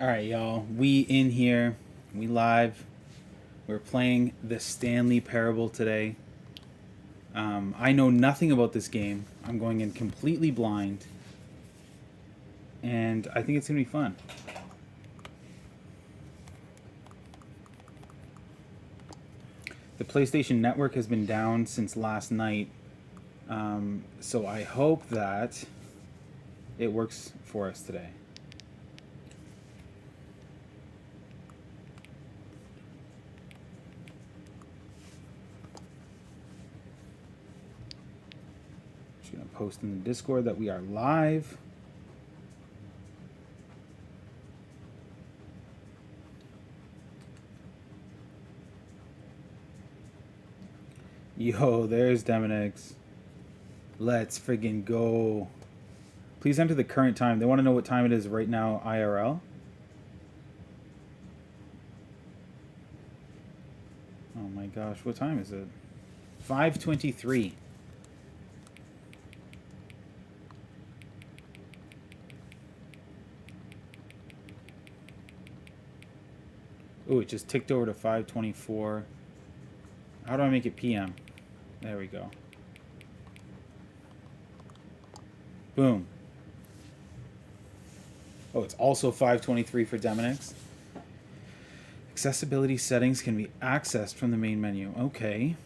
All right, y'all. We in here. We live. We're playing the Stanley Parable today. I know nothing about this game. I'm going in completely blind. And I think it's going to be fun. The PlayStation Network has been down since last night. So I hope that it works for us today. Just going to post in the Discord that we are live. Yo, there's Demonix. Let's friggin' go. Please enter the current time. They want to know what time it is right now, IRL. Oh my gosh, what time is it? 5:23. Oh, it just ticked over to 5:24. How do I make it PM? There we go. Boom. Oh, it's also 5:23 for Demonix. Accessibility settings can be accessed from the main menu. Okay.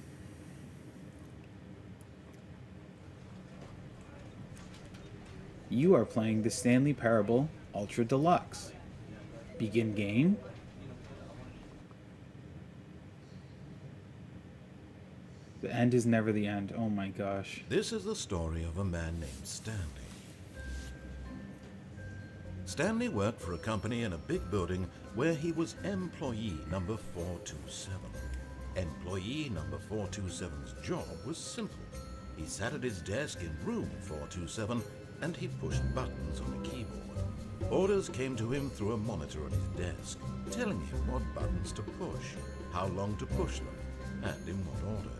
You are playing the Stanley Parable Ultra Deluxe. Begin game. The end is never the end. Oh my gosh. This is the story of a man named Stanley. Stanley worked for a company in a big building where he was employee number 427. Employee number 427's job was simple. He sat at his desk in room 427 and he pushed buttons on a keyboard. Orders came to him through a monitor on his desk, telling him what buttons to push, how long to push them, and in what order.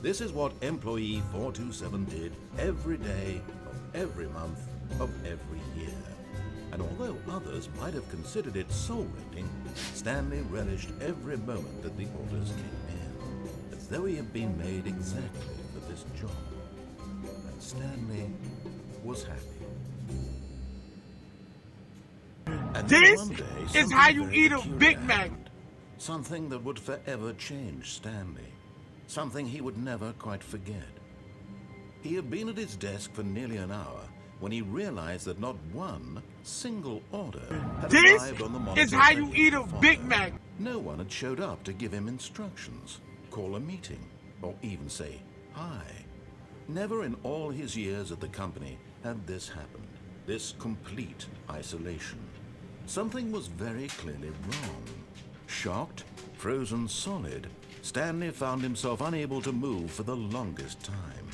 This is what employee 427 did every day of every month of every year. And although others might have considered it soul-rending, Stanley relished every moment that the orders came in, as though he had been made exactly for this job. And Stanley was happy. And This one day, is how something you very eat a peculiar Big Mac. happened. Something that would forever change Stanley. Something he would never quite forget. He had been at his desk for nearly an hour when he realized that not one single order had This arrived on the monitor. is how you ready eat to a follow. Big Mac. No one had showed up to give him instructions, call a meeting, or even say hi. Never in all his years at the company had this happened, this complete isolation. Something was very clearly wrong. Shocked, frozen solid, Stanley found himself unable to move for the longest time.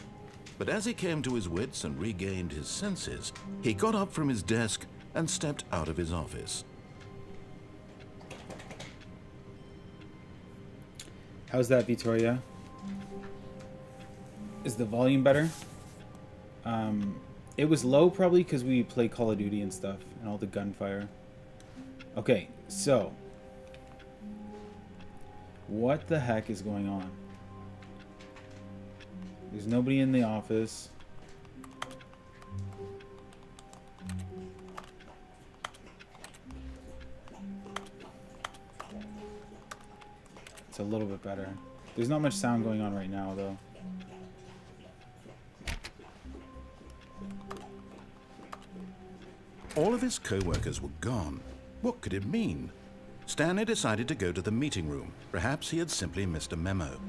But as he came to his wits and regained his senses, he got up from his desk and stepped out of his office. How's that, Victoria? Is the volume better? It was low probably because we play Call of Duty and stuff and all the gunfire. Okay, so what the heck is going on? There's nobody in the office. It's a little bit better. There's not much sound going on right now, though. All of his co-workers were gone. What could it mean? Stanley decided to go to the meeting room. Perhaps he had simply missed a memo.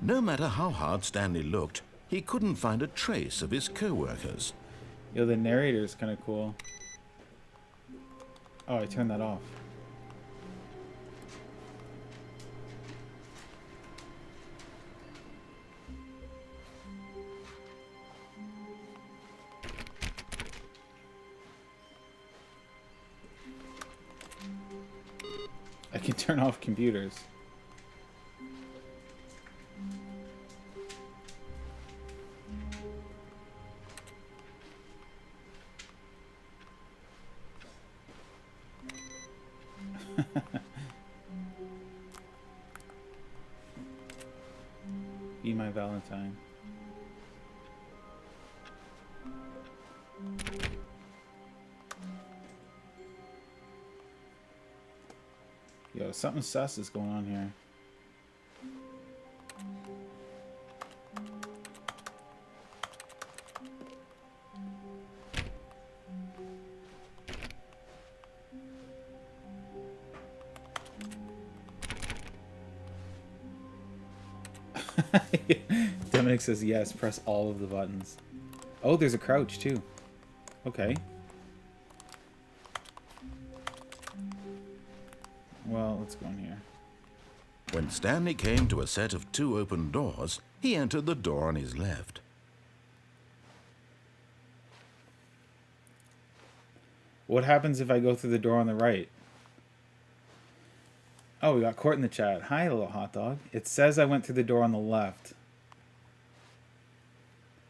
No matter how hard Stanley looked, he couldn't find a trace of his co-workers. Yo, the narrator is kind of cool. Oh, I turned that off. I can turn off computers. Be my Valentine. Yo, something sus is going on here. Dominic says yes, press all of the buttons. Oh, there's a crouch too. Okay. Well, let's go in here. When Stanley came to a set of 2 open doors, he entered the door on his left. What happens if I go through the door on the right? Oh, we got Court in the chat. Hi, little hot dog. It says I went through the door on the left.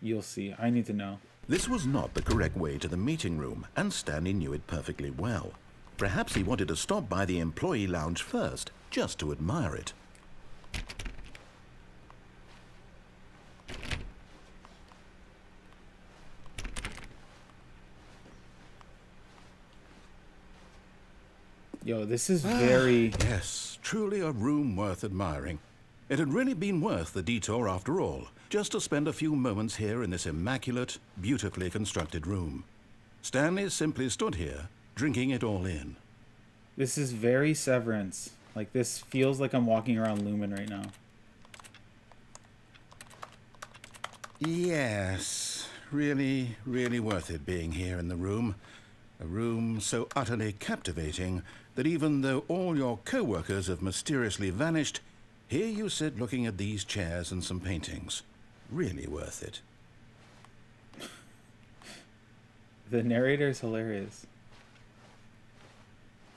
You'll see. I need to know. This was not the correct way to the meeting room, and Stanley knew it perfectly well. Perhaps he wanted to stop by the employee lounge first, just to admire it. Yo, this is very... Yes, truly a room worth admiring. It had really been worth the detour after all, just to spend a few moments here in this immaculate, beautifully constructed room. Stanley simply stood here, drinking it all in. This is very Severance. Like, this feels like I'm walking around Lumen right now. Yes, really, really worth it being here in the room. A room so utterly captivating that even though all your co-workers have mysteriously vanished, here you sit looking at these chairs and some paintings. Really worth it. The narrator is hilarious.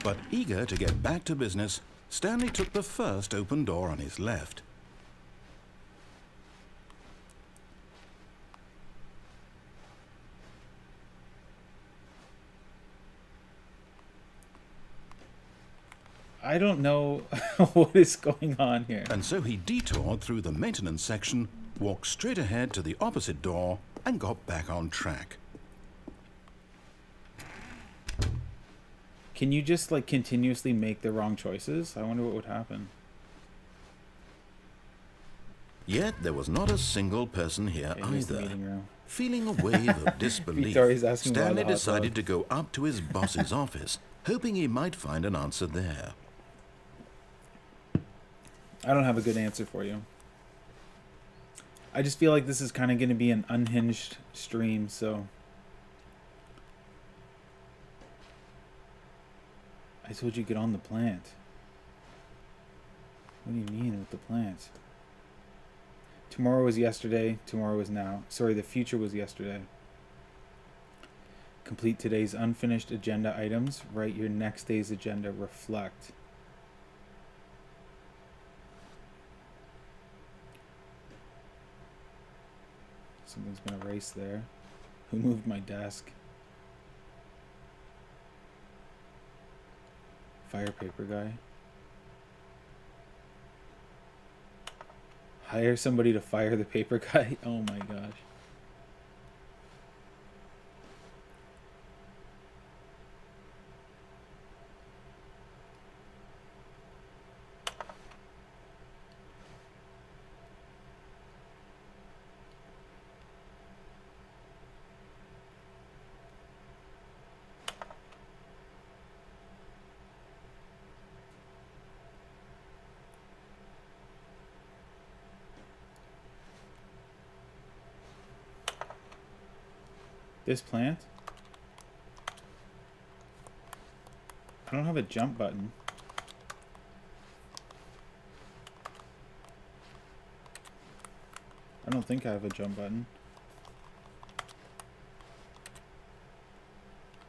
But eager to get back to business, Stanley took the first open door on his left. I don't know what is going on here. And so he detoured through the maintenance section, walked straight ahead to the opposite door, and got back on track. Can you just, like, continuously make the wrong choices? I wonder what would happen. Yet there was not a single person here Okay, here's the either. meeting room. Feeling a wave of disbelief, Victoria's asking why Stanley the hot dog. decided to go up to his boss's office, hoping he might find an answer there. I don't have a good answer for you. I just feel like this is kind of going to be an unhinged stream, so... I told you get on the plant. What do you mean with the plant? Tomorrow was yesterday, tomorrow is now. Sorry, the future was yesterday. Complete today's unfinished agenda items. Write your next day's agenda. Reflect. Something's been erased there. Who moved my desk? Fire paper guy. Hire somebody to fire the paper guy? Oh my gosh. This plant? I don't have a jump button. I don't think I have a jump button.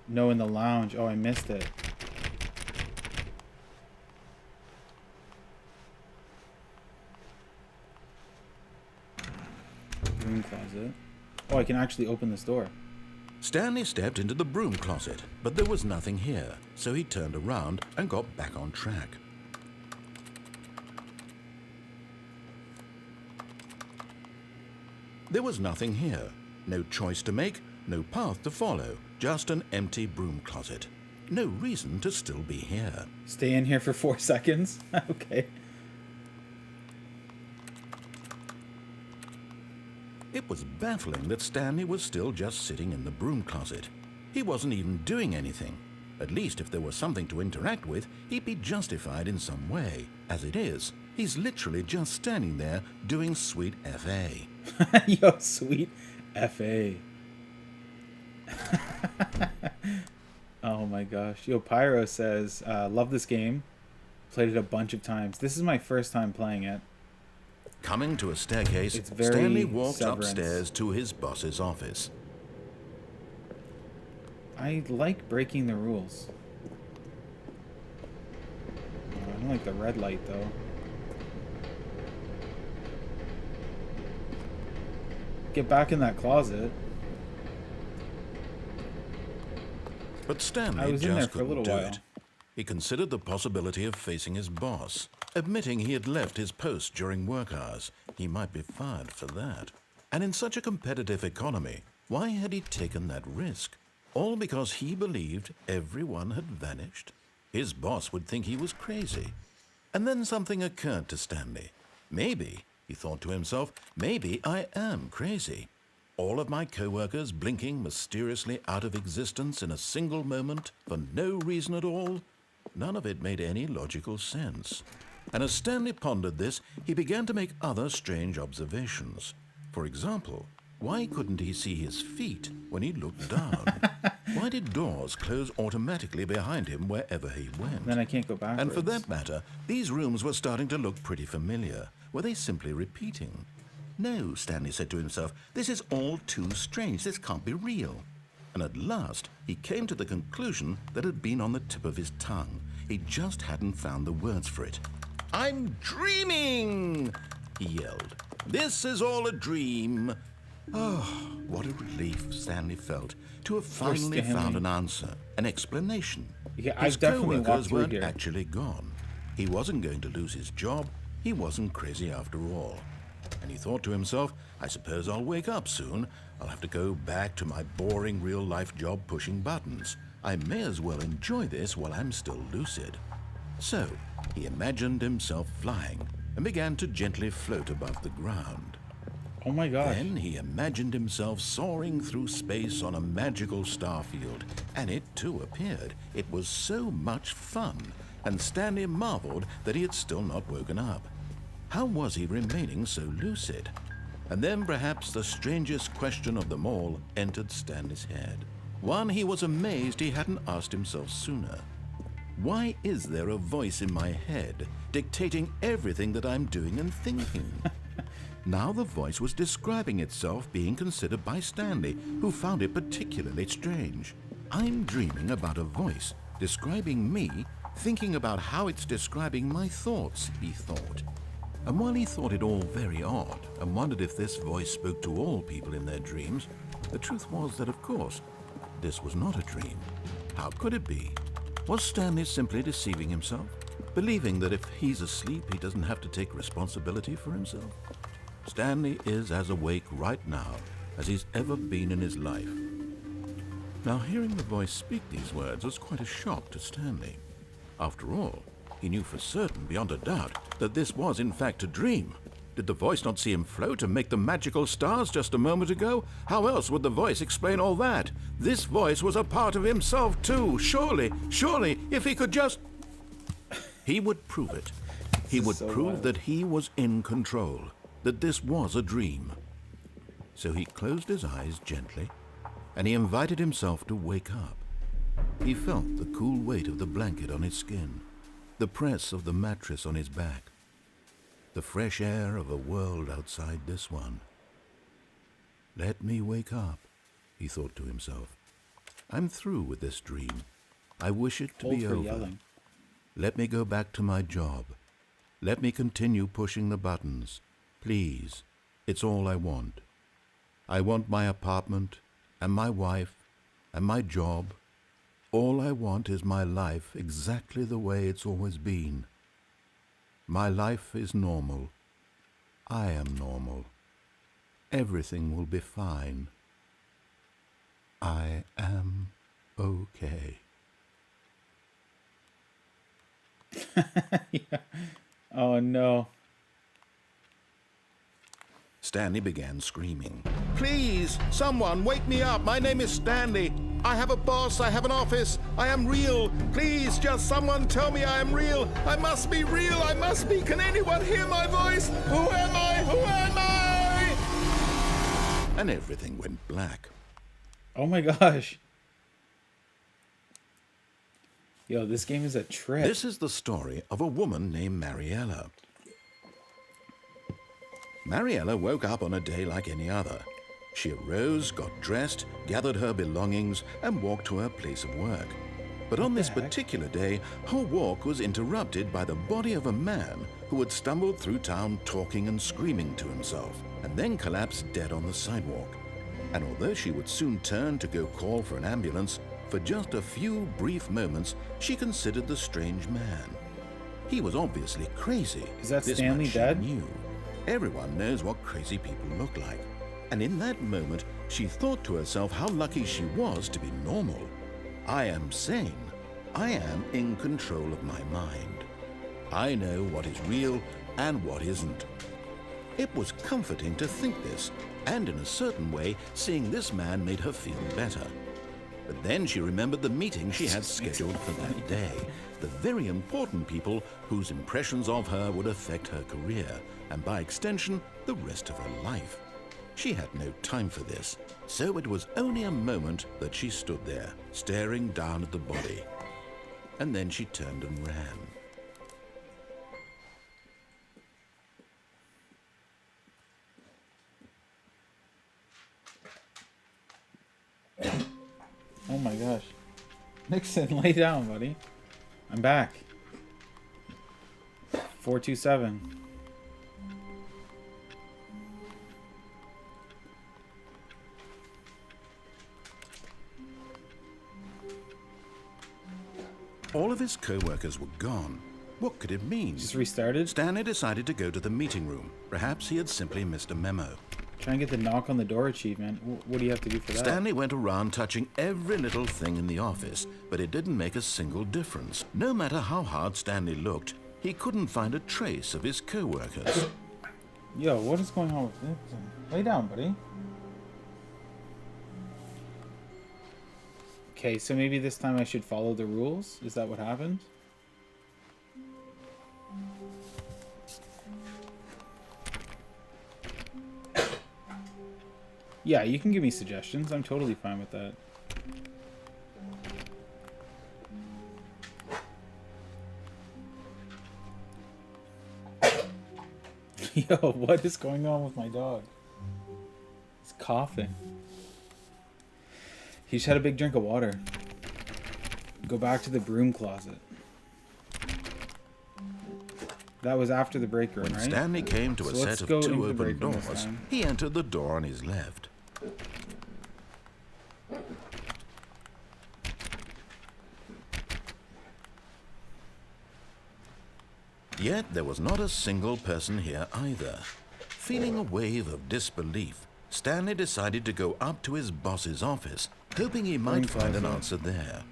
No, in the lounge. Oh, I missed it. Room closet. Oh, I can actually open this door. Stanley stepped into the broom closet, but there was nothing here, so he turned around and got back on track. There was nothing here. No choice to make, no path to follow, just an empty broom closet. No reason to still be here. Stay in here for 4 seconds? Okay. It was baffling that Stanley was still just sitting in the broom closet. He wasn't even doing anything. At least if there was something to interact with, he'd be justified in some way. As it is, he's literally just standing there doing sweet FA. Yo, sweet FA. Oh my gosh. Yo, Pyro says, love this game. Played it a bunch of times. This is my first time playing it. Coming to a staircase, It's very Stanley walked Severance. upstairs to his boss's office. I like breaking the rules. I don't like the red light, though. Get back in that closet. But I Stanley was in there just for a couldn't little do while. it. He considered the possibility of facing his boss, admitting he had left his post during work hours. He might be fired for that. And in such a competitive economy, why had he taken that risk? All because he believed everyone had vanished? His boss would think he was crazy. And then something occurred to Stanley. Maybe, he thought to himself, maybe I am crazy. All of my co-workers blinking mysteriously out of existence in a single moment for no reason at all? None of it made any logical sense. And as Stanley pondered this, he began to make other strange observations. For example, why couldn't he see his feet when he looked down? Why did doors close automatically behind him wherever he went? Then I can't go backwards. And for that matter, these rooms were starting to look pretty familiar. Were they simply repeating? No, Stanley said to himself, this is all too strange. This can't be real. And at last, he came to the conclusion that had been on the tip of his tongue. He just hadn't found the words for it. I'm dreaming, he yelled. This is all a dream. Oh, what a relief Stanley felt to have finally found an answer, an explanation. Yeah, His I've definitely walked co-workers through weren't here. actually gone. He wasn't going to lose his job. He wasn't crazy after all. And he thought to himself, I suppose I'll wake up soon. I'll have to go back to my boring real-life job pushing buttons. I may as well enjoy this while I'm still lucid. So, he imagined himself flying and began to gently float above the ground. Oh my gosh. Then he imagined himself soaring through space on a magical starfield, and it too appeared. It was so much fun, and Stanley marveled that he had still not woken up. How was he remaining so lucid? And then perhaps the strangest question of them all entered Stanley's head. One he was amazed he hadn't asked himself sooner. Why is there a voice in my head dictating everything that I'm doing and thinking? Now the voice was describing itself being considered by Stanley, who found it particularly strange. I'm dreaming about a voice describing me, thinking about how it's describing my thoughts, he thought. And while he thought it all very odd and wondered if this voice spoke to all people in their dreams, the truth was that, of course, this was not a dream. How could it be? Was Stanley simply deceiving himself, believing that if he's asleep, he doesn't have to take responsibility for himself? Stanley is as awake right now as he's ever been in his life. Now, hearing the voice speak these words was quite a shock to Stanley. After all, he knew for certain, beyond a doubt, that this was in fact a dream. Did the voice not see him float and make the magical stars just a moment ago? How else would the voice explain all that? This voice was a part of himself too. Surely, if he could just... He would prove it. He would prove that he was in control, that this was a dream. So he closed his eyes gently, and he invited himself to wake up. He felt the cool weight of the blanket on his skin, the press of the mattress on his back, the fresh air of a world outside this one. Let me wake up, he thought to himself. I'm through with this dream. I wish it to be over. Yelling. Let me go back to my job. Let me continue pushing the buttons. Please, it's all I want. I want my apartment and my wife and my job. All I want is my life exactly the way it's always been. My life is normal. I am normal. Everything will be fine. I am okay. Yeah. Oh no. Stanley began screaming. Please, someone, wake me up. My name is Stanley. I have a boss. I have an office. I am real. Please, just someone tell me I am real. I must be real. I must be. Can anyone hear my voice? Who am I? Who am I? And everything went black. Oh my gosh. Yo, this game is a trip. This is the story of a woman named Mariella. Mariella woke up on a day like any other. She arose, got dressed, gathered her belongings, and walked to her place of work. But on this particular day, her walk was interrupted by the body of a man who had stumbled through town talking and screaming to himself, and then collapsed dead on the sidewalk. And although she would soon turn to go call for an ambulance, for just a few brief moments, she considered the strange man. He was obviously crazy. Is that This Stanley much she dead? knew. Everyone knows what crazy people look like. And in that moment, she thought to herself how lucky she was to be normal. I am sane. I am in control of my mind. I know what is real and what isn't. It was comforting to think this, and in a certain way, seeing this man made her feel better. But then she remembered the meeting she had scheduled for that day. The very important people whose impressions of her would affect her career, and by extension, the rest of her life. She had no time for this, so it was only a moment that she stood there, staring down at the body. And then she turned and ran. Oh my gosh. Nixon, lay down, buddy. I'm back. 427. All of his co-workers were gone. What could it mean? Just restarted? Stanley decided to go to the meeting room. Perhaps he had simply missed a memo. Try and get the knock on the door achievement. What do you have to do for that? Stanley went around touching every little thing in the office, but it didn't make a single difference. No matter how hard Stanley looked, he couldn't find a trace of his co-workers. Yo, what is going on with this? Lay down, buddy. Okay, so maybe this time I should follow the rules? Is that what happened? Yeah, you can give me suggestions. I'm totally fine with that. Yo, what is going on with my dog? He's coughing. He just had a big drink of water. Go back to the broom closet. That was after the break room, When right? Stanley came to a So let's set of go two into the open break room this doors, time. he entered the door on his left. Yet there was not a single person here either. Feeling a wave of disbelief, Stanley decided to go up to his boss's office, hoping he might find an answer there.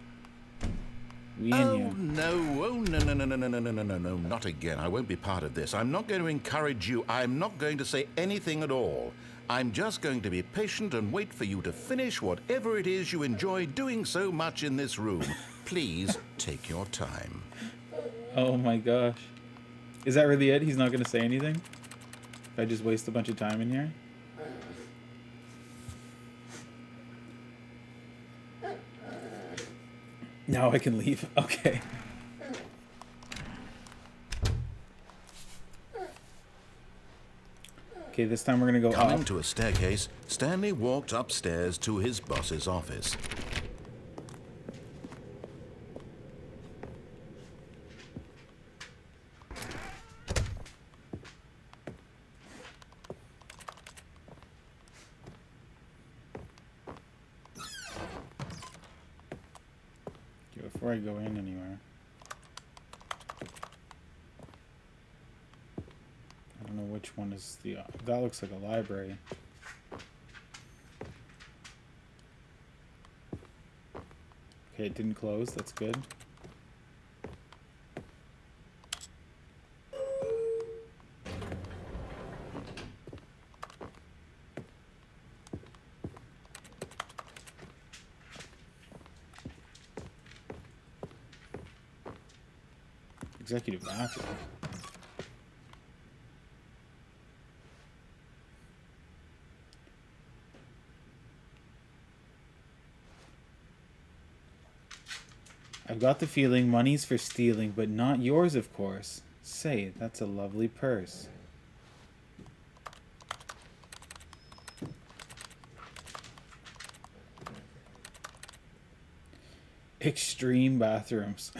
We in Oh here. no, oh no, no, no, no, no, no, no, no, no, no, not again. I won't be part of this. I'm not going to encourage you. I'm not going to say anything at all. I'm just going to be patient and wait for you to finish whatever it is you enjoy doing so much in this room. Please take your time. Oh my gosh. Is that really it? He's not going to say anything? If I just waste a bunch of time in here? Now I can leave. Okay. Okay, this time we're going to go Coming up. to a staircase, Stanley walked upstairs to his boss's office. before I go in anywhere. I don't know which one is the... that looks like a library. Okay, it didn't close. That's good. Executive bathroom. I've got the feeling money's for stealing, but not yours, of course. Say, that's a lovely purse. Extreme bathrooms.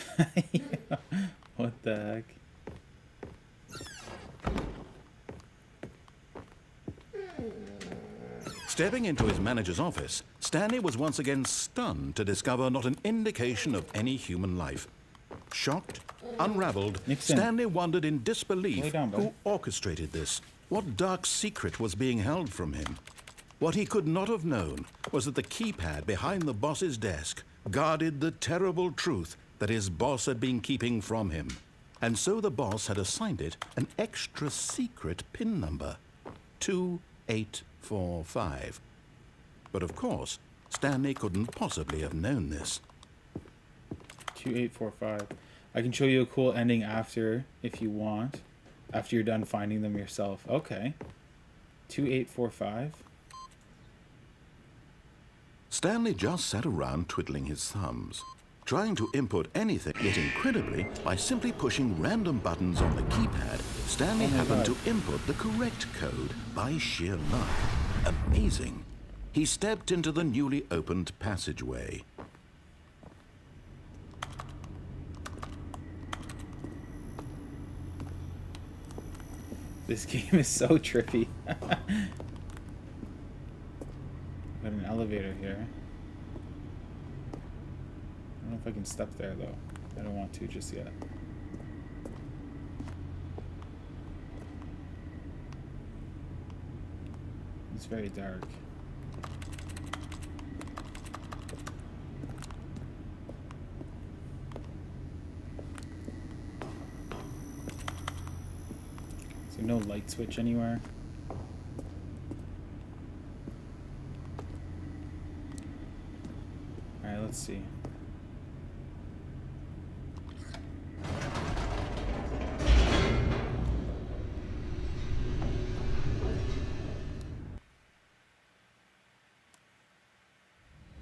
What the heck? Stepping into his manager's office, Stanley was once again stunned to discover not an indication of any human life. Shocked, unraveled, Nixon. Stanley wondered in disbelief Lay down, bud. who orchestrated this. What dark secret was being held from him? What he could not have known was that the keypad behind the boss's desk guarded the terrible truth that his boss had been keeping from him. And so the boss had assigned it an extra secret PIN number, 2845. But of course, Stanley couldn't possibly have known this. 2845. I can show you a cool ending after, if you want. After you're done finding them yourself. Okay. 2845. Stanley just sat around twiddling his thumbs, trying to input anything, yet incredibly, by simply pushing random buttons on the keypad, Stanley happened to input the correct code by sheer luck. Amazing. He stepped into the newly opened passageway. This game is so trippy. Got an elevator here. I don't know if I can step there though. I don't want to just yet. It's very dark. So no light switch anywhere. Alright, let's see.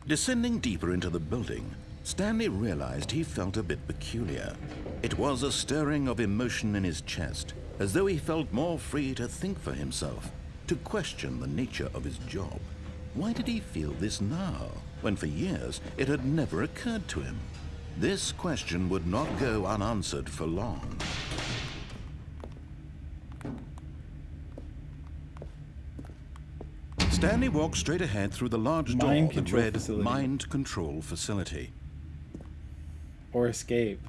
Descending deeper into the building, Stanley realized he felt a bit peculiar. It was a stirring of emotion in his chest, as though he felt more free to think for himself, to question the nature of his job. Why did he feel this now, when for years it had never occurred to him? This question would not go unanswered for long. Stanley walked straight ahead through the large door that read Mind Control Facility. Or escape.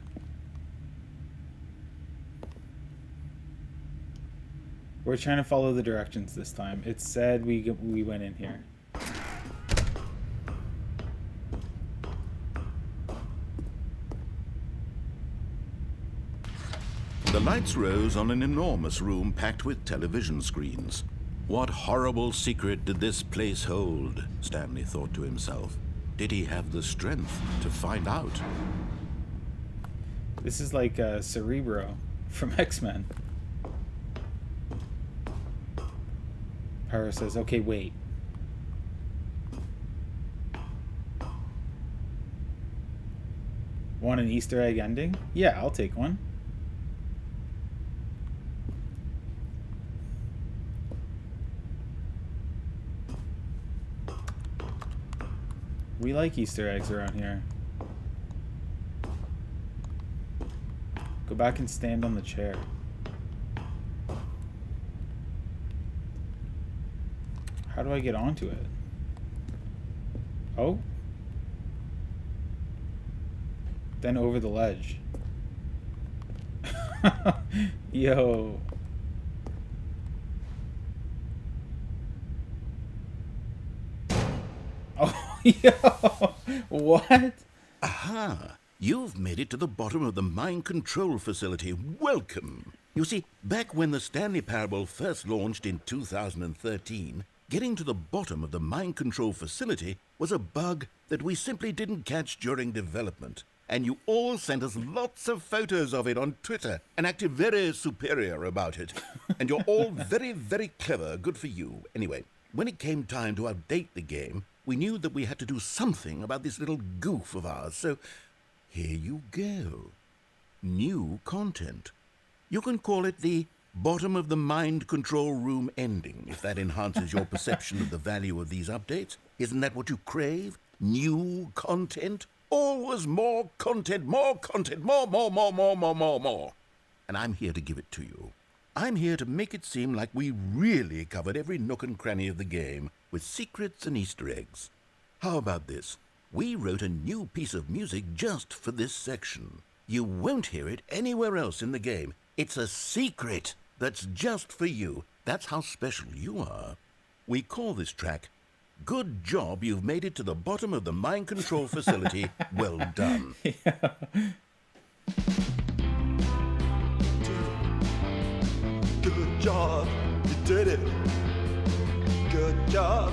We're trying to follow the directions this time. It said we went in here. The lights rose on an enormous room packed with television screens. What horrible secret did this place hold? Stanley thought to himself. Did he have the strength to find out? This is like Cerebro from X-Men. Power says, okay, wait. Want an Easter egg ending? Yeah, I'll take one. We like Easter eggs around here. Go back and stand on the chair. How do I get onto it? Oh? Then over the ledge. Yo. Oh, yo. What? Aha! You've made it to the bottom of the mind control facility. Welcome! You see, back when the Stanley Parable first launched in 2013, getting to the bottom of the mind control facility was a bug that we simply didn't catch during development. And you all sent us lots of photos of it on Twitter and acted very superior about it. And you're all very, very clever. Good for you. Anyway, when it came time to update the game, we knew that we had to do something about this little goof of ours, so here you go. New content. You can call it the bottom of the mind control room ending, if that enhances your perception of the value of these updates. Isn't that what you crave? New content? Always more content, more, more. And I'm here to give it to you. I'm here to make it seem like we really covered every nook and cranny of the game, with secrets and Easter eggs. How about this? We wrote a new piece of music just for this section. You won't hear it anywhere else in the game. It's a secret that's just for you. That's how special you are. We call this track, Good Job You've Made It to the Bottom of the Mind Control Facility. Well done. Yeah. Good job, you did it. Good job.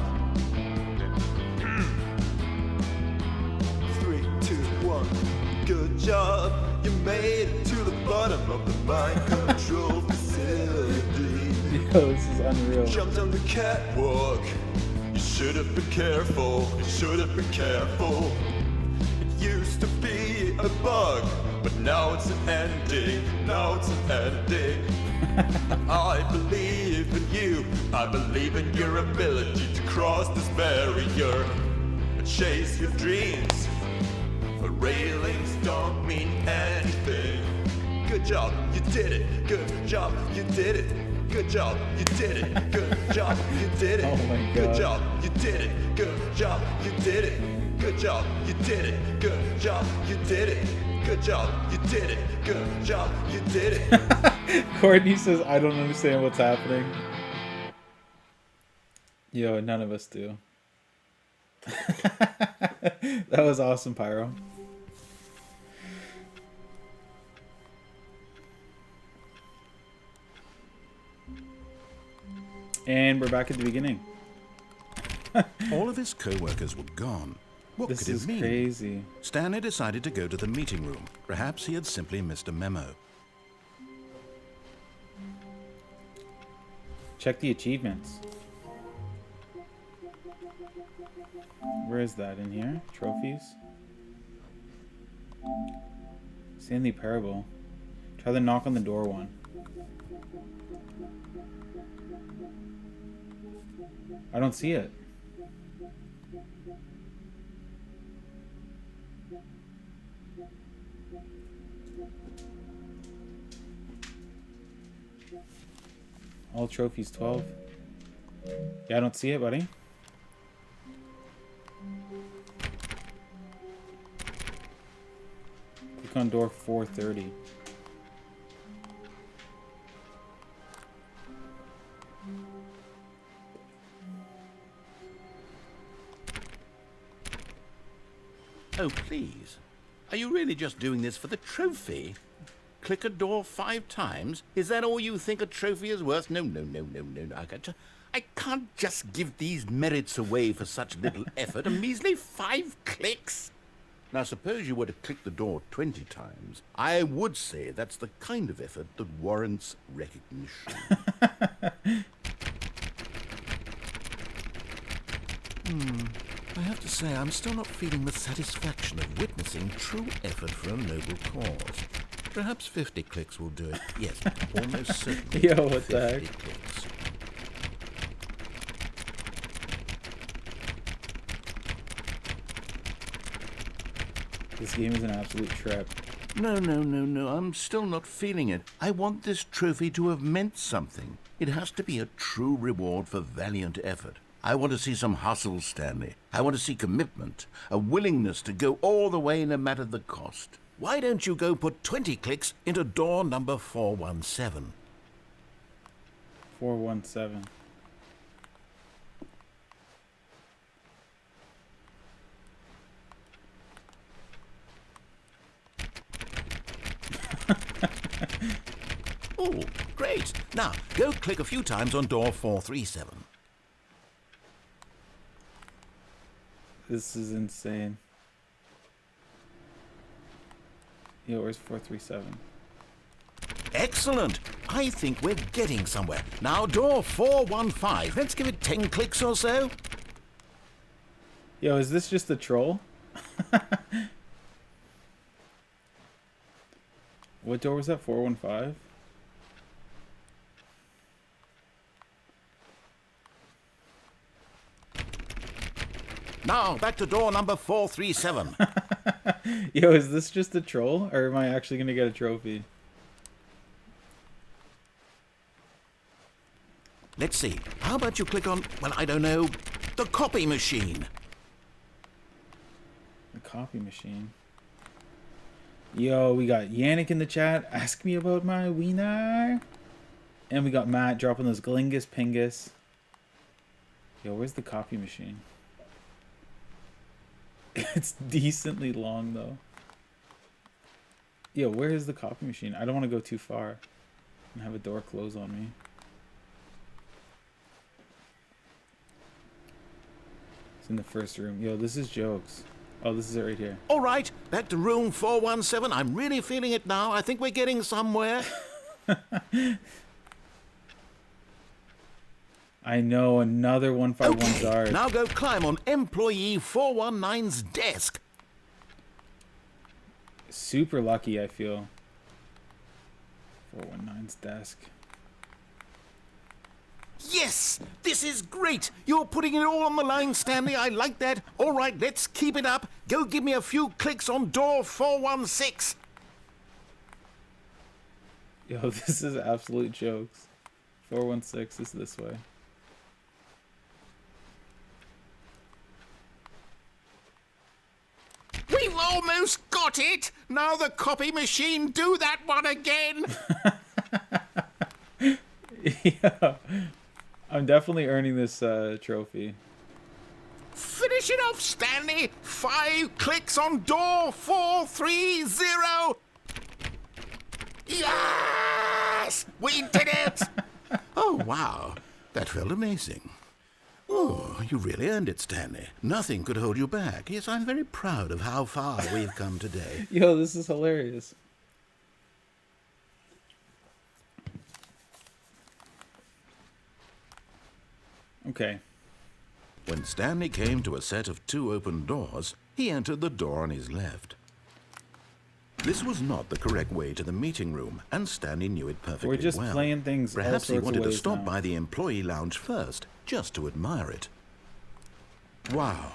3, 2, 1. Good job, you made it to the bottom of the mind control facility. Yo, this is unreal. Jumped on the catwalk. You should have been careful. You should have been careful. It used to be a bug, but now it's an ending. Now it's an ending. I believe in you. I believe in your ability to cross this barrier and chase your dreams. But railings don't mean anything. Good job, you did it. Good job, you did it. Good job, you did it. Good job, you did it. Oh my God. Good job, you did it. Good job, you did it. Good job, you did it. Good job, you did it. Good job, you did it. Good job, you did it. Courtney says, I don't understand what's happening. Yo, none of us do. That was awesome, Pyro. And we're back at the beginning. All of his co-workers were gone. What This could it is mean? crazy. Stanley decided to go to the meeting room. Perhaps he had simply missed a memo. Check the achievements. Where is that? In here? Trophies? Stanley Parable. Try the knock on the door one. I don't see it. All trophies 12. Yeah, I don't see it, buddy. Click on door 430. Oh, please. Are you really just doing this for the trophy? Click a door 5 times? Is that all you think a trophy is worth? No. I can't just give these merits away for such little effort. A measly 5 clicks? Now, suppose you were to click the door 20 times. I would say that's the kind of effort that warrants recognition. I have to say, I'm still not feeling the satisfaction of witnessing true effort for a noble cause. Perhaps 50 clicks will do it. Yes, almost certainly. Yo, what the heck? 50 clicks. This game is an absolute trip. No. I'm still not feeling it. I want this trophy to have meant something. It has to be a true reward for valiant effort. I want to see some hustle, Stanley. I want to see commitment, a willingness to go all the way no matter the cost. Why don't you go put 20 clicks into door number 417? 417. Oh, great. Now, go click a few times on door 437. This is insane. Yo, where's 437? Excellent. I think we're getting somewhere. Now, door 415. Let's give it 10 clicks or so. Yo, is this just a troll? What door was that? 415? Now, back to door number 437. Yo, is this just a troll? Or am I actually going to get a trophy? Let's see. How about you click on, well, I don't know, the copy machine? The copy machine. Yo, we got Yannick in the chat. Ask me about my wiener. And we got Matt dropping those Glingus Pingus. Yo, where's the copy machine? It's decently long, though. Yo, where is the copy machine? I don't want to go too far and have a door close on me. It's in the first room. Yo, this is jokes. Oh, this is it right here. All right, back to room 417. I'm really feeling it now. I think we're getting somewhere. I know, another 151 Okay, Zard. now go climb on employee 419's desk. Super lucky, I feel. 419's desk. Yes, this is great. You're putting it all on the line, Stanley. I like that. All right, let's keep it up. Go give me a few clicks on door 416. Yo, this is absolute jokes. 416 is this way. We've almost got it. Now the copy machine, do that one again. Yeah. I'm definitely earning this trophy. Finish it off, Stanley. 5 clicks on door 430. Yes! We did it! Oh, wow. That felt amazing. Oh, you really earned it, Stanley. Nothing could hold you back. Yes, I'm very proud of how far we've come today. Yo, this is hilarious. Okay. When Stanley came to a set of 2 open doors, he entered the door on his left. This was not the correct way to the meeting room, and Stanley knew it perfectly well. We're just playing things all Perhaps he sorts of wanted to ways stop now. by the employee lounge first, just to admire it. Wow.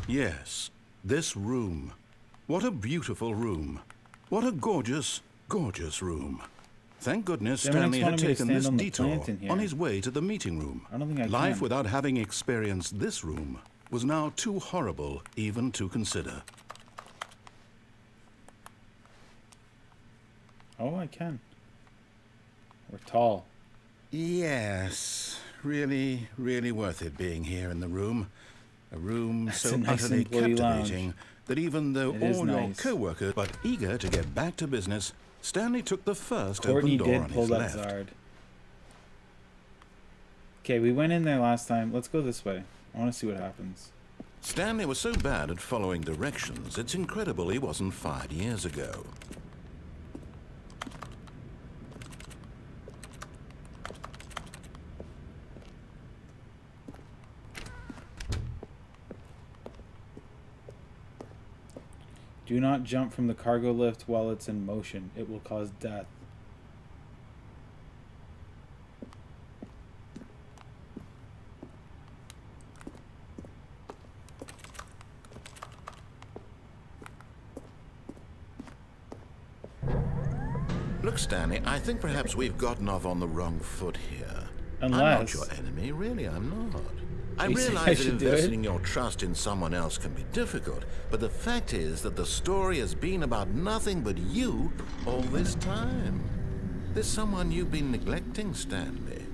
Yes, this room. What a beautiful room. What a gorgeous, gorgeous room. Thank goodness Stanley had taken this detour on his way to the meeting room. I don't think I Life can. without having experienced this room was now too horrible even to consider. Oh, I can. We're tall. Yes, really, really worth it being here in the room. A room That's so a nice utterly employee captivating lounge. that even though It is all your nice. co-workers but eager to get back to business, Stanley took the first Courtney open door did on pull his that left. Zard. Okay, we went in there last time. Let's go this way. I want to see what happens. Stanley was so bad at following directions, it's incredible he wasn't fired years ago. Do not jump from the cargo lift while it's in motion. It will cause death. Look, Stanley, I think perhaps we've gotten off on the wrong foot here. I'm not Unless- your enemy, really, I'm not. I You think I realize that should do it? investing your trust in someone else can be difficult, but the fact is that the story has been about nothing but you all this time. There's someone you've been neglecting, Stanley.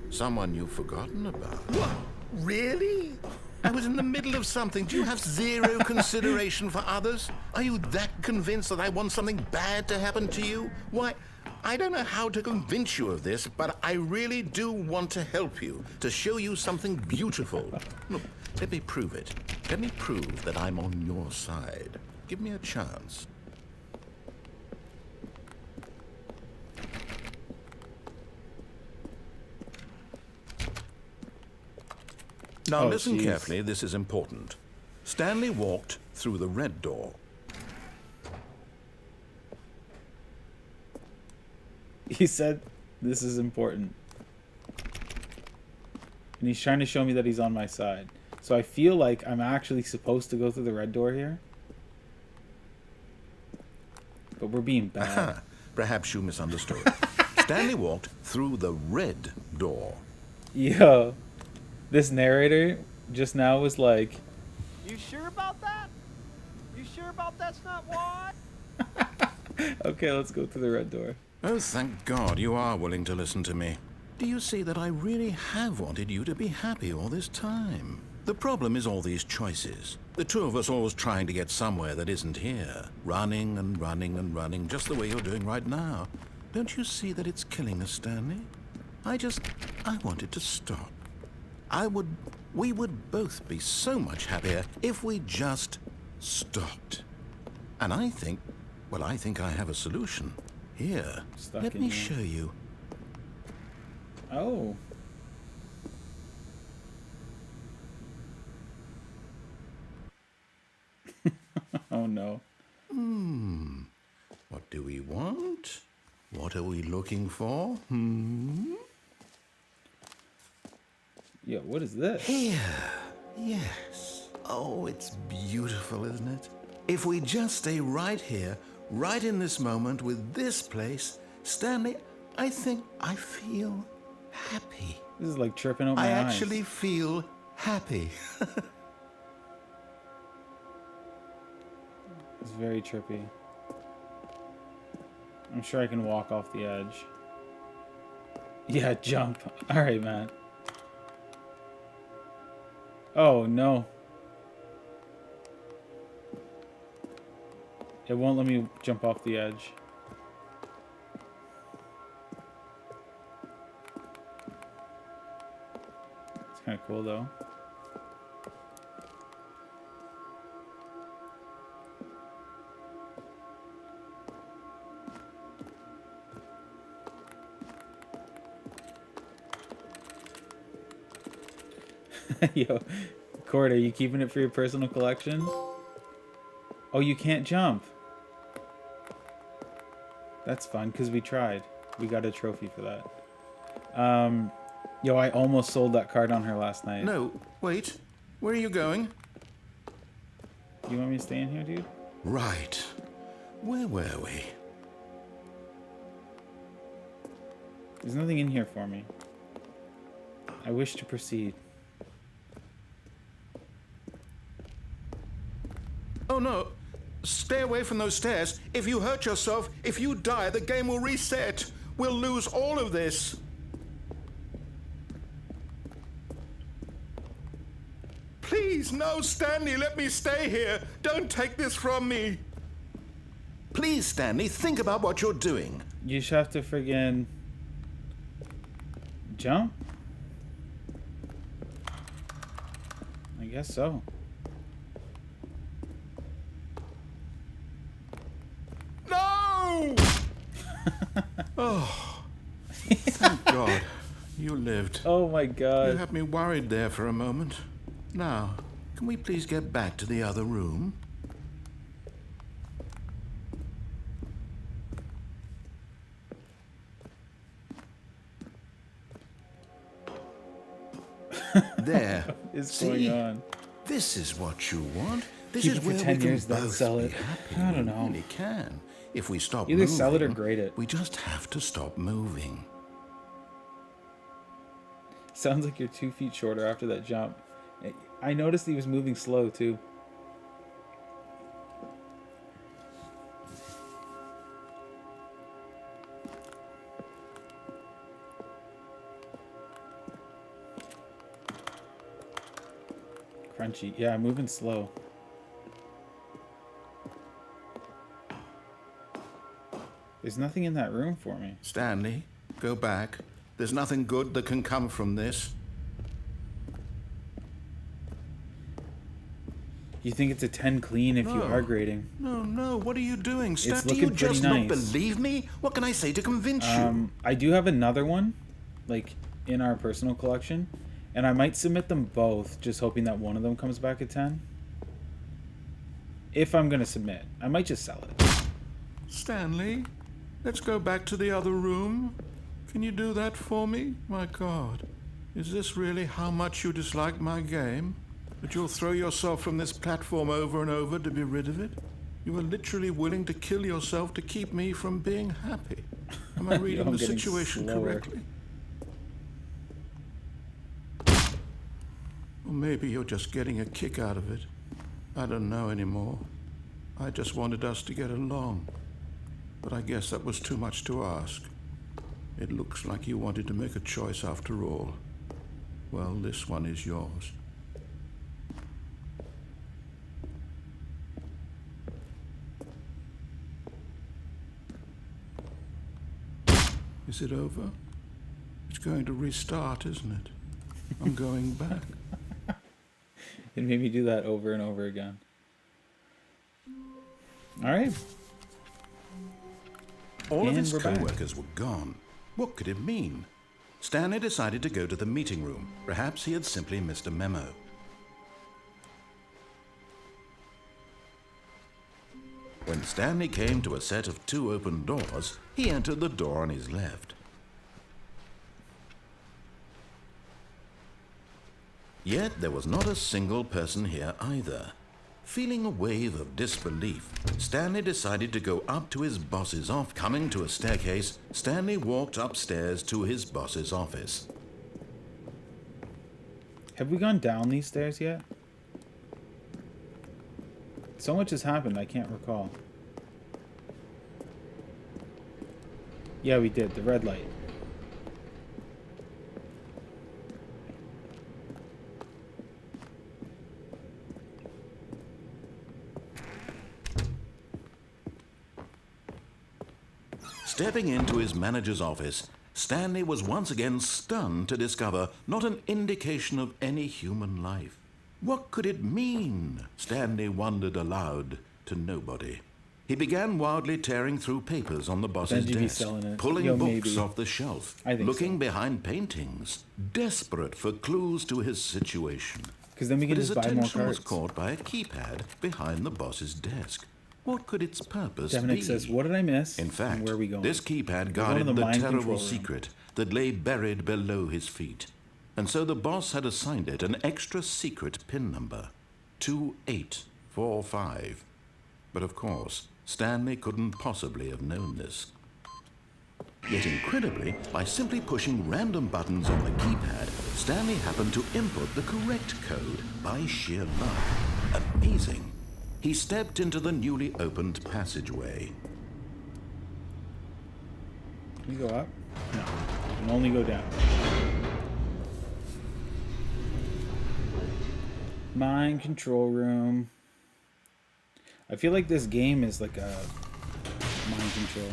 Someone you've forgotten about. What? Really? I was in the middle of something. Do you have zero consideration for others? Are you that convinced that I want something bad to happen to you? Why, I don't know how to convince you of this, but I really do want to help you, to show you something beautiful. Look, let me prove it. Let me prove that I'm on your side. Give me a chance. Now Oh, listen jeez. carefully, this is important. Stanley walked through the red door. He said this is important. And he's trying to show me that he's on my side. So I feel like I'm actually supposed to go through the red door here. But we're being bad. Perhaps you misunderstood. Stanley walked through the red door. Yo, this narrator just now was like, You sure about that? You sure about that's not why? okay, let's go through the red door. Oh, thank God you are willing to listen to me. Do you see that I really have wanted you to be happy all this time? The problem is all these choices. The two of us always trying to get somewhere that isn't here. Running and running and running, just the way you're doing right now. Don't you see that it's killing us, Stanley? I wanted to stop. We would both be so much happier if we just stopped. And I think I have a solution. Here, Stuck let in me here. show you. Oh. Oh no. What do we want? What are we looking for? Yo, what is this? Here. Yes. Oh, it's beautiful, isn't it? If we just stay right here, right in this moment with this place, Stanley, I think I feel happy. This is like tripping out my I eyes. actually feel happy. It's very trippy. I'm sure I can walk off the edge. Yeah, jump. Alright, man. Oh, no. It won't let me jump off the edge. It's kind of cool, though. Yo, Cord, are you keeping it for your personal collection? Oh, you can't jump. That's fun, because we tried. We got a trophy for that. Yo, I almost sold that card on her last night. No, wait. Where are you going? You want me to stay in here, dude? Right. Where were we? There's nothing in here for me. I wish to proceed. Oh no, stay away from those stairs. If you hurt yourself, if you die, the game will reset. We'll lose all of this. Please, no, Stanley, let me stay here. Don't take this from me. Please, Stanley, think about what you're doing. You just have to friggin' jump? I guess so. No! Oh, thank God you lived. Oh my You god. had me worried there for a moment. Now, can we please get back to the other room? There. What is See? going on? This is what you want. This Keep is it for where 10 we can years, then both sell be it. happy. I don't know. We really can. If we stop Either moving, sell it or grade it. we just have to stop moving. Sounds like you're 2 feet shorter after that jump. I noticed he was moving slow too. Crunchy. Yeah, moving slow. There's nothing in that room for me. Stanley, go back. There's nothing good that can come from this. You think it's a 10 clean if you No. are grading? No, what are you doing? It's Do you looking just pretty not nice. believe me? What can I say to convince you? I do have another one, like, in our personal collection. And I might submit them both, just hoping that one of them comes back at 10. If I'm going to submit. I might just sell it. Stanley, let's go back to the other room. Can you do that for me? My God, is this really how much you dislike my game? That you'll throw yourself from this platform over and over to be rid of it? You are literally willing to kill yourself to keep me from being happy. Am I reading I'm the getting situation slower. correctly? Or maybe you're just getting a kick out of it. I don't know anymore. I just wanted us to get along. But I guess that was too much to ask. It looks like you wanted to make a choice after all. Well, this one is yours. Is it over? It's going to restart, isn't it? I'm going back. It made me do that over and over again. Alright. All of And his we're back. co-workers were gone. What could it mean? Stanley decided to go to the meeting room. Perhaps he had simply missed a memo. When Stanley came to a set of 2 open doors, he entered the door on his left. Yet there was not a single person here either. Feeling a wave of disbelief, Stanley decided to go up to his boss's office. Coming to a staircase, Stanley walked upstairs to his boss's office. Have we gone down these stairs yet? So much has happened, I can't recall. Yeah, we did. The red light. Stepping into his manager's office, Stanley was once again stunned to discover not an indication of any human life. What could it mean? Stanley wondered aloud to nobody. He began wildly tearing through papers on the boss's Benji be desk, selling it. pulling Yo, books maybe. off the shelf, I think looking so. behind paintings, desperate for clues to his situation. Because then we But can his just buy more attention was cards. caught by a keypad behind the boss's desk. What could its purpose Devinick be? says, what did I miss? In And fact, where are we going? this keypad We're going to guarded the the mind terrible control room. secret that lay buried below his feet. And so the boss had assigned it an extra secret PIN number, 2845. But of course, Stanley couldn't possibly have known this. Yet incredibly, by simply pushing random buttons on the keypad, Stanley happened to input the correct code by sheer luck. Amazing. He stepped into the newly opened passageway. Can we go up? No. We can only go down. Mind control room. I feel like this game is like a mind control.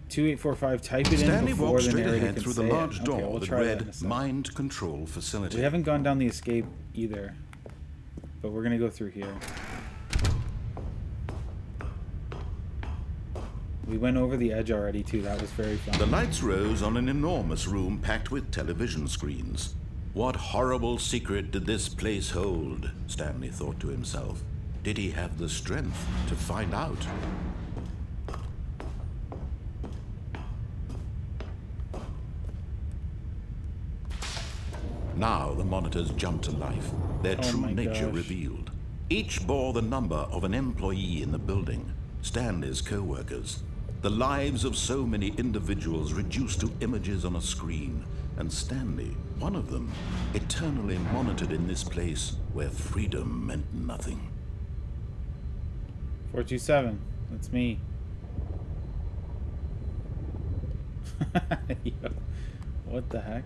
2845, type it in Stanley before walked the straight narrator ahead can through the say large it. door Okay, we'll that try that in a read sec. Mind Control Facility. We haven't gone down the escape either, but we're gonna go through here. We went over the edge already too. That was very fun. The lights rose on an enormous room packed with television screens. What horrible secret did this place hold? Stanley thought to himself. Did he have the strength to find out? Now the monitors jumped to life, their Oh true my nature gosh. revealed. Each bore the number of an employee in the building, Stanley's co-workers. The lives of so many individuals reduced to images on a screen, and Stanley, one of them, eternally monitored in this place where freedom meant nothing. 427. That's me. Yo, what the heck?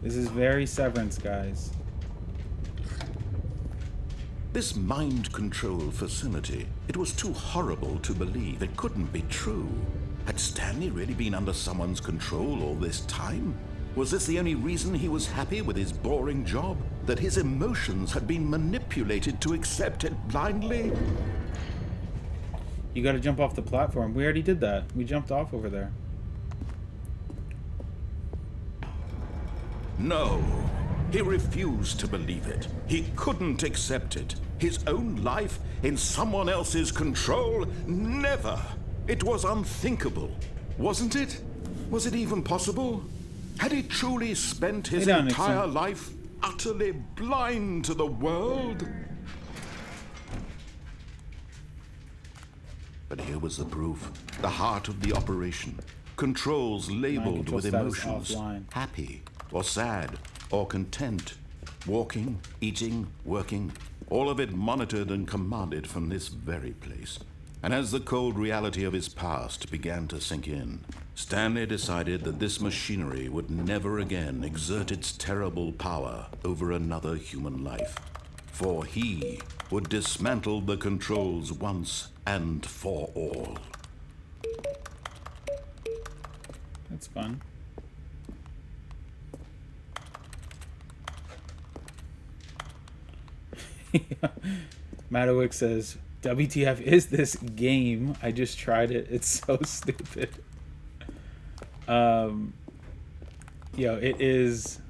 This is very Severance, guys. This mind control facility, it was too horrible to believe. It couldn't be true. Had Stanley really been under someone's control all this time? Was this the only reason he was happy with his boring job? That his emotions had been manipulated to accept it blindly? You gotta jump off the platform. We already did that. We jumped off over there. No. He refused to believe it. He couldn't accept it. His own life in someone else's control? Never. It was unthinkable. Wasn't it? Was it even possible? Had he truly spent his entire life utterly blind to the world? But here was the proof. The heart of the operation. Controls labeled with emotions. Happy or sad or content. Walking, eating, working. All of it monitored and commanded from this very place. And as the cold reality of his past began to sink in, Stanley decided that this machinery would never again exert its terrible power over another human life. For he would dismantle the controls once and for all. That's fun. Matawick says, WTF is this game? I just tried it. It's so stupid. Yo, it is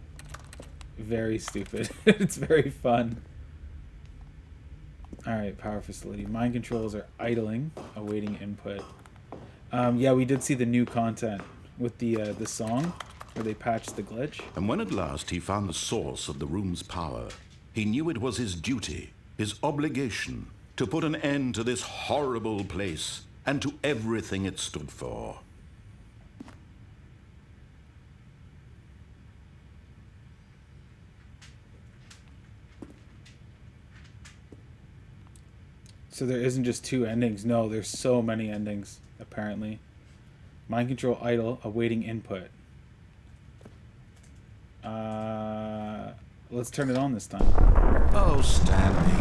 very stupid. It's very fun. Alright, power facility. Mind controls are idling, awaiting input. Yeah, we did see the new content with the song, where they patched the glitch. And when at last he found the source of the room's power, he knew it was his duty, his obligation, to put an end to this horrible place and to everything it stood for. So there isn't just two endings. No, there's so many endings, apparently. Mind control idle, awaiting input. Let's turn it on this time. Oh, Stanley,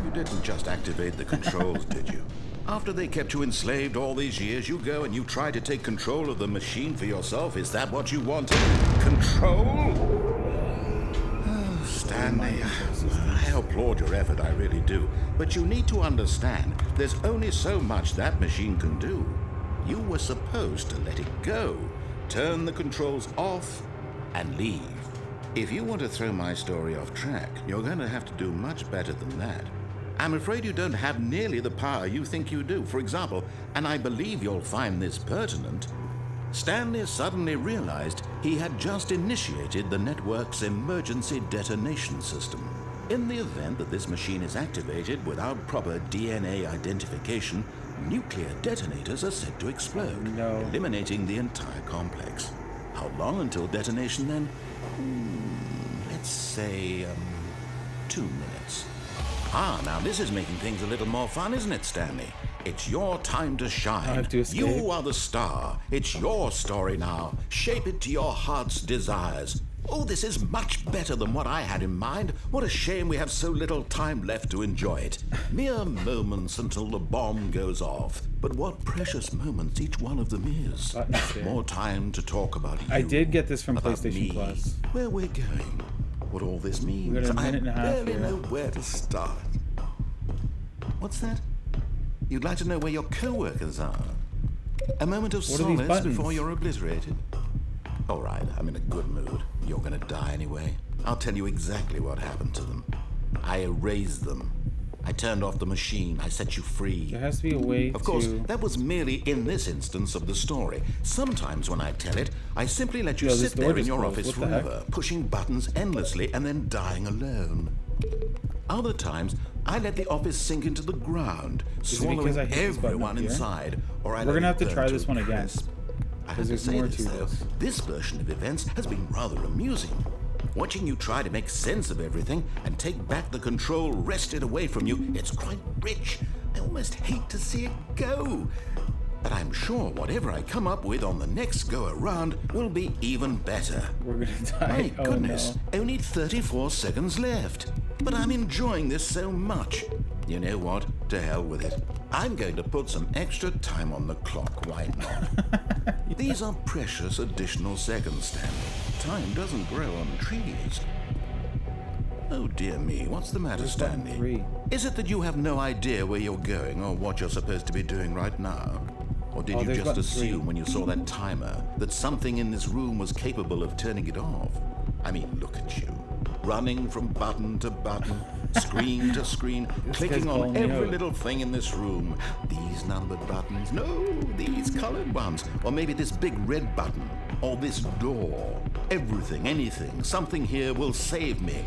you didn't just activate the controls, did you? After they kept you enslaved all these years, you go and you try to take control of the machine for yourself. Is that what you wanted? Control? Oh, Stanley, I applaud your effort, I really do. But you need to understand, there's only so much that machine can do. You were supposed to let it go, turn the controls off, and leave. If you want to throw my story off track, you're going to have to do much better than that. I'm afraid you don't have nearly the power you think you do. For example, and I believe you'll find this pertinent, Stanley suddenly realized he had just initiated the network's emergency detonation system. In the event that this machine is activated without proper DNA identification, nuclear detonators are said to explode, eliminating the entire complex. How long until detonation then? Let's say, 2 minutes. Ah, now this is making things a little more fun, isn't it, Stanley? It's your time to shine. I have to escape. You are the star. It's your story now. Shape it to your heart's desires. Oh, this is much better than what I had in mind. What a shame we have so little time left to enjoy it. Mere moments until the bomb goes off. But what precious moments each one of them is. More time to talk about you. I did get this from about PlayStation me, Plus. where we're going, what all this means. We got a minute and a half I barely here. know where to start. What's that? You'd like to know where your co-workers are? A moment of What are these solace buttons? before you're obliterated? All right, I'm in a good mood. You're gonna die anyway. I'll tell you exactly what happened to them. I erased them. I turned off the machine. I set you free. There has to be a way Of course, to... that was merely in this instance of the story. Sometimes when I tell it, I simply let you Yo, this sit door there in just your closed. office What the heck? forever, pushing buttons endlessly and then dying alone. Other times, I let the office sink into the ground, it swallowing because I hit this button everyone up here? inside, or I We're let gonna it have to burn try to this one a again, crisp. I have because to there's say more this, to though. this. This version of events has been rather amusing. Watching you try to make sense of everything and take back the control wrested away from you, it's quite rich. I almost hate to see it go. But I'm sure whatever I come up with on the next go-around will be even better. We're gonna die. My Oh, goodness, no. only 34 seconds left. But I'm enjoying this so much. You know what? To hell with it. I'm going to put some extra time on the clock, why not? These are precious additional seconds, Stanley. Time doesn't grow on trees. Oh dear me, what's the matter, Where's button Stanley? 3? Is it that you have no idea where you're going or what you're supposed to be doing right now? Or did Oh, you there's just button 3. assume when you saw that timer that something in this room was capable of turning it off? I mean, look at you. Running from button to button, screen to screen, clicking guy's on calling me every out. little thing in this room. These numbered buttons, no, these colored ones. Or maybe this big red button, or this door. Everything, anything, something here will save me.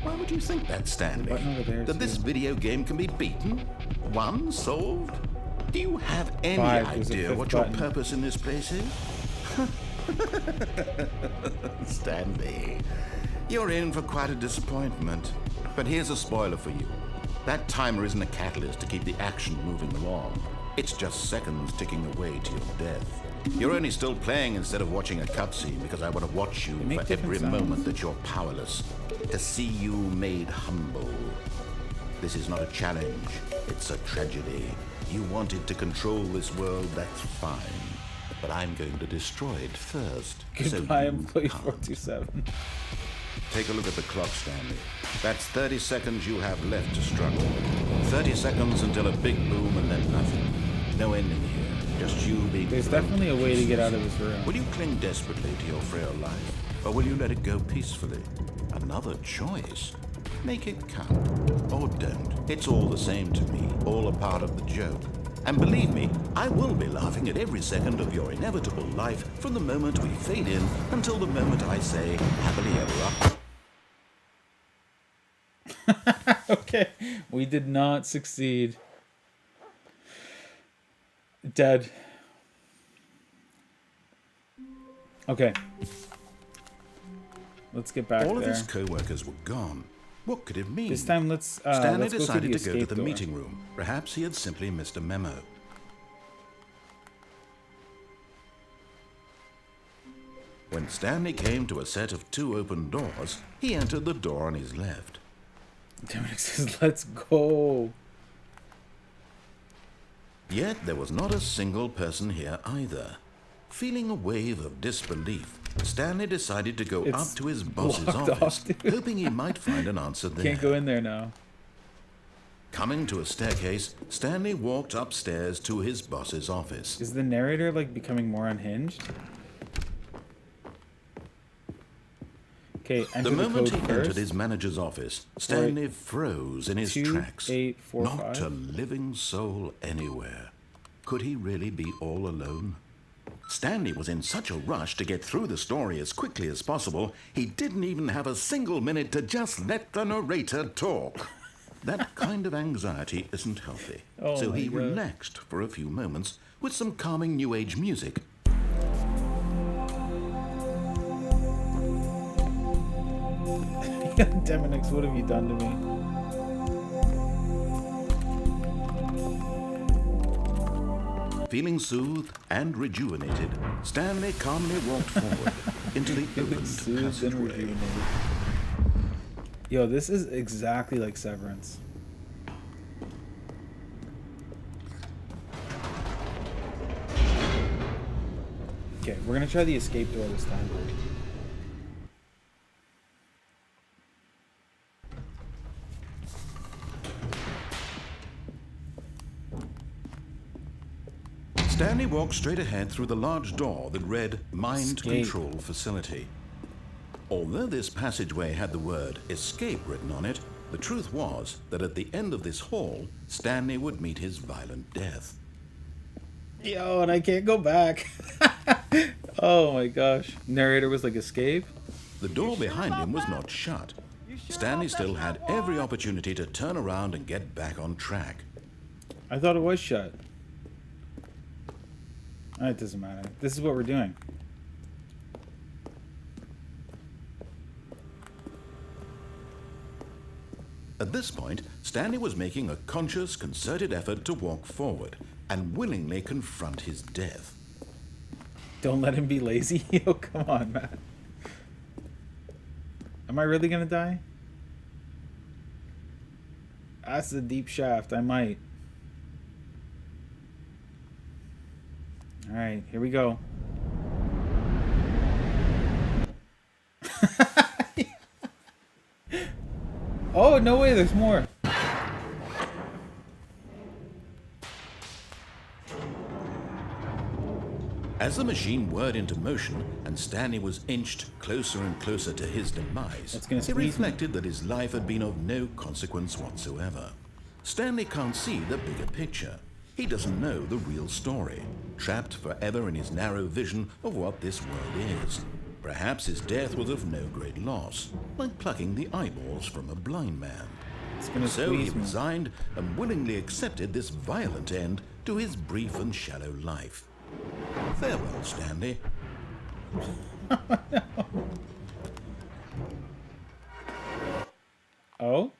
Why would you think that, Stanley? button over there, That this too. video game can be beaten? Won? Solved? Do you have any 5, there's a idea 5th what button. your purpose in this place is? Stanley, you're in for quite a disappointment. But here's a spoiler for you. That timer isn't a catalyst to keep the action moving along. It's just seconds ticking away to your death. You're only still playing instead of watching a cutscene because I want to watch you make for different every sounds. moment that you're powerless. To see you made humble. This is not a challenge. It's a tragedy. You wanted to control this world, that's fine. But I'm going to destroy it first. so Goodbye, you employee can't. 427. Take a look at the clock, Stanley. That's 30 seconds you have left to struggle. 30 seconds until a big boom and then nothing. No ending here. Just you being There's thrown definitely a way to get pieces. out of this room. Will you cling desperately to your frail life? Or will you let it go peacefully? Another choice. Make it count. Or don't. It's all the same to me. All a part of the joke. And believe me, I will be laughing at every second of your inevitable life from the moment we fade in until the moment I say happily ever after. Okay, we did not succeed. Dead. Okay. Let's get back All of there. his co-workers were gone. What could it mean? This time, let's Stanley let's go through decided the to go to escape the door. meeting room. Perhaps he had simply missed a memo. When Stanley came to a set of 2 open doors, he entered the door on his left. Dominic says, "Let's go." Yet there was not a single person here either. Feeling a wave of disbelief, Stanley decided to go It's up to his boss's blocked off, office, dude. hoping he might find an answer there. Can't go in there now. Coming to a staircase, Stanley walked upstairs to his boss's office. Is the narrator like becoming more unhinged? Okay, enter The the moment code he first. entered his manager's office, Stanley froze in his 2, tracks. 8, 4, Not 5. a living soul anywhere. Could he really be all alone? Stanley was in such a rush to get through the story as quickly as possible, he didn't even have a single minute to just let the narrator talk. That kind of anxiety isn't healthy. Oh So my he God. relaxed for a few moments with some calming New Age music. Demonix, what have you done to me? Feeling soothed and rejuvenated, Stanley calmly walked forward into the opened Soothed and passageway. rejuvenated. Yo, this is exactly like Severance. Okay, we're gonna try the escape door this time. Stanley walked straight ahead through the large door that read Mind Escape. Control Facility. Although this passageway had the word escape written on it, The truth was that at the end of this hall, Stanley would meet his violent death. Yo, and I can't go back. Oh my gosh. Narrator was like, escape? The door behind him was not shut. Stanley about still that's had not every why? opportunity to turn around and get back on track. I thought it was shut. It doesn't matter. This is what we're doing. At this point, Stanley was making a conscious, concerted effort to walk forward and willingly confront his death. Don't let him be lazy. Yo, come on, man. Am I really gonna die? That's a deep shaft. I might. Alright, here we go. Oh, no way, there's more. As the machine whirred into motion and Stanley was inched closer and closer to his demise, That's gonna he squeeze me. reflected that his life had been of no consequence whatsoever. Stanley can't see the bigger picture. He doesn't know the real story, trapped forever in his narrow vision of what this world is. Perhaps his death was of no great loss, like plucking the eyeballs from a blind man. It's gonna So he squeeze me. resigned and willingly accepted this violent end to his brief and shallow life. Farewell, Stanley. Oh?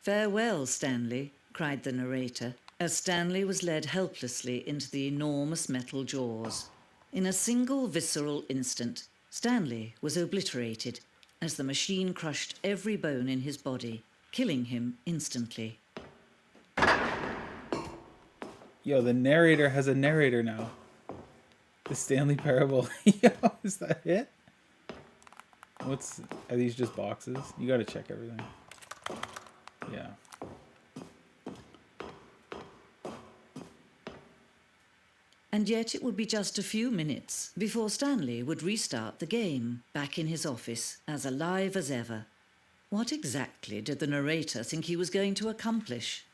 "Farewell, Stanley," cried the narrator, as Stanley was led helplessly into the enormous metal jaws. In a single visceral instant, Stanley was obliterated as the machine crushed every bone in his body, killing him instantly. Yo, the narrator has a narrator now. The Stanley Parable. Yo, is that it? Are these just boxes? You gotta check everything. Yeah. And yet it would be just a few minutes before Stanley would restart the game, back in his office, as alive as ever. What exactly did the narrator think he was going to accomplish?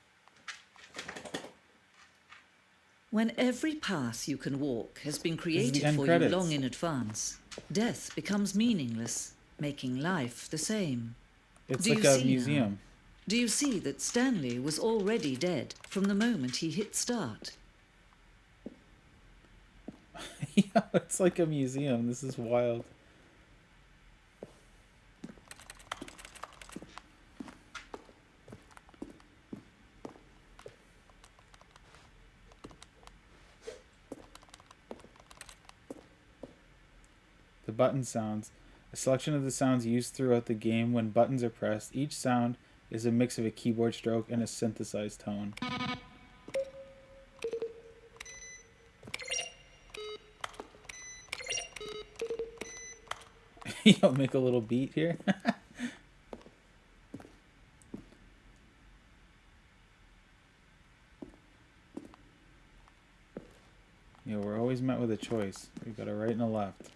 When every path you can walk has been is the created end for credits. you long in advance, death becomes meaningless, making life the same. It's Do like you a see museum. now? Do you see that Stanley was already dead from the moment he hit start? Yeah, it's like a museum. This is wild. The button sounds. A selection of the sounds used throughout the game when buttons are pressed. Each sound is a mix of a keyboard stroke and a synthesized tone. You'll make a little beat here. Yeah, we're always met with a choice. We've got a right and a left.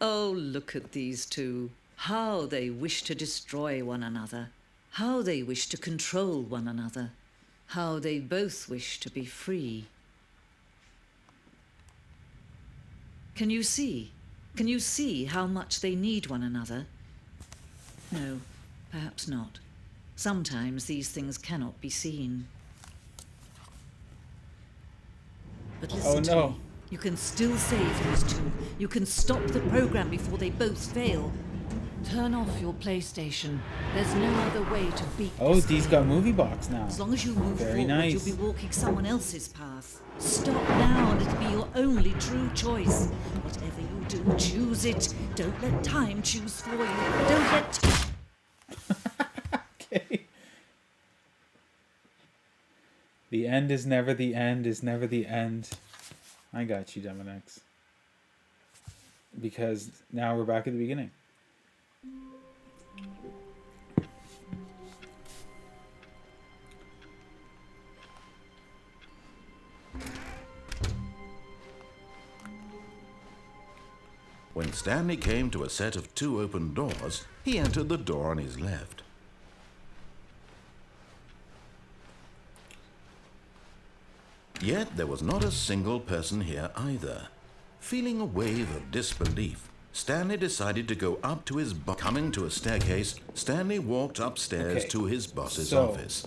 Oh, look at these two. How they wish to destroy one another. How they wish to control one another. How they both wish to be free. Can you see? Can you see how much they need one another? No, perhaps not. Sometimes these things cannot be seen. But listen to no. me. You can still save these two. You can stop the program before they both fail. Turn off your PlayStation. There's no other way to beat Oh, this Dee's game. got movie box now. As long as you move Very forward, nice. you'll be walking someone else's path. Stop now and it'll be your only true choice. Whatever you do, choose it. Don't let time choose for you. Don't let... Okay. The end is never the end is never the end. I got you, Demonex. Because now we're back at the beginning. When Stanley came to a set of 2 open doors, he entered the door on his left. Yet there was not a single person here either. Feeling a wave of disbelief, Stanley decided to go up to his boss. Coming to a staircase, Stanley walked upstairs Okay, to his boss's so- office.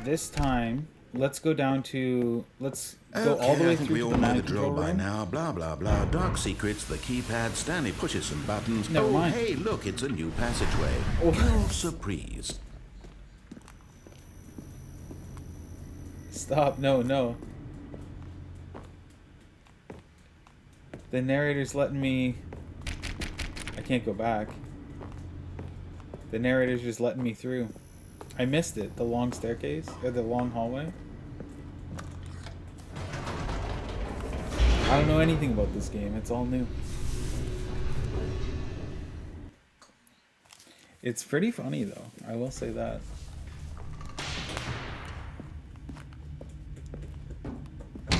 This time, let's go down to... Let's go Okay, all the way I think through we to all the know the mind drill control by room. now. Blah, blah, blah. Dark secrets, the keypad. Stanley pushes some buttons. Never oh, mind. hey, look, it's a new passageway. Oh. You're surprised. Stop. No, no. The narrator's letting me... I can't go back. The narrator's just letting me through. I missed it. The long staircase? Or the long hallway? I don't know anything about this game. It's all new. It's pretty funny, though. I will say that.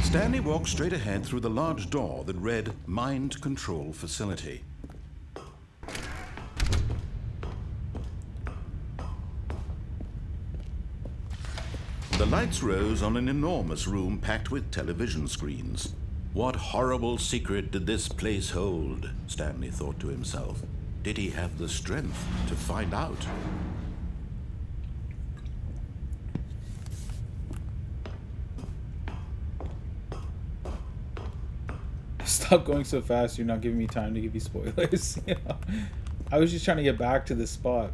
Stanley walked straight ahead through the large door that read Mind Control Facility. The lights rose on an enormous room packed with television screens. What horrible secret did this place hold? Stanley thought to himself. Did he have the strength to find out? Stop going so fast. You're not giving me time to give you spoilers. You know? I was just trying to get back to this spot.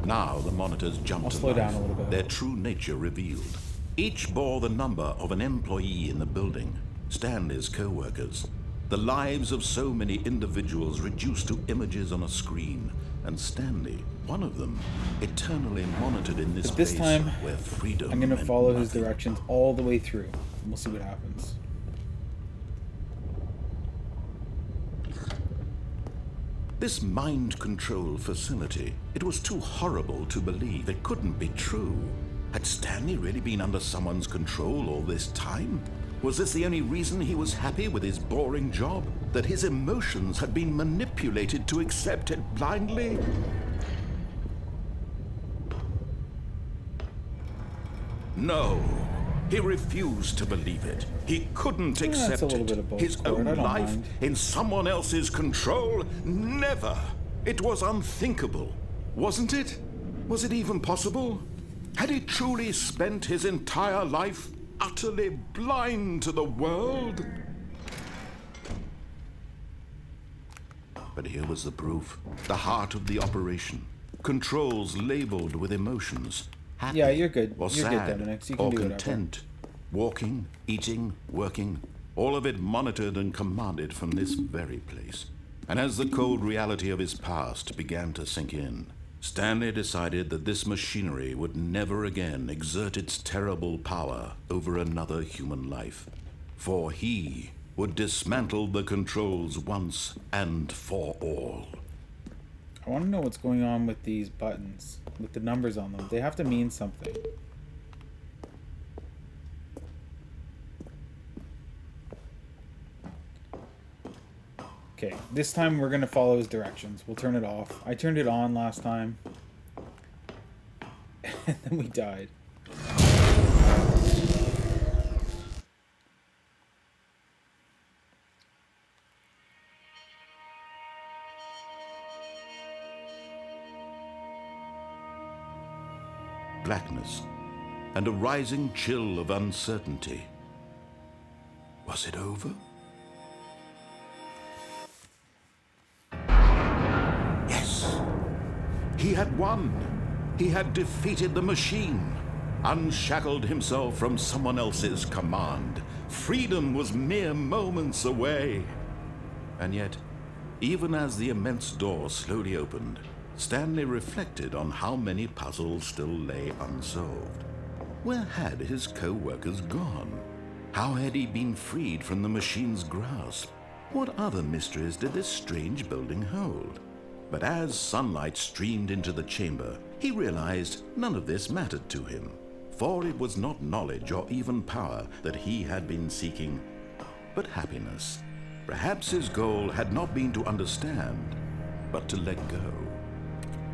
Now the monitors jumped I'll to slow life, down a little bit. their true nature revealed. Each bore the number of an employee in the building, Stanley's co-workers. The lives of so many individuals reduced to images on a screen, and Stanley, one of them, eternally monitored in this But this place time, where freedom I'm going to meant follow his nothing. directions all the way through. And we'll see what happens. This mind control facility, it was too horrible to believe. It couldn't be true. Had Stanley really been under someone's control all this time? Was this the only reason he was happy with his boring job? That his emotions had been manipulated to accept it blindly? No. He refused to believe it. He couldn't it's accept a little it. bit of both, His Cord, own I don't life mind. in someone else's control? Never. It was unthinkable. Wasn't it? Was it even possible? Had he truly spent his entire life utterly blind to the world? But here was the proof. The heart of the operation. Controls labeled with emotions. Happy Yeah, you're good. or You're good, sad, Demonex. You can or do whatever. content. Walking, eating, working, all of it monitored and commanded from this very place. And as the cold reality of his past began to sink in, Stanley decided that this machinery would never again exert its terrible power over another human life. For he would dismantle the controls once and for all. I want to know what's going on with these buttons, with the numbers on them. They have to mean something. Okay, this time we're going to follow his directions. We'll turn it off. I turned it on last time. And then we died. Blackness and a rising chill of uncertainty. Was it over? Yes. He had won. He had defeated the machine, unshackled himself from someone else's command. Freedom was mere moments away. And yet, even as the immense door slowly opened, Stanley reflected on how many puzzles still lay unsolved. Where had his co-workers gone? How had he been freed from the machine's grasp? What other mysteries did this strange building hold? But as sunlight streamed into the chamber, he realized none of this mattered to him, for it was not knowledge or even power that he had been seeking, but happiness. Perhaps his goal had not been to understand, but to let go.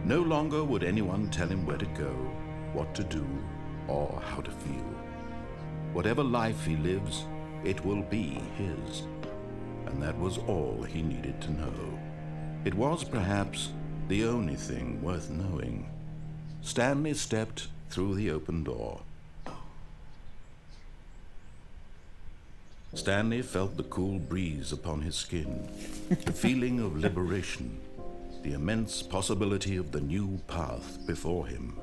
No longer would anyone tell him where to go, what to do, or how to feel. Whatever life he lives, it will be his. And that was all he needed to know. It was perhaps the only thing worth knowing. Stanley stepped through the open door. Stanley felt the cool breeze upon his skin, the feeling of liberation, the immense possibility of the new path before him.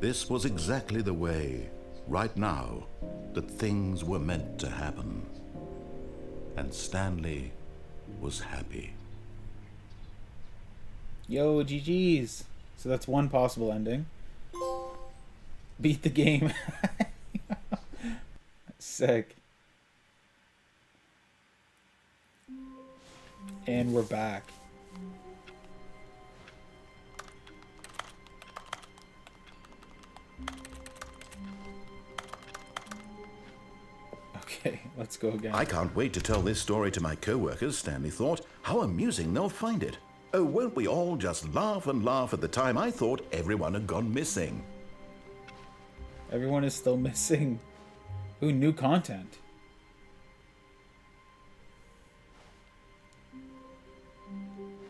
This was exactly the way, right now, that things were meant to happen. And Stanley was happy. Yo, GG's. So that's one possible ending. Beat the game. Sick. And we're back. Okay, let's go again. I can't wait to tell this story to my co-workers, Stanley thought. How amusing they'll find it. Oh, won't we all just laugh and laugh at the time I thought everyone had gone missing? Everyone is still missing. Ooh, new content.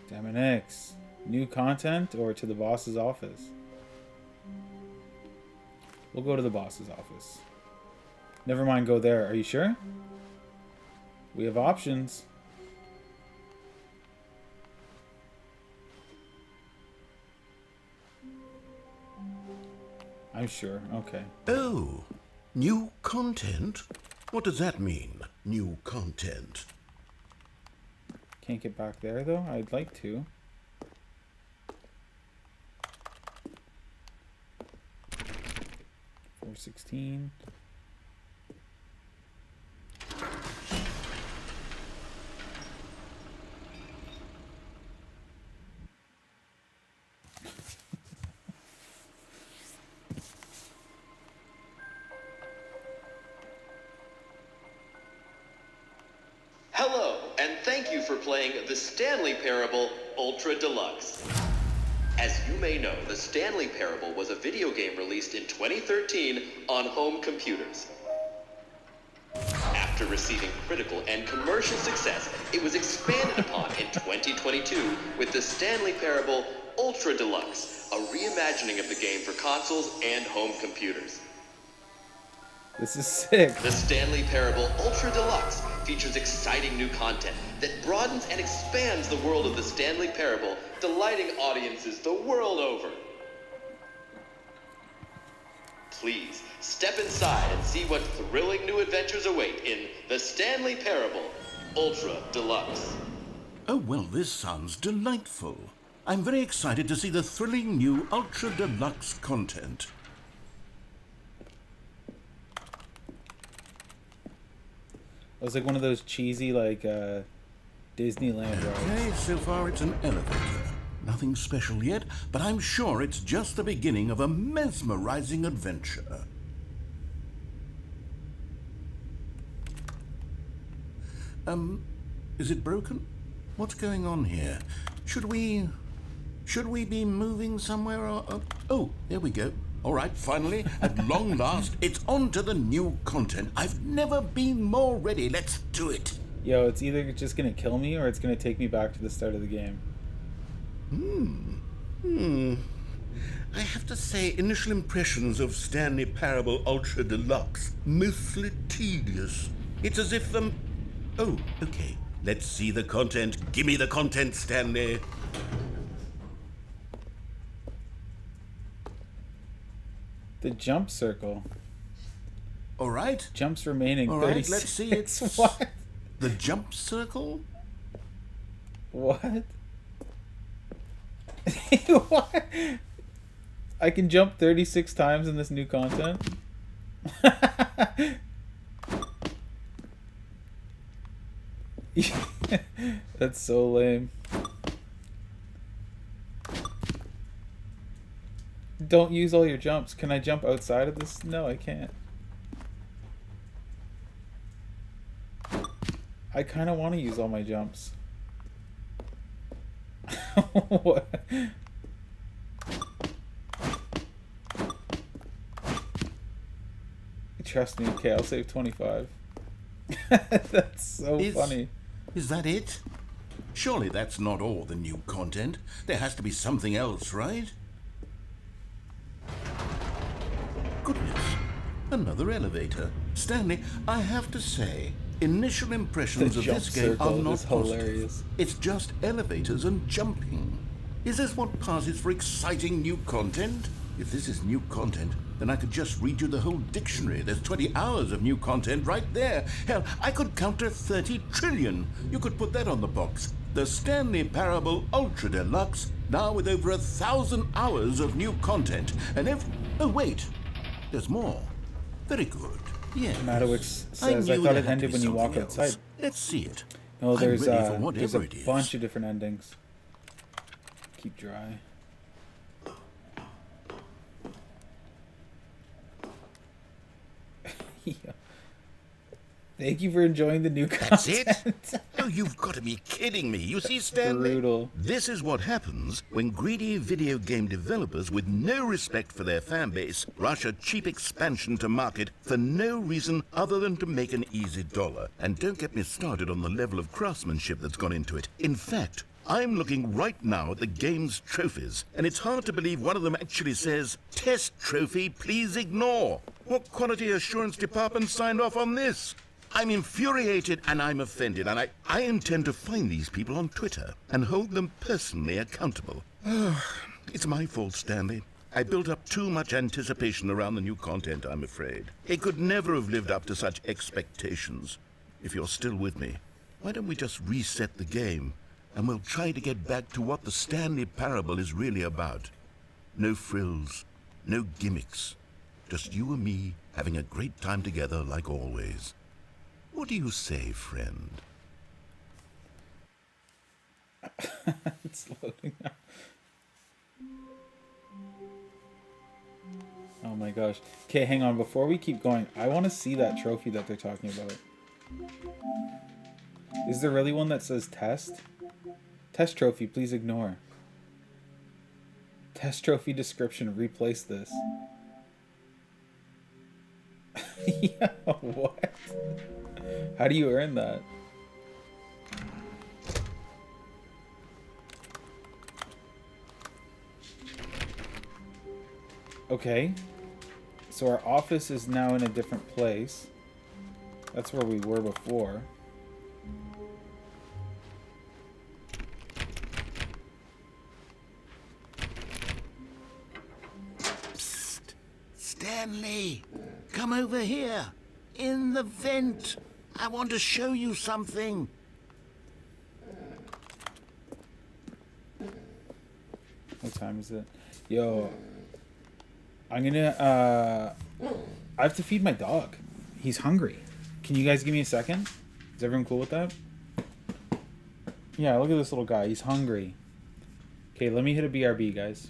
Damn it, X. New content or to the boss's office? We'll go to the boss's office. Never mind, go there. Are you sure? We have options. I'm sure. Okay. Oh, new content? What does that mean, new content? Can't get back there, though. I'd like to. $4.16. Hello, and thank you for playing the Stanley Parable Ultra Deluxe. As you may know, the Stanley Parable was a video game released in 2013 on home computers. After receiving critical and commercial success, it was expanded upon in 2022 with the Stanley Parable Ultra Deluxe, a reimagining of the game for consoles and home computers. This is sick. The Stanley Parable Ultra Deluxe features exciting new content that broadens and expands the world of the Stanley Parable, delighting audiences the world over. Please, step inside and see what thrilling new adventures await in the Stanley Parable Ultra Deluxe. Oh, well, this sounds delightful. I'm very excited to see the thrilling new Ultra Deluxe content. It was like one of those cheesy, like, Disneyland rides. Okay, so far it's an elevator. Nothing special yet, but I'm sure it's just the beginning of a mesmerizing adventure. Is it broken? What's going on here? Should we be moving somewhere or... Oh, there we go. All right, finally, at long last, it's on to the new content. I've never been more ready. Let's do it. Yo, it's either just gonna kill me or it's gonna take me back to the start of the game. I have to say, initial impressions of Stanley Parable Ultra Deluxe, mostly tedious. It's as if, Oh, okay. Let's see the content. Give me the content, Stanley. The jump circle. All right. Jumps remaining. All right, 36. let's see. It's What? the jump circle? What? What? I can jump 36 times in this new content? That's so lame. Don't use all your jumps. Can I jump outside of this? No, I can't. I kind of want to use all my jumps. What? Trust me. Okay, I'll save 25. That's so funny. Is that it? Surely that's not all the new content. There has to be something else, right? Goodness. Another elevator. Stanley, I have to say, initial impressions The of jump this game are circle not is positive. hilarious. It's just elevators and jumping. Is this what passes for exciting new content? If this is new content, then I could just read you the whole dictionary. There's 20 hours of new content right there. Hell, I could counter 30 trillion. You could put that on the box. The Stanley Parable Ultra Deluxe, now with over 1,000 hours of new content. And oh wait, there's more. Very good. Yes. Madowix says, I knew thought there it had to ended be when you walk something outside. else. Let's see it. No, there's I'm ready for a whatever it is. bunch of different endings. Keep dry. Yeah. Thank you for enjoying the new That's content. it? Oh, you've got to be kidding me. You see, Stanley? Brutal. This is what happens when greedy video game developers with no respect for their fan base rush a cheap expansion to market for no reason other than to make an easy dollar. And don't get me started on the level of craftsmanship that's gone into it. In fact, I'm looking right now at the game's trophies, and it's hard to believe one of them actually says, "Test trophy, please ignore." What quality assurance department signed off on this? I'm infuriated and I'm offended, and I intend to find these people on Twitter and hold them personally accountable. It's my fault, Stanley. I built up too much anticipation around the new content, I'm afraid. It could never have lived up to such expectations. If you're still with me, why don't we just reset the game, and we'll try to get back to what the Stanley Parable is really about. No frills, no gimmicks. Just you and me having a great time together like always. What do you say, friend? It's loading now. Oh my gosh. Okay, hang on. Before we keep going, I want to see that trophy that they're talking about. Is there really one that says test? Test trophy, please ignore. Test trophy description, replace this. Yeah, what? How do you earn that? Okay. So our office is now in a different place. That's where we were before. Psst. Stanley, come over here. In the vent. I want to show you something. What time is it? Yo, I'm gonna, I have to feed my dog. He's hungry. Can you guys give me a second? Is everyone cool with that? Yeah, look at this little guy. He's hungry. Okay, let me hit a BRB, guys.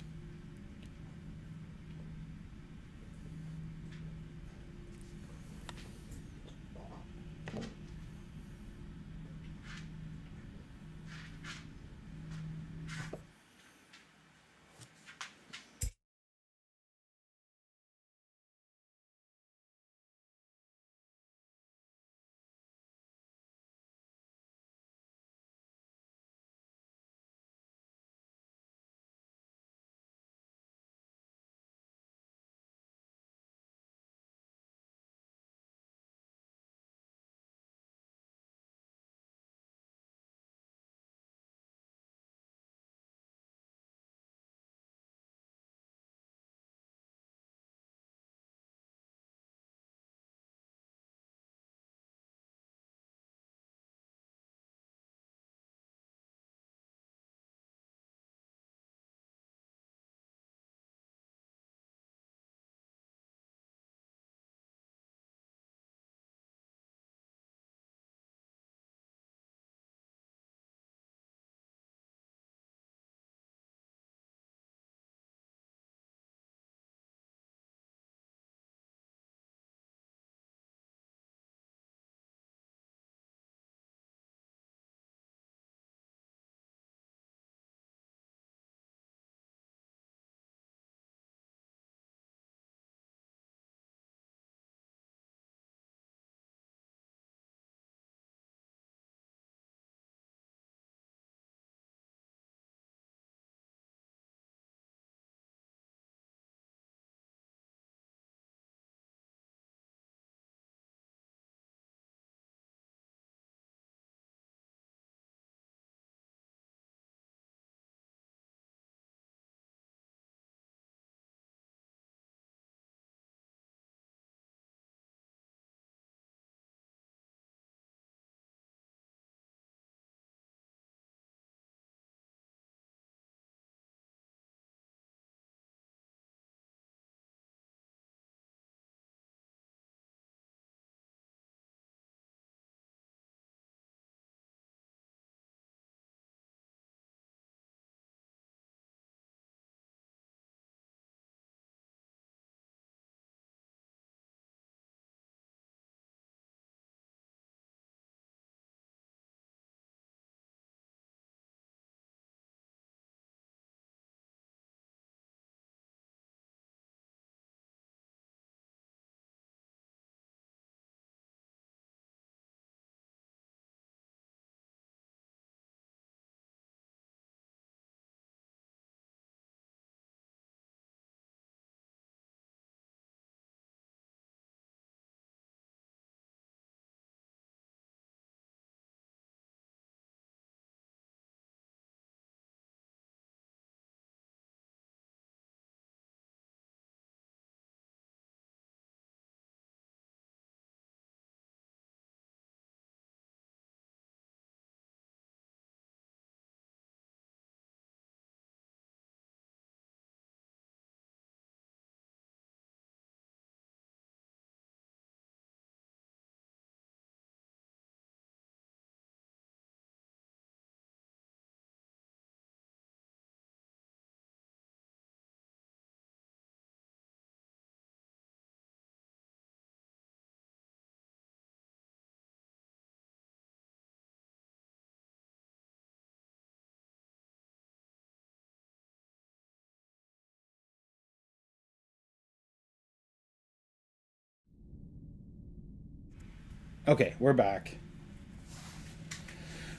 Okay, we're back.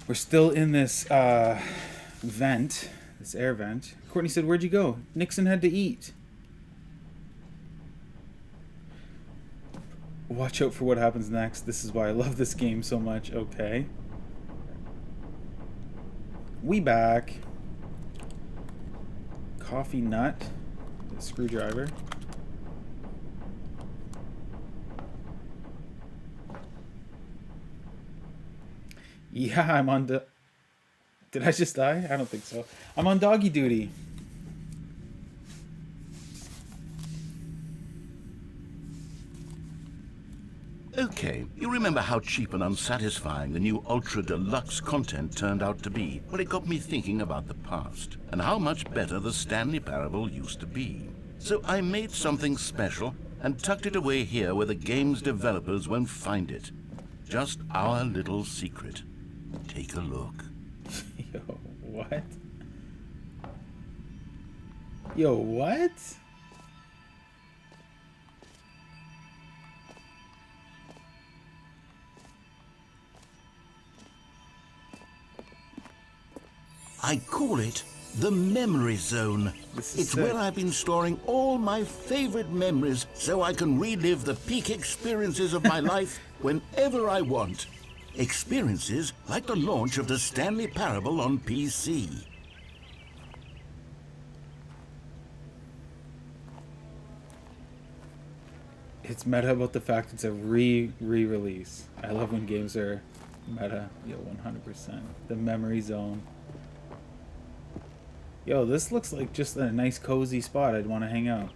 We're still in this vent, this air vent. Courtney said, "Where'd you go?" Nixon had to eat. Watch out for what happens next. This is why I love this game so much. Okay. We back. Coffee nut. The screwdriver. Yeah, I'm on the... Did I just die? I don't think so. I'm on doggy duty. Okay, you remember how cheap and unsatisfying the new Ultra Deluxe content turned out to be? Well, it got me thinking about the past, and how much better the Stanley Parable used to be. So I made something special and tucked it away here where the game's developers won't find it. Just our little secret. Take a look. Yo, what? Yo, what? I call it the Memory Zone. This is It's sick. where I've been storing all my favorite memories so I can relive the peak experiences of my life whenever I want. Experiences like the launch of the Stanley Parable on PC. It's meta about the fact it's a re-release. I love when games are meta. Yo, 100%. The Memory Zone. Yo, this looks like just a nice cozy spot I'd want to hang out.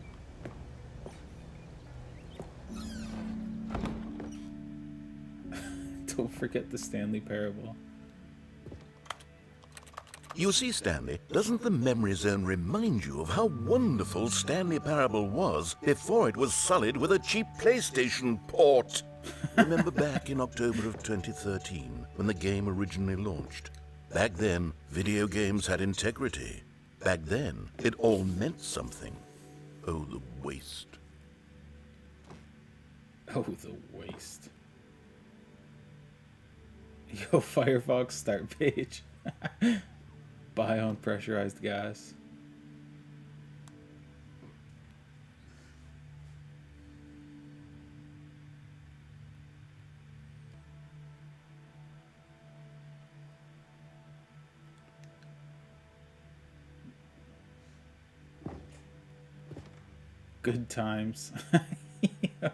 Don't forget the Stanley Parable. You see, Stanley, doesn't the Memory Zone remind you of how wonderful Stanley Parable was before it was sullied with a cheap PlayStation port? Remember back in October of 2013, when the game originally launched? Back then, video games had integrity. Back then, it all meant something. Oh, the waste. Oh, the waste. Yo, Firefox start page. Buy on pressurized gas. Good times. Yo.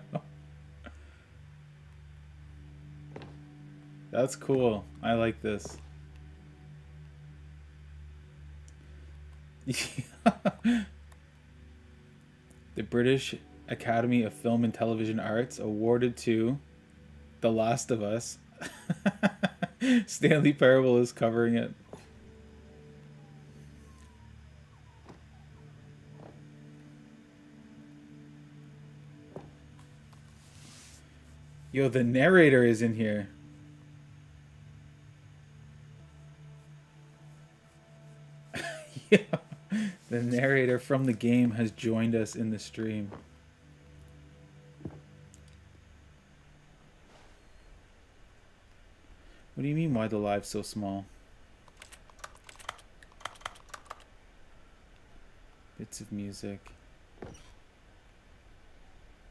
That's cool. I like this. The British Academy of Film and Television Arts awarded to The Last of Us. Stanley Parable is covering it. Yo, the narrator is in here. Yeah. The narrator from the game has joined us in the stream. What do you mean, why the live's so small? Bits of music.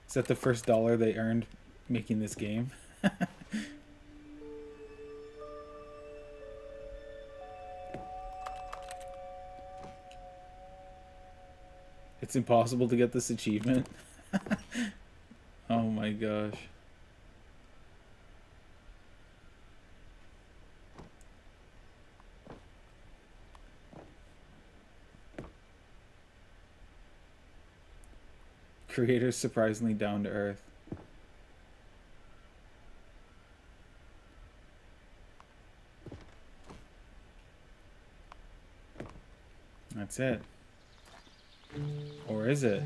Is that the first dollar they earned making this game? It's impossible to get this achievement. Oh my gosh. Creator's surprisingly down to earth. That's it. Or is it?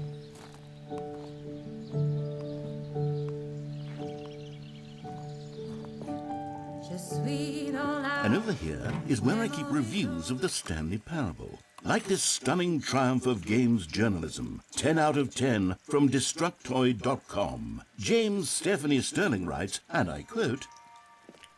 And over here is where I keep reviews of the Stanley Parable. like this stunning triumph of games journalism. 10 out of 10 from Destructoid.com. James Stephanie Sterling writes, and I quote,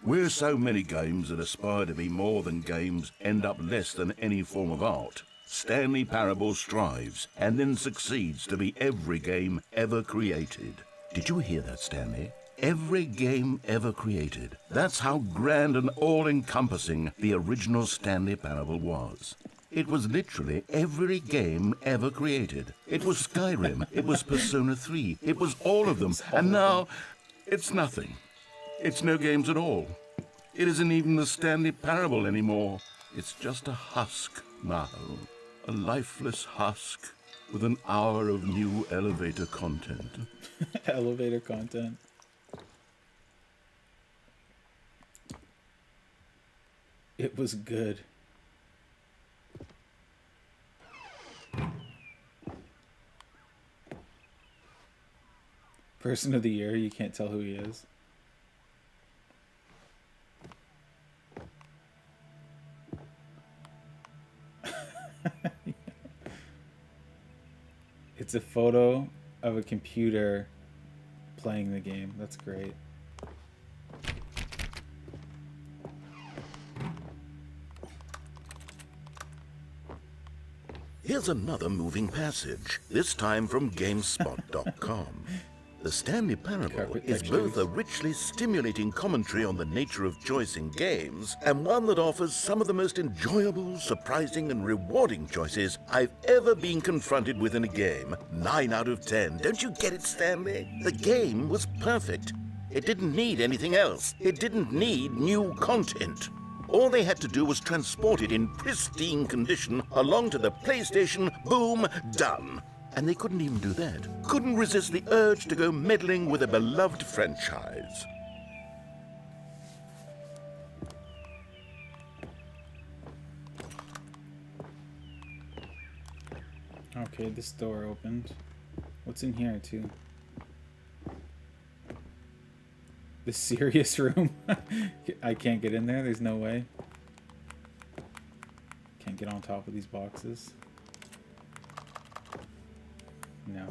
"Where so many games that aspire to be more than games end up less than any form of art, Stanley Parable strives and then succeeds to be every game ever created." Did you hear that, Stanley? Every game ever created. That's how grand and all-encompassing the original Stanley Parable was. It was literally every game ever created. It was Skyrim, it was Persona 3, it was all of them, and now it's nothing. It's no games at all. It isn't even the Stanley Parable anymore. It's just a husk now. A lifeless husk with an hour of new elevator content. Elevator content. It was good. Person of the year, you can't tell who he is. It's a photo of a computer playing the game. That's great. Here's another moving passage, this time from GameSpot.com. The Stanley Parable Carpet is textures. both a richly stimulating commentary on the nature of choice in games and one that offers some of the most enjoyable, surprising, and rewarding choices I've ever been confronted with in a game. 9 out of 10. Don't you get it, Stanley? The game was perfect. It didn't need anything else. It didn't need new content. All they had to do was transport it in pristine condition along to the PlayStation. Boom, done. And they couldn't even do that. Couldn't resist the urge to go meddling with a beloved franchise. Okay, this door opened. What's in here, too? The serious room? I can't get in there? There's no way. Can't get on top of these boxes. No.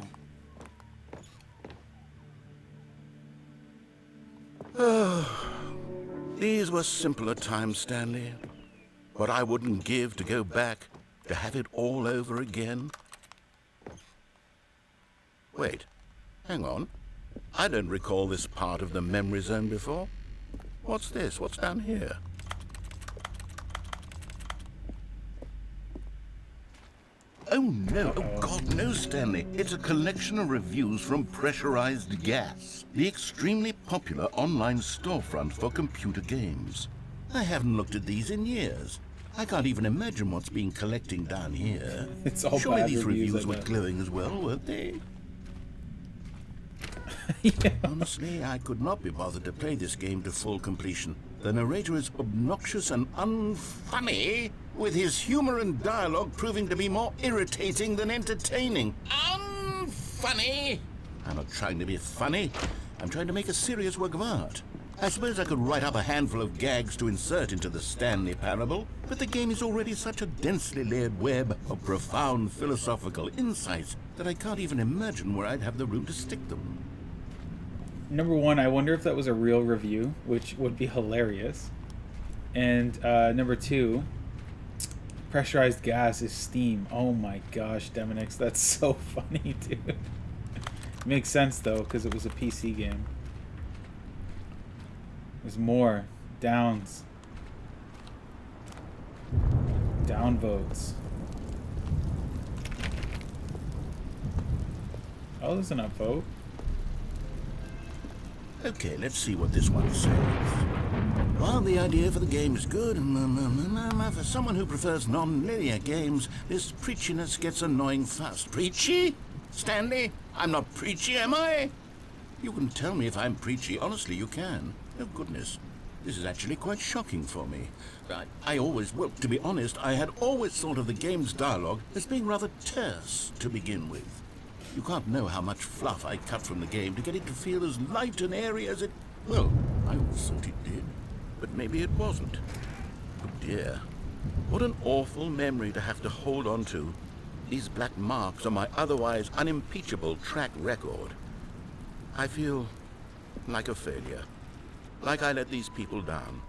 These were simpler times, Stanley. What I wouldn't give to go back, to have it all over again. Wait, hang on. I don't recall this part of the memory zone before. What's this? What's down here? Oh no, oh God, no, Stanley. It's a collection of reviews from Pressurized Gas, the extremely popular online storefront for computer games. I haven't looked at these in years. I can't even imagine what's been collecting down here. It's all Surely bad these reviews, reviews I were bet. glowing as well, weren't they? Yeah. Honestly, I could not be bothered to play this game to full completion. The narrator is obnoxious and unfunny, with his humor and dialogue proving to be more irritating than entertaining. Unfunny! I'm not trying to be funny. I'm trying to make a serious work of art. I suppose I could write up a handful of gags to insert into the Stanley Parable, but the game is already such a densely layered web of profound philosophical insights that I can't even imagine where I'd have the room to stick them. Number one, I wonder if that was a real review, which would be hilarious. And number two, Pressurized Gas is Steam. Oh my gosh, Demonix, that's so funny, dude. Makes sense, though, because it was a PC game. There's more. Downs. Downvotes. Oh, there's an upvote. Okay, let's see what this one says. While the idea for the game is good, for someone who prefers non-linear games, this preachiness gets annoying fast. Preachy? Stanley? I'm not preachy, am I? You can tell me if I'm preachy. Honestly, you can. Oh, goodness. This is actually quite shocking for me. Well, to be honest, I had always thought of the game's dialogue as being rather terse to begin with. You can't know how much fluff I cut from the game to get it to feel as light and airy as it... Well, I always thought it did. But maybe it wasn't. Oh dear. What an awful memory to have to hold on to. These black marks on my otherwise unimpeachable track record. I feel like a failure. Like I let these people down.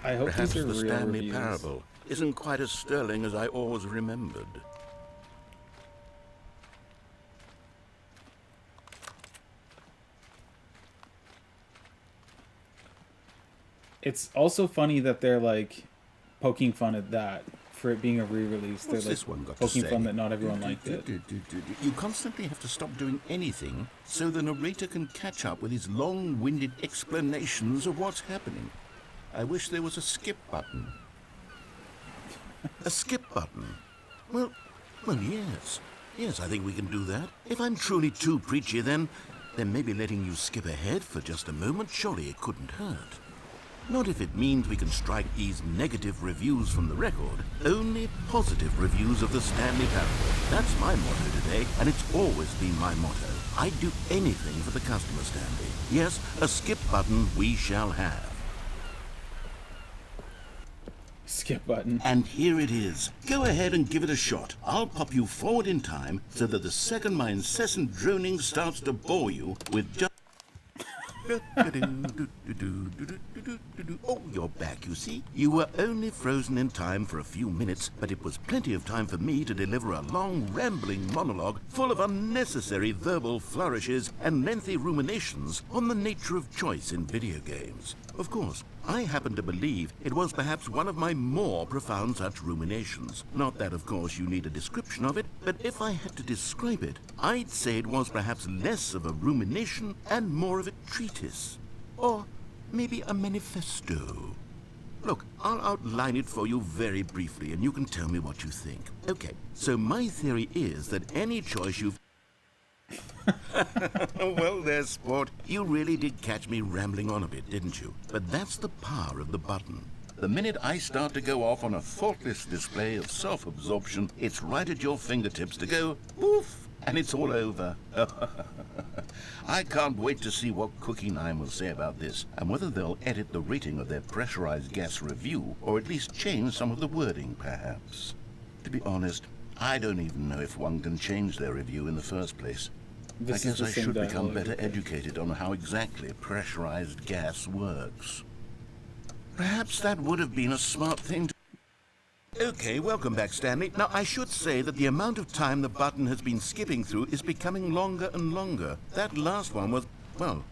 I hope Perhaps these are the real Stanley reviews. Parable isn't quite as sterling as I always remembered. It's also funny that they're like poking fun at that for it being a re-release. They're What's like this one got to poking say? fun that not everyone liked it. You constantly have to stop doing anything so the narrator can catch up with his long-winded explanations of what's happening. I wish there was a skip button. A skip button? Well, yes. Yes, I think we can do that. If I'm truly too preachy, then maybe letting you skip ahead for just a moment, surely it couldn't hurt. Not if it means we can strike these negative reviews from the record. Only positive reviews of the Stanley Parable. That's my motto today, and it's always been my motto. I'd do anything for the customer, Stanley. Yes, a skip button we shall have. Skip button. And here it is. Go ahead and give it a shot. I'll pop you forward in time so that the second my incessant droning starts to bore you with just... Oh, you're back, you see. You were only frozen in time for a few minutes, but it was plenty of time for me to deliver a long, rambling monologue full of unnecessary verbal flourishes and lengthy ruminations on the nature of choice in video games. Of course, I happen to believe it was perhaps one of my more profound such ruminations. Not that, of course, you need a description of it, but if I had to describe it, I'd say it was perhaps less of a rumination and more of a treatise. Or maybe a manifesto. Look, I'll outline it for you very briefly, and you can tell me what you think. Okay, so my theory is that any choice you've... Well, there, sport. You really did catch me rambling on a bit, didn't you? But that's the power of the button. The minute I start to go off on a thoughtless display of self-absorption, it's right at your fingertips to go, poof, and it's all over. I can't wait to see what Cookie Nine will say about this, and whether they'll edit the rating of their pressurized gas review, or at least change some of the wording, perhaps. To be honest, I don't even know if one can change their review in the first place. I guess I should become better educated on how exactly pressurized gas works. Perhaps that would have been a smart thing to... Okay, welcome back, Stanley. Now, I should say that the amount of time the button has been skipping through is becoming longer and longer. That last one was, well,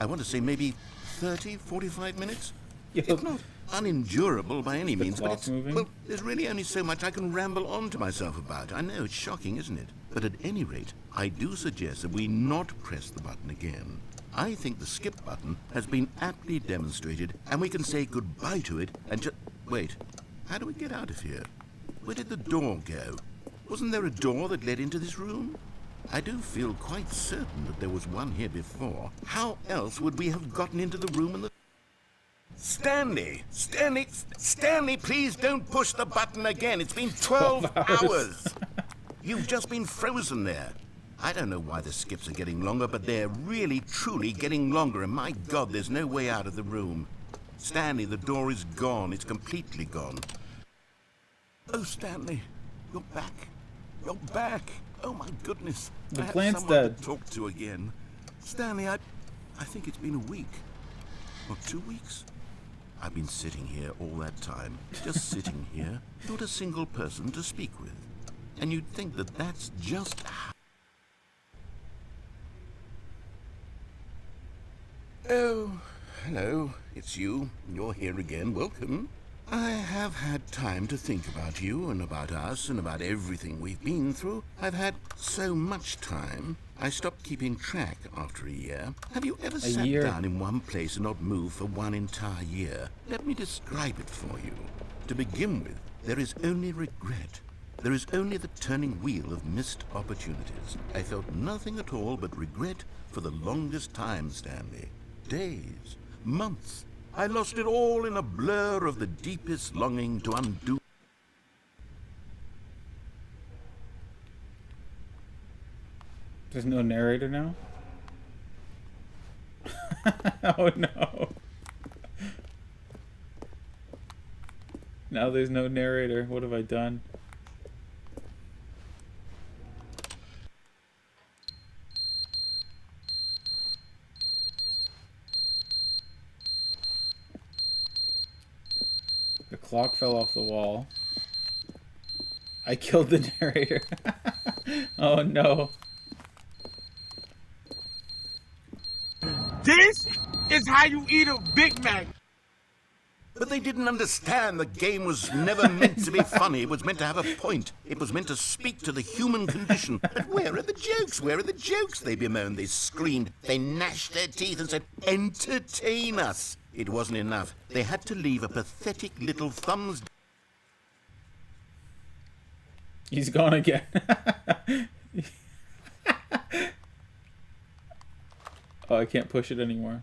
I want to say maybe 30, 45 minutes? It's not unendurable by any means, but it's, well, there's really only so much I can ramble on to myself about. I know, it's shocking, isn't it? But at any rate, I do suggest that we not press the button again. I think the skip button has been aptly demonstrated, and we can say goodbye to it and just... Wait, how do we get out of here? Where did the door go? Wasn't there a door that led into this room? I do feel quite certain that there was one here before. How else would we have gotten into the room in the... Stanley, please don't push the button again. It's been 12 hours. You've just been frozen there. I don't know why the skips are getting longer, but they're really, truly getting longer, and my God, there's no way out of the room. Stanley, the door is gone. It's completely gone. Oh, Stanley, you're back. You're back. Oh, my goodness. The I have plant's someone dead. to talk to again. Stanley, I think it's been a week. Or 2 weeks. I've been sitting here all that time. Just sitting here. Not a single person to speak with. And you'd think that that's just how... Oh, hello. It's you. You're here again. Welcome. I have had time to think about you and about us and about everything we've been through. I've had so much time. I stopped keeping track after a year. Have you ever sat down in one place and not moved for one entire year? Let me describe it for you. To begin with, there is only regret. There is only the turning wheel of missed opportunities. I felt nothing at all but regret for the longest time, Stanley. Days, months. I lost it all in a blur of the deepest longing to undo. There's no narrator now? Oh no. Now there's no narrator. What have I done? The clock fell off the wall. I killed the narrator. Oh no. This is how you eat a Big Mac. But they didn't understand the game was never meant to be funny. It was meant to have a point. It was meant to speak to the human condition. But where are the jokes? Where are the jokes? They bemoaned, they screamed, they gnashed their teeth and said, entertain us. It wasn't enough. They had to leave a pathetic little thumbs. He's gone again. Oh, I can't push it anymore.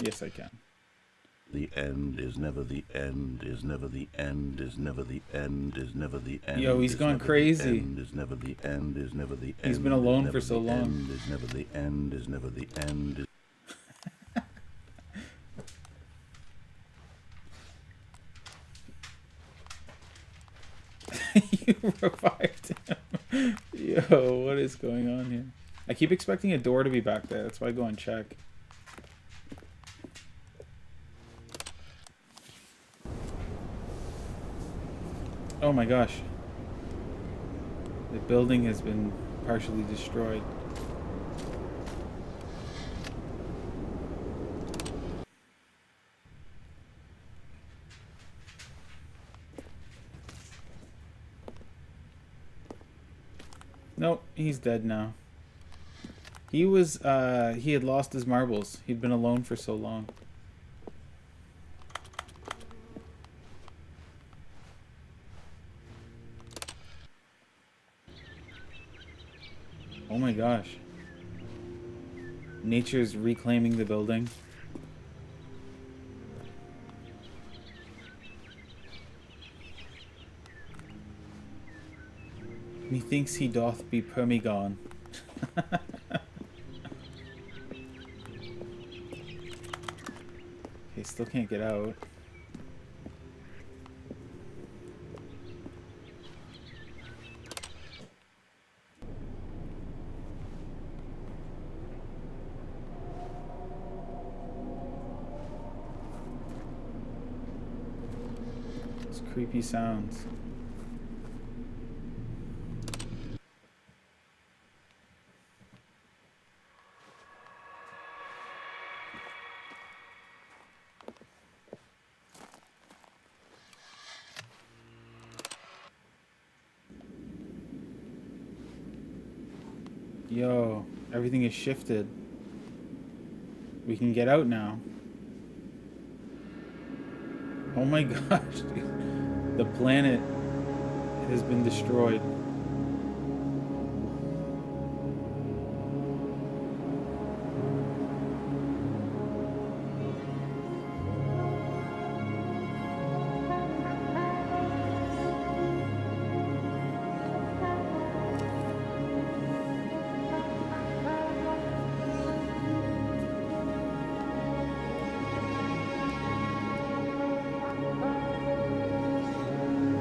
Yes, I can. The end is never the end, is never the end, is never the end, is never the end. Yo, he's gone crazy. Is never the end, is never the end. He's been alone for so long. Is never the end, is never the end. You revived him. Yo, what is going on here? I keep expecting a door to be back there. That's why I go and check. Oh my gosh. The building has been partially destroyed. Nope, he's dead now. He was, he had lost his marbles. He'd been alone for so long. Oh my gosh. Nature's reclaiming the building. Methinks he doth be permigone. Okay, still can't get out. It's creepy sounds. Yo, everything is shifted. We can get out now. Oh my gosh, dude. The planet has been destroyed.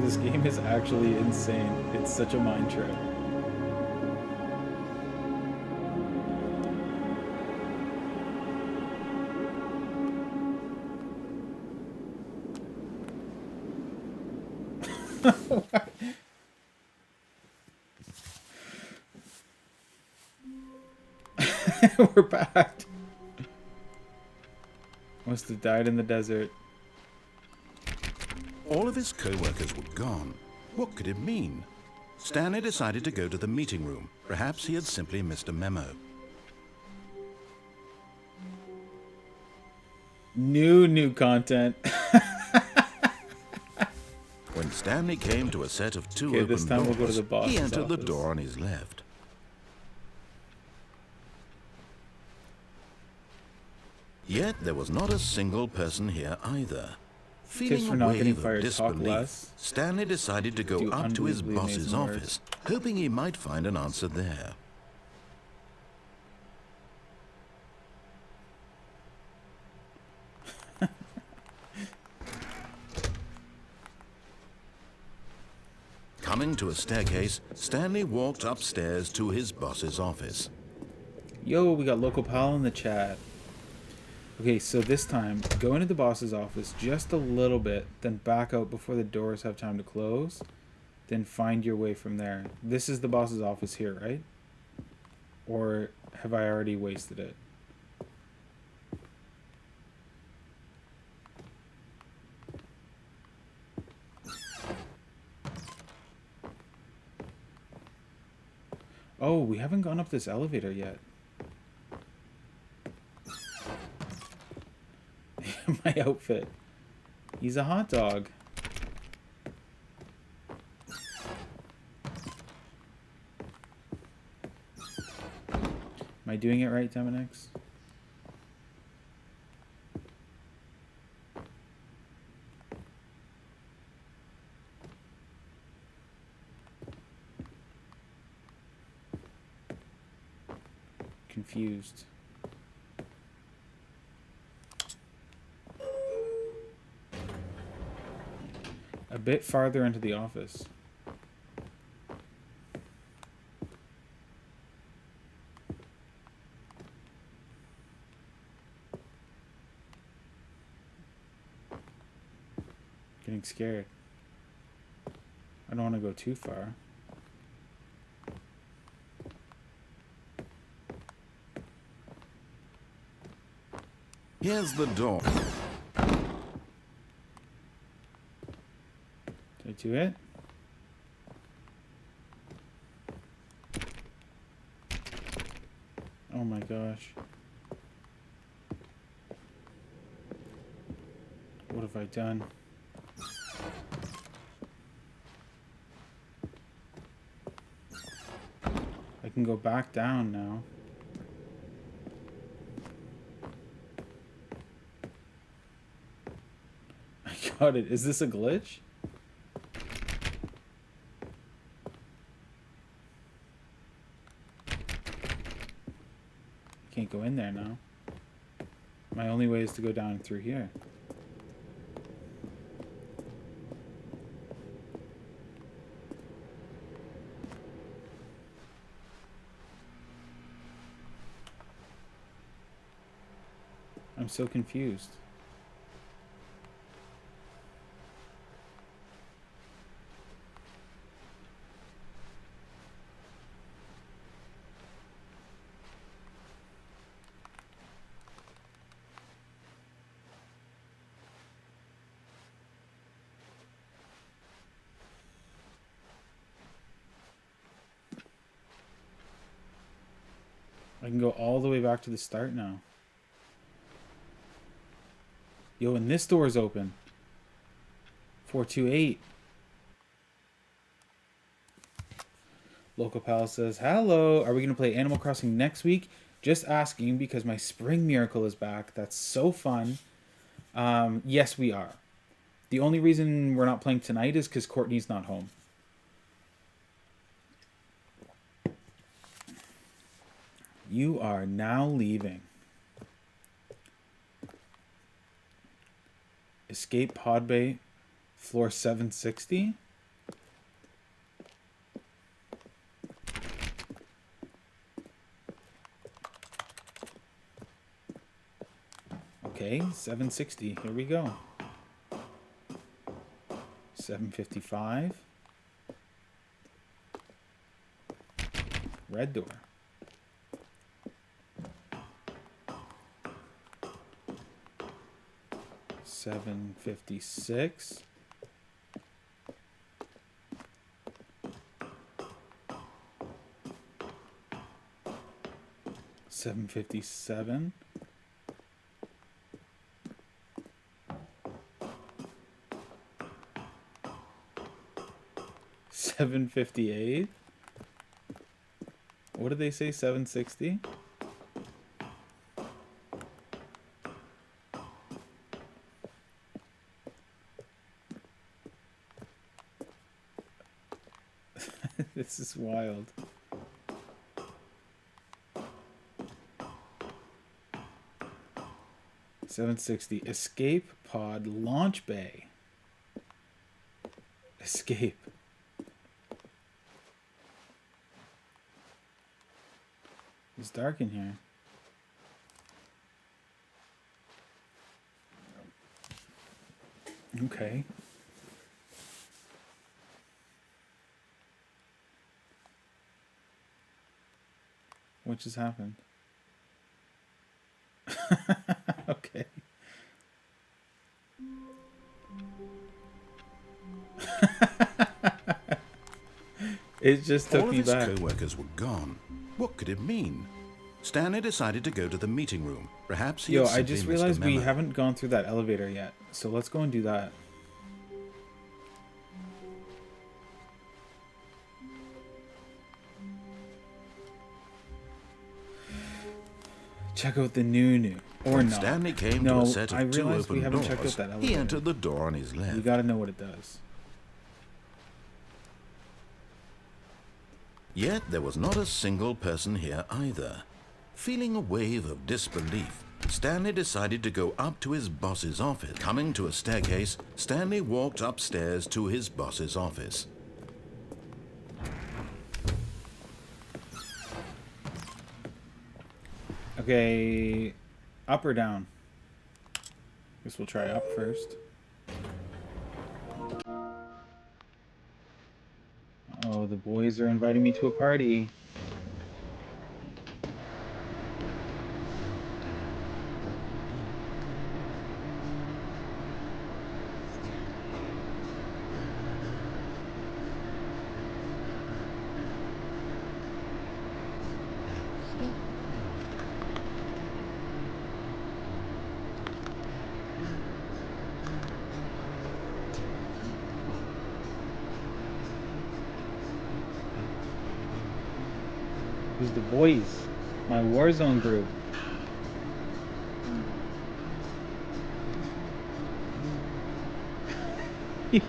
This game is actually insane. It's such a mind trip. We're back. Must have died in the desert. All of his co-workers were gone. What could it mean? Stanley decided to go to the meeting room. Perhaps he had simply missed a memo. New content. When Stanley came to a set of two open this time doors, we'll go to the boss's he entered the office. door on his left. Yet there was not a single person here either. Feeling for a not wave getting of fired, talk disbelief, less. Stanley decided to go Do up to his unbelievably boss's amazing work. office, hoping he might find an answer there. Coming to a staircase, Stanley walked upstairs to his boss's office. Yo, we got Local Pal in the chat. Okay, so this time, go into the boss's office just a little bit, then back out before the doors have time to close, then find your way from there. This is the boss's office here, right? Or have I already wasted it? Oh, we haven't gone up this elevator yet. My outfit. He's a hot dog. Am I doing it right, Demonix? Confused. A bit farther into the office. Getting scared. I don't want to go too far. Here's the door. Did I do it? Oh my gosh. What have I done? I can go back down now. I got it. Is this a glitch? Can't go in there now. My only way is to go down through here. I'm so confused. I can go all the way back to the start now. Yo, and this door is open. 428. Local Pal says, hello. Are we going to play Animal Crossing next week? Just asking because my Spring Miracle is back. That's so fun. Yes, we are. The only reason we're not playing tonight is because Courtney's not home. You are now leaving. Escape Pod Bay, floor 760. Okay, 760. Here we go. 755. Red door. $756. $757. $758. What did they say? 760? wild. $760. Escape pod launch bay. Escape. It's dark in here. Okay. What just happened? Okay. It just took All of me his back. co-workers were gone. What could it mean? Stanley decided to go to the meeting room. Perhaps he Yo, had I simply just missed a realized we memo. haven't gone through that elevator yet. So let's go and do that. Check out the new. Or When not. Stanley came No, to a set of I two realized we open haven't checked out doors, that he elevator. entered the door on his left. You gotta know what it does. Yet there was not a single person here either. Feeling a wave of disbelief, Stanley decided to go up to his boss's office. Coming to a staircase, Stanley walked upstairs to his boss's office. Okay, up or down? Guess we'll try up first. Oh, the boys are inviting me to a party. Who's the boys? My Warzone group. Yo.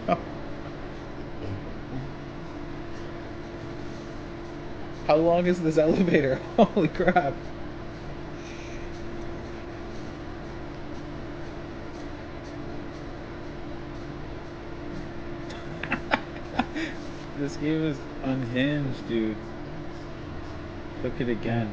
How long is this elevator? Holy crap. This game is unhinged, dude. Look at it again.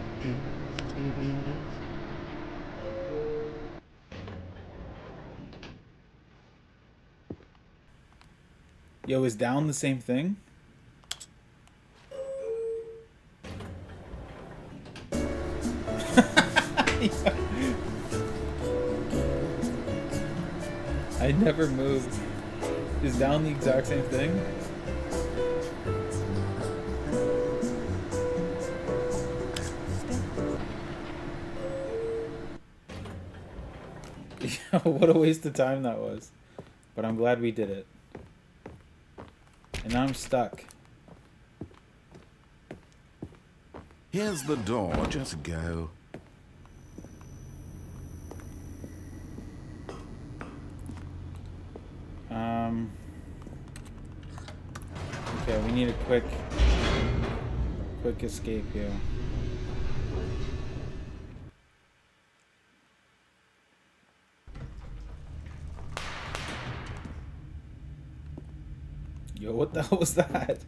Yo, is down the same thing? I never moved. Is down the exact same thing? What a waste of time that was. But I'm glad we did it. And now I'm stuck. Here's the door, just go. Okay, we need a quick escape here. Yo, what the hell was that?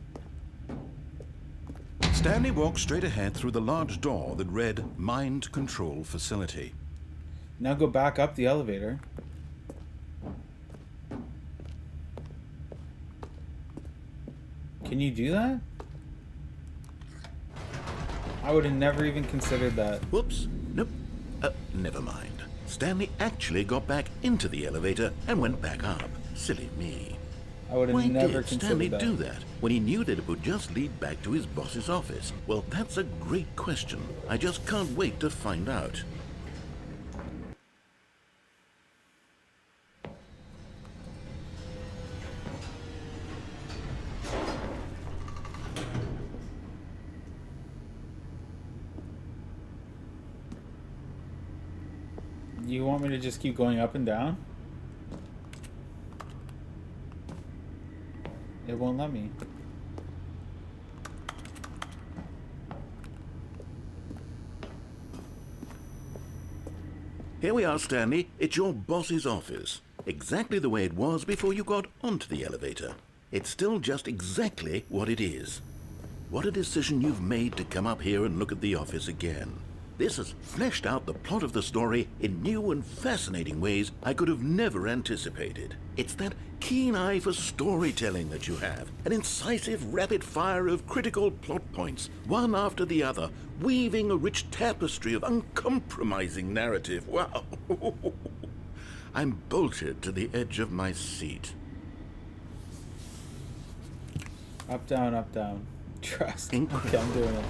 Stanley walked straight ahead through the large door that read Mind Control Facility. Now go back up the elevator. Can you do that? I would have never even considered that. Whoops. Nope. Never mind. Stanley actually got back into the elevator and went back up. Silly me. I would have Why never did considered Stanley that. do that when he knew that it would just lead back to his boss's office? Well, that's a great question. I just can't wait to find out. You want me to just keep going up and down? It won't let me. Here we are, Stanley. It's your boss's office. Exactly the way it was before you got onto the elevator. It's still just exactly what it is. What a decision you've made to come up here and look at the office again. This has fleshed out the plot of the story in new and fascinating ways I could have never anticipated. It's that keen eye for storytelling that you have, an incisive rapid fire of critical plot points, one after the other, weaving a rich tapestry of uncompromising narrative. Wow! I'm bolted to the edge of my seat. Up, down. Trust. Incredible. Okay, I'm doing it.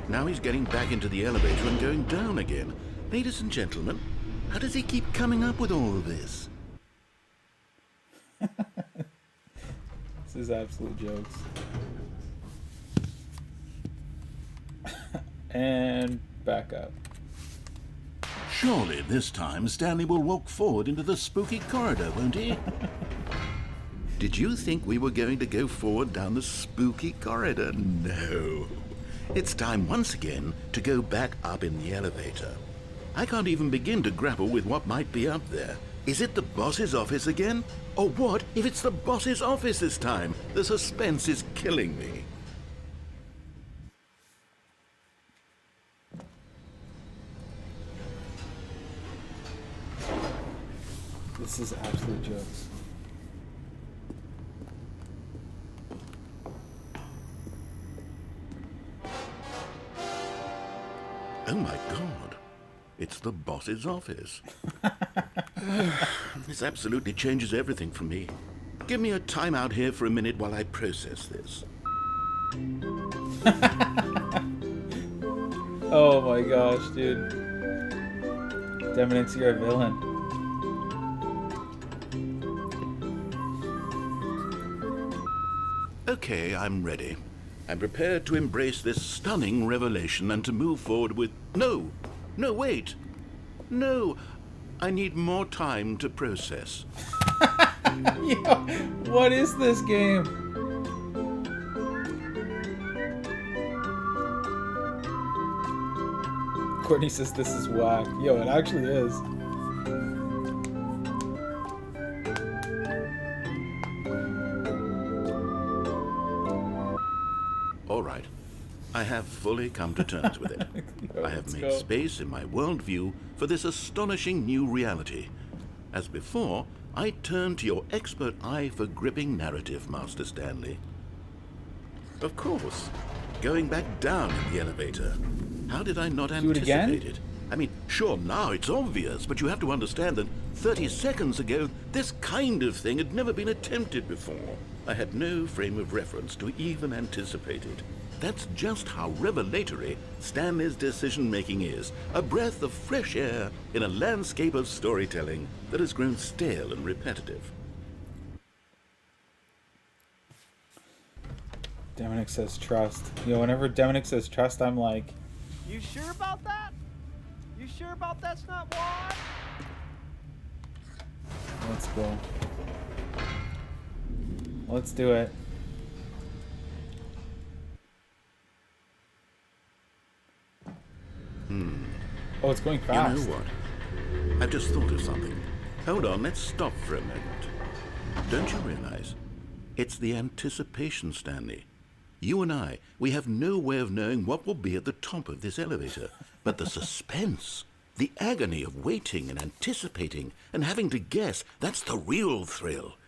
Now he's getting back into the elevator and going down again. Ladies and gentlemen, how does he keep coming up with all of this? This is absolute jokes. And back up. Surely this time Stanley will walk forward into the spooky corridor, won't he? Did you think we were going to go forward down the spooky corridor? No. It's time once again to go back up in the elevator. I can't even begin to grapple with what might be up there. Is it the boss's office again? Or what if it's the boss's office this time? The suspense is killing me. This is absolute jokes. Oh my God. It's the boss's office. This absolutely changes everything for me. Give me a time out here for a minute while I process this. Oh my gosh, dude. Demonix, you're a villain. Okay, I'm ready. I'm prepared to embrace this stunning revelation and to move forward with... No, wait. No, I need more time to process. Yo, what is this game? Courtney says this is whack. Yo, it actually is. All right. I have fully come to terms with it. I have made space in my worldview for this astonishing new reality. As before, I turn to your expert eye for gripping narrative, Master Stanley. Of course, going back down in the elevator. How did I not anticipate it? I mean, sure, now it's obvious, but you have to understand that 30 seconds ago, this kind of thing had never been attempted before. I had no frame of reference to even anticipate it. That's just how revelatory Stanley's decision-making is. A breath of fresh air in a landscape of storytelling that has grown stale and repetitive. Demonix says trust. Yo, whenever Demonix says trust, I'm like... You sure about that? You sure about that's not why? Let's go. Let's do it. Oh, it's going fast. You know what? I've just thought of something. Hold on, let's stop for a moment. Don't you realize? It's the anticipation, Stanley. You and I, we have no way of knowing what will be at the top of this elevator. But the suspense, the agony of waiting and anticipating and having to guess, that's the real thrill.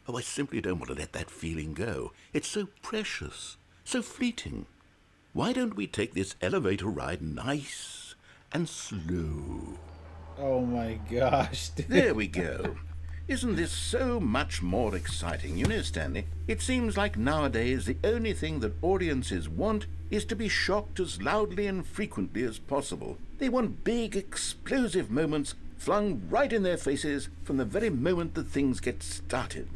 Oh, I simply don't want to let that feeling go. It's so precious, so fleeting. Why don't we take this elevator ride nice and slow? Oh my gosh, dude. There we go. Isn't this so much more exciting? You know, Stanley, it seems like nowadays the only thing that audiences want is to be shocked as loudly and frequently as possible. They want big, explosive moments flung right in their faces from the very moment that things get started.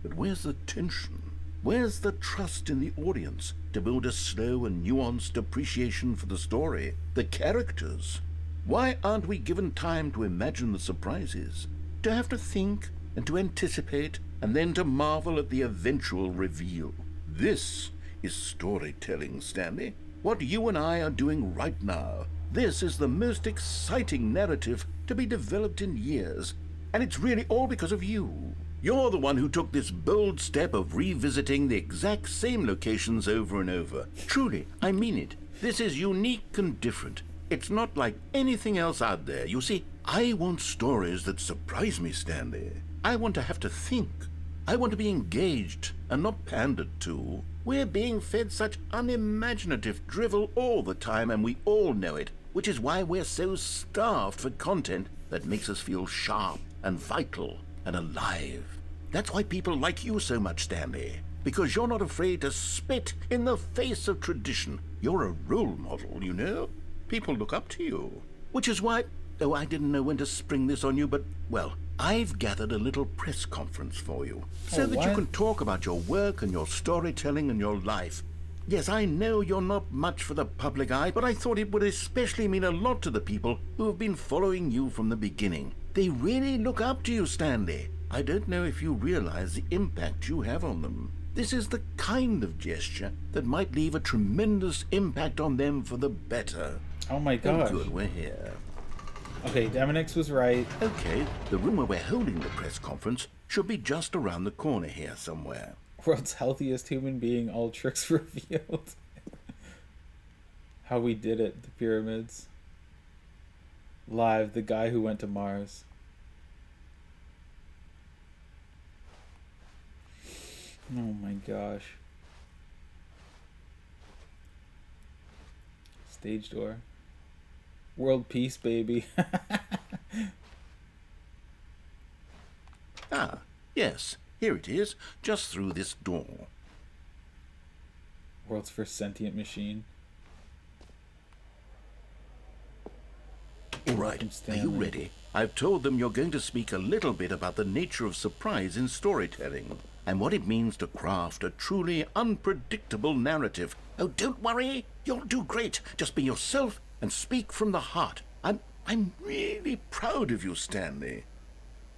But where's the tension? Where's the trust in the audience to build a slow and nuanced appreciation for the story, the characters? Why aren't we given time to imagine the surprises, to have to think and to anticipate and then to marvel at the eventual reveal? This is storytelling, Stanley. What you and I are doing right now. This is the most exciting narrative to be developed in years, and it's really all because of you. You're the one who took this bold step of revisiting the exact same locations over and over. Truly, I mean it. This is unique and different. It's not like anything else out there. You see, I want stories that surprise me, Stanley. I want to have to think. I want to be engaged and not pandered to. We're being fed such unimaginative drivel all the time, and we all know it, which is why we're so starved for content that makes us feel sharp and vital and alive. That's why people like you so much, Stanley, because you're not afraid to spit in the face of tradition. You're a role model, you know? People look up to you. Which is why, oh, I didn't know when to spring this on you, but, well, I've gathered a little press conference for you, so that you can talk about your work and your storytelling and your life. Yes, I know you're not much for the public eye, but I thought it would especially mean a lot to the people who have been following you from the beginning. They really look up to you, Stanley. I don't know if you realize the impact you have on them. This is the kind of gesture that might leave a tremendous impact on them for the better. Oh my gosh. Oh, good, we're here. Okay, Demonix was right. Okay, the room where we're holding the press conference should be just around the corner here somewhere. World's healthiest human being, all tricks revealed. How we did it, the pyramids. Live, the guy who went to Mars. Oh my gosh. Stage door. World peace, baby. Ah, yes, here it is, just through this door. World's first sentient machine. All right, are you ready? I've told them you're going to speak a little bit about the nature of surprise in storytelling and what it means to craft a truly unpredictable narrative. Oh, don't worry, you'll do great. Just be yourself and speak from the heart. I'm really proud of you, Stanley.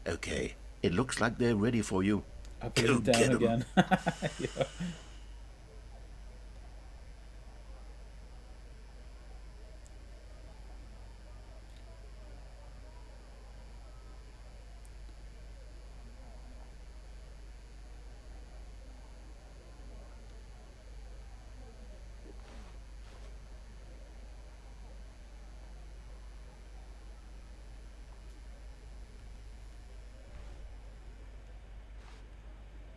Okay, it looks like they're ready for you. Up and down again. Yeah.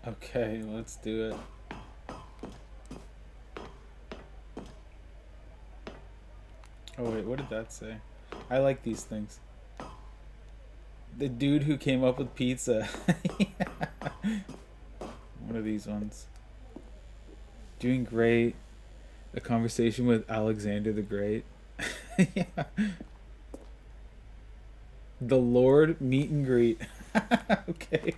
Okay, let's do it. Oh wait, what did that say? I like these things. The dude who came up with pizza. What are these ones? Doing great. A conversation with Alexander the Great. Yeah. The Lord meet and greet. Okay.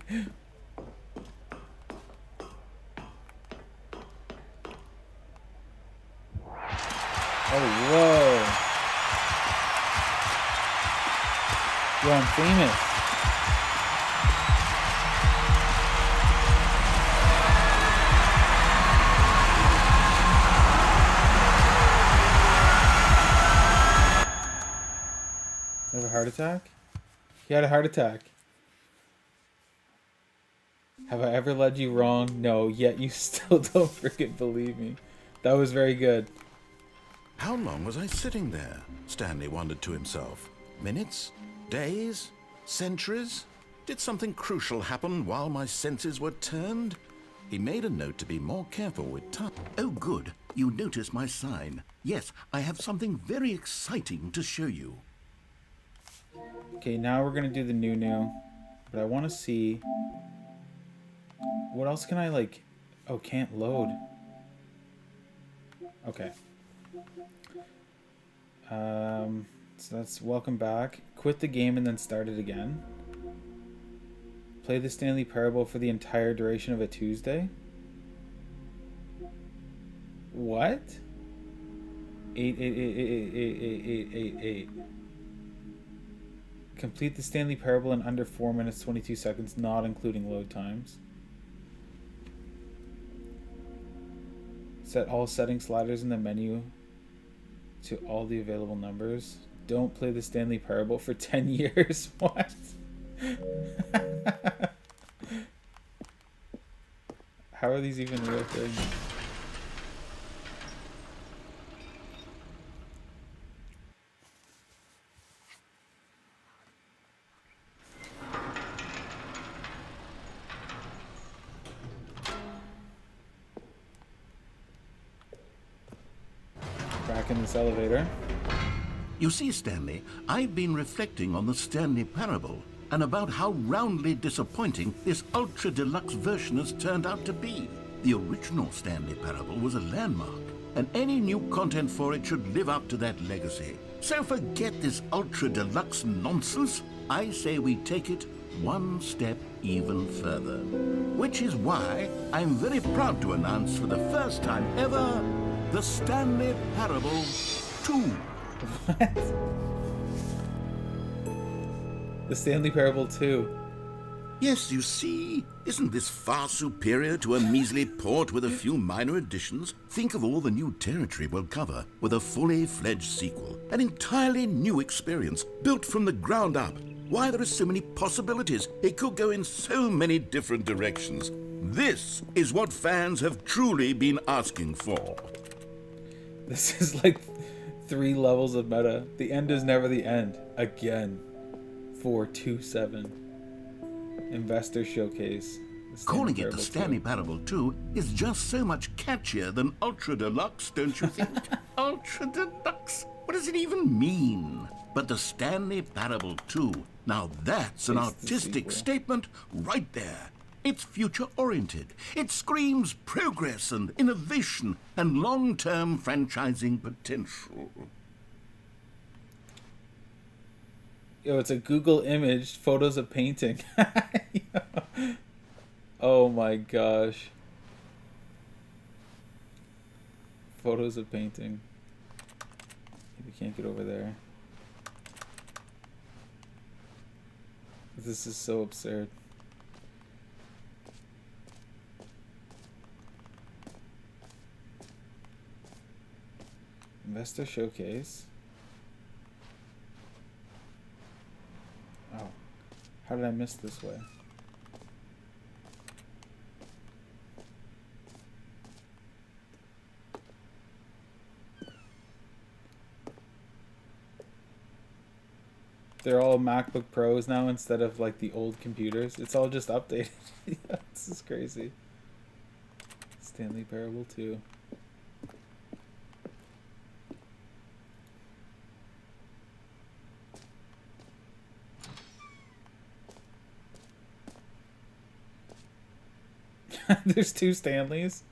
Oh, whoa. Yo, I'm famous. You have a heart attack? He had a heart attack. Have I ever led you wrong? No, yet you still don't freaking believe me. That was very good. How long was I sitting there? Stanley wondered to himself. Minutes? Days? Centuries? Did something crucial happen while my senses were turned? He made a note to be more careful with time. Oh, good. You noticed my sign. Yes, I have something very exciting to show you. Okay, now we're gonna do the new. But I want to see... What else can I, like... Oh, can't load. Okay. So that's welcome back. Quit the game and then start it again. Play the Stanley Parable for the entire duration of a Tuesday. What? 8. Complete the Stanley Parable in under 4 minutes 22 seconds, not including load times. Set all setting sliders in the menu to all the available numbers. Don't play the Stanley Parable for 10 years. What? How are these even real things? Back in this elevator. You see, Stanley, I've been reflecting on the Stanley Parable and about how roundly disappointing this ultra deluxe version has turned out to be. The original Stanley Parable was a landmark, and any new content for it should live up to that legacy. So forget this ultra deluxe nonsense. I say we take it one step even further. Which is why I'm very proud to announce for the first time ever, the Stanley Parable 2. What? The Stanley Parable 2. Yes, you see, isn't this far superior to a measly port with a few minor additions? Think of all the new territory we'll cover with a fully fledged sequel. An entirely new experience, built from the ground up. Why, there are so many possibilities. It could go in so many different directions. This is what fans have truly been asking for. This is like 3 levels of meta. The end is never the end. Again. 427. Investor Showcase. Calling it the Stanley Parable 2 is just so much catchier than Ultra Deluxe, don't you think? Ultra Deluxe? What does it even mean? But the Stanley Parable 2, now that's an artistic statement right there. It's future-oriented. It screams progress and innovation and long-term franchising potential. Yo, it's a Google image, photos of painting. Oh my gosh. Photos of painting. We can't get over there. This is so absurd. Investor Showcase. Oh, how did I miss this way? They're all MacBook Pros now instead of like the old computers. It's all just updated. This is crazy. Stanley Parable 2. There's 2 Stanleys.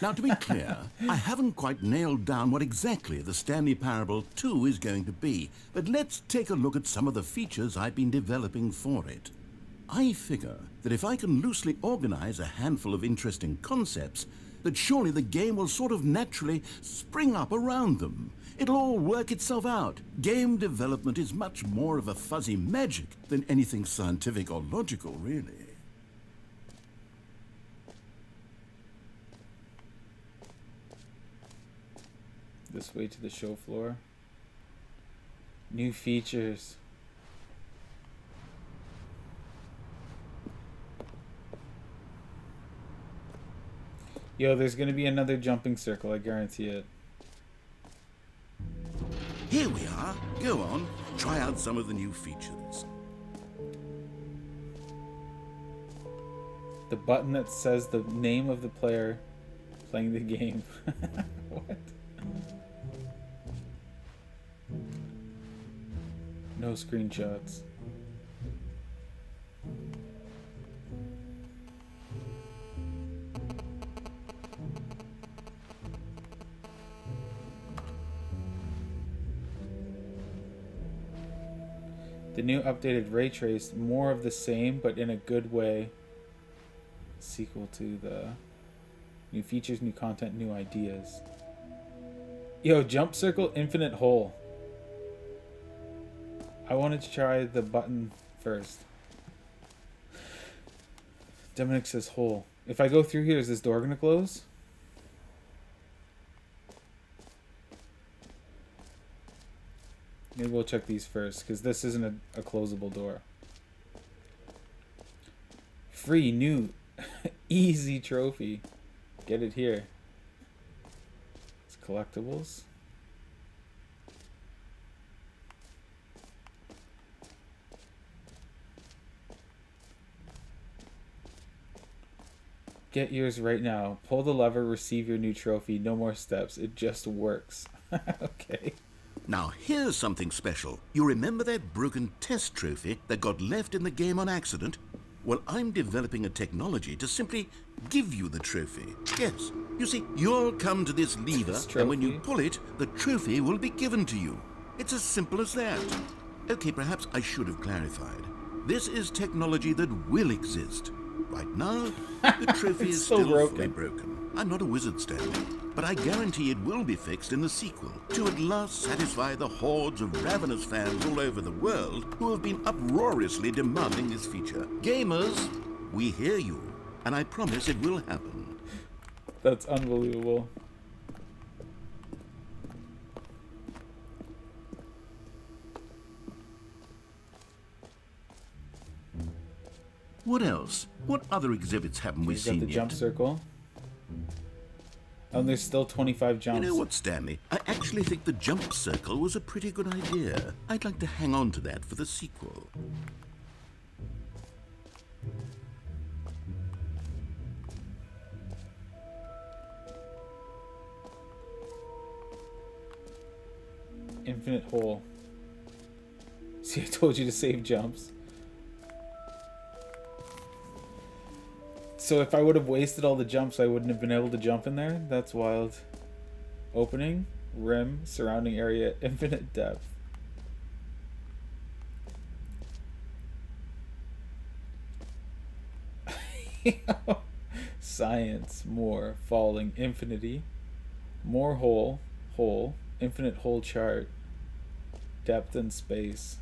Now, to be clear, I haven't quite nailed down what exactly the Stanley Parable 2 is going to be, but let's take a look at some of the features I've been developing for it. I figure that if I can loosely organize a handful of interesting concepts, that surely the game will sort of naturally spring up around them. It'll all work itself out. Game development is much more of a fuzzy magic than anything scientific or logical, really. This way to the show floor. New features. Yo, there's gonna be another jumping circle, I guarantee it. Here we are. Go on, try out some of the new features. The button that says the name of the player playing the game. What? No screenshots. The new updated ray trace, more of the same, but in a good way. Sequel to the new features, new content, new ideas. Yo, jump circle, infinite hole. I wanted to try the button first. Dominic says hole. If I go through here, is this door gonna close? Maybe we'll check these first, because this isn't a closable door. Free new easy trophy. Get it here. It's collectibles. Get yours right now. Pull the lever, receive your new trophy. No more steps. It just works. Okay. Now, here's something special. You remember that broken test trophy that got left in the game on accident? Well, I'm developing a technology to simply give you the trophy. Yes. You see, you'll come to this lever, and when you pull it, the trophy will be given to you. It's as simple as that. Okay, perhaps I should have clarified. This is technology that will exist. Right now, the trophy is so still broken. fully broken. I'm not a wizard, Stanley, but I guarantee it will be fixed in the sequel to at last satisfy the hordes of ravenous fans all over the world who have been uproariously demanding this feature. Gamers, we hear you, and I promise it will happen. That's unbelievable. What else? What other exhibits haven't we We've got seen the yet? jump circle. Oh, and there's still 25 jumps. You know what, Stanley? I actually think the jump circle was a pretty good idea. I'd like to hang on to that for the sequel. Infinite hole. See, I told you to save jumps. So if I would have wasted all the jumps, I wouldn't have been able to jump in there? That's wild. Opening, rim, surrounding area, infinite depth. Science, more, falling, infinity, more hole, hole, infinite hole chart, depth and space.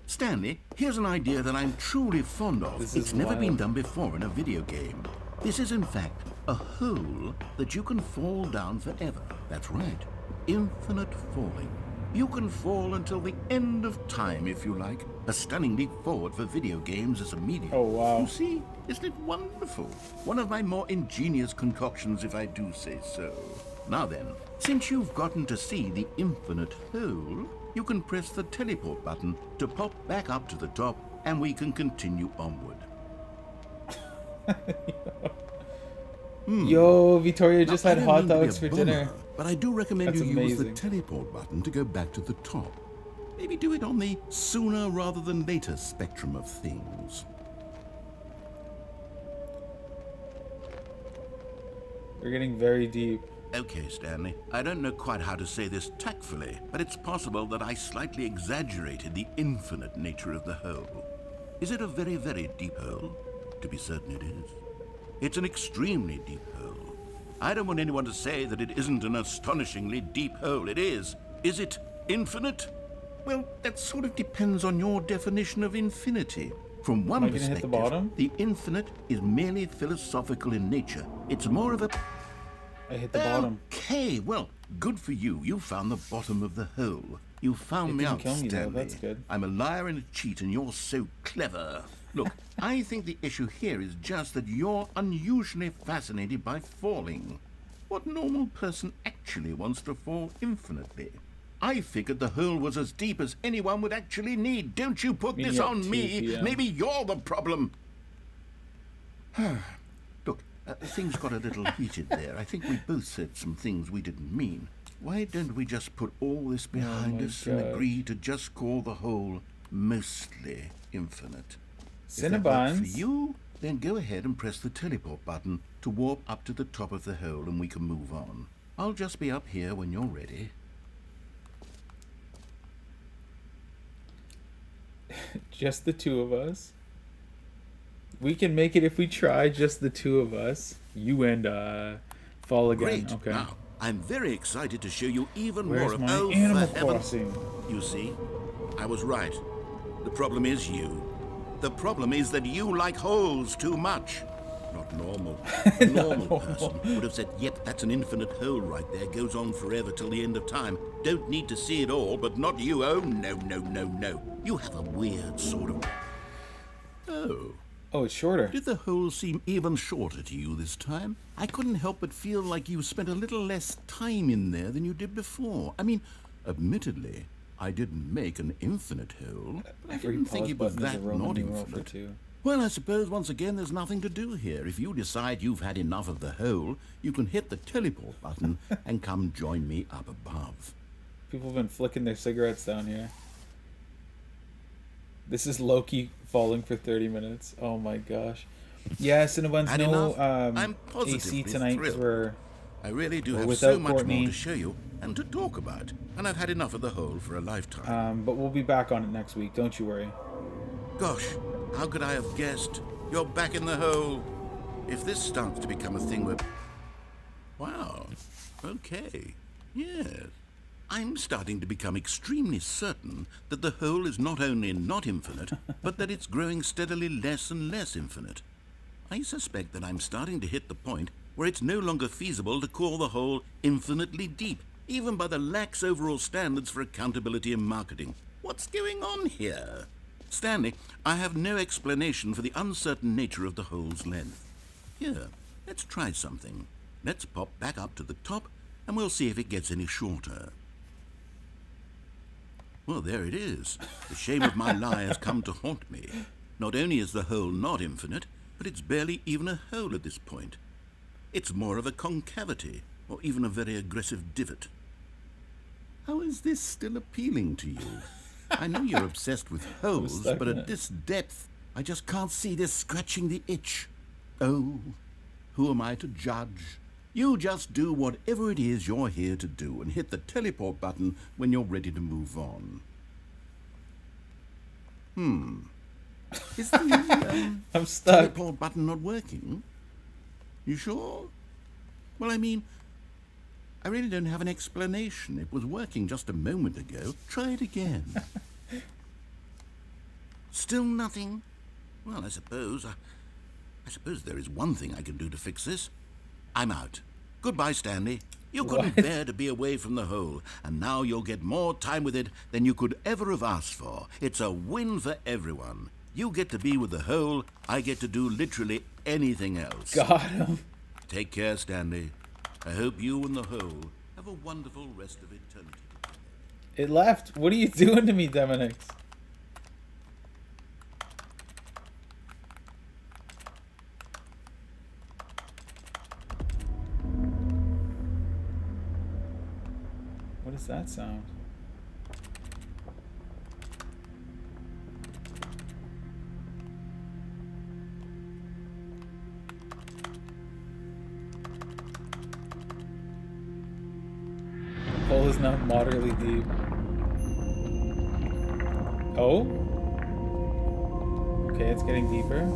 Stanley, here's an idea that I'm truly fond of. This It's is never been wild. done before in a video game. This is, in fact, a hole that you can fall down forever. That's right. Infinite falling. You can fall until the end of time, if you like. A stunning leap forward for video games as a medium. Oh, wow. You see, isn't it wonderful? One of my more ingenious concoctions, if I do say so. Now then, since you've gotten to see the infinite hole, you can press the teleport button to pop back up to the top, and we can continue onward. Yo, Vittoria just Now, I had don't hot mean to be dogs a for bummer, dinner. but I do recommend That's you use the amazing. teleport button to go back to the top. Maybe do it on the sooner rather than later spectrum of things. We're getting very deep. Okay, Stanley, I don't know quite how to say this tactfully, but it's possible that I slightly exaggerated the infinite nature of the hole. Is it a very, very deep hole? To be certain it is. It's an extremely deep hole. I don't want anyone to say that it isn't an astonishingly deep hole. It is. Is it infinite? Well, that sort of depends on your definition of infinity. From one Am I gonna hit the perspective, bottom? the infinite is merely philosophical in nature. It's more of a... I hit the bottom. Okay, well, good for you. You found the bottom of the hole. You found It me didn't out, kill me, though. Stanley. That's good. I'm a liar and a cheat, and you're so clever. Look, I think the issue here is just that you're unusually fascinated by falling. What normal person actually wants to fall infinitely? I figured the hole was as deep as anyone would actually need. Don't you put Meeting this at on 2 me. p.m. Maybe you're the problem. Look, things got a little heated there. I think we both said some things we didn't mean. Why don't we just put all this behind my us and God. agree to just call the whole mostly infinite? If that works for Cinnabons. you, then go ahead and press the teleport button to warp up to the top of the hole and we can move on. I'll just be up here when you're ready. Just the two of us. We can make it if we try, just the two of us. You and fall again. Great. Okay. Now, I'm very excited to show you even Where's more of my Oh, Animal for heaven. Crossing? You see, I was right. The problem is you. The problem is that you like holes too much. not normal. A normal person would have said, yep, that's an infinite hole right there. Goes on forever till the end of time. Don't need to see it all, but not you. Oh, no, no, no, no. You have a weird sort of... Oh. Oh, it's shorter. Did the hole seem even shorter to you this time? I couldn't help but feel like you spent a little less time in there than you did before. I mean, admittedly, I didn't make an infinite hole. I didn't think it was that not infinite. Well, I suppose once again there's nothing to do here. If you decide you've had enough of the hole, you can hit the teleport button and come join me up above. People have been flicking their cigarettes down here. This is Loki falling for 30 minutes. Oh my gosh. Yeah, Cinnabons, no I'm AC tonight because I really do have without so much Courtney. more to show you and to talk about, and I've had enough of the hole for a lifetime. But we'll be back on it next week. Don't you worry. Gosh, how could I have guessed? You're back in the hole. If this starts to become a thing where... Wow. Okay. Yes. I'm starting to become extremely certain that the hole is not only not infinite, but that it's growing steadily less and less infinite. I suspect that I'm starting to hit the point where it's no longer feasible to call the hole infinitely deep, even by the lax overall standards for accountability and marketing. What's going on here? Stanley, I have no explanation for the uncertain nature of the hole's length. Here, let's try something. Let's pop back up to the top, and we'll see if it gets any shorter. Well, there it is. The shame of my lie has come to haunt me. Not only is the hole not infinite, but it's barely even a hole at this point. It's more of a concavity, or even a very aggressive divot. How is this still appealing to you? I know you're obsessed with holes, but at this depth, I just can't see this scratching the itch. Oh, who am I to judge? You just do whatever it is you're here to do and hit the teleport button when you're ready to move on. Is the I'm stuck. teleport button not working? You sure? Well, I mean, I really don't have an explanation. It was working just a moment ago. Try it again. Still nothing? Well, I suppose there is one thing I can do to fix this. I'm out. Goodbye, Stanley. You couldn't bear to be away from the hole, and now you'll get more time with it than you could ever have asked for. It's a win for everyone. You get to be with the hole, I get to do literally anything else. Got him. Take care, Stanley. I hope you and the hole have a wonderful rest of eternity. It left. What are you doing to me, Demonix? What is that sound? The hole is now moderately deep. Oh? Okay, it's getting deeper.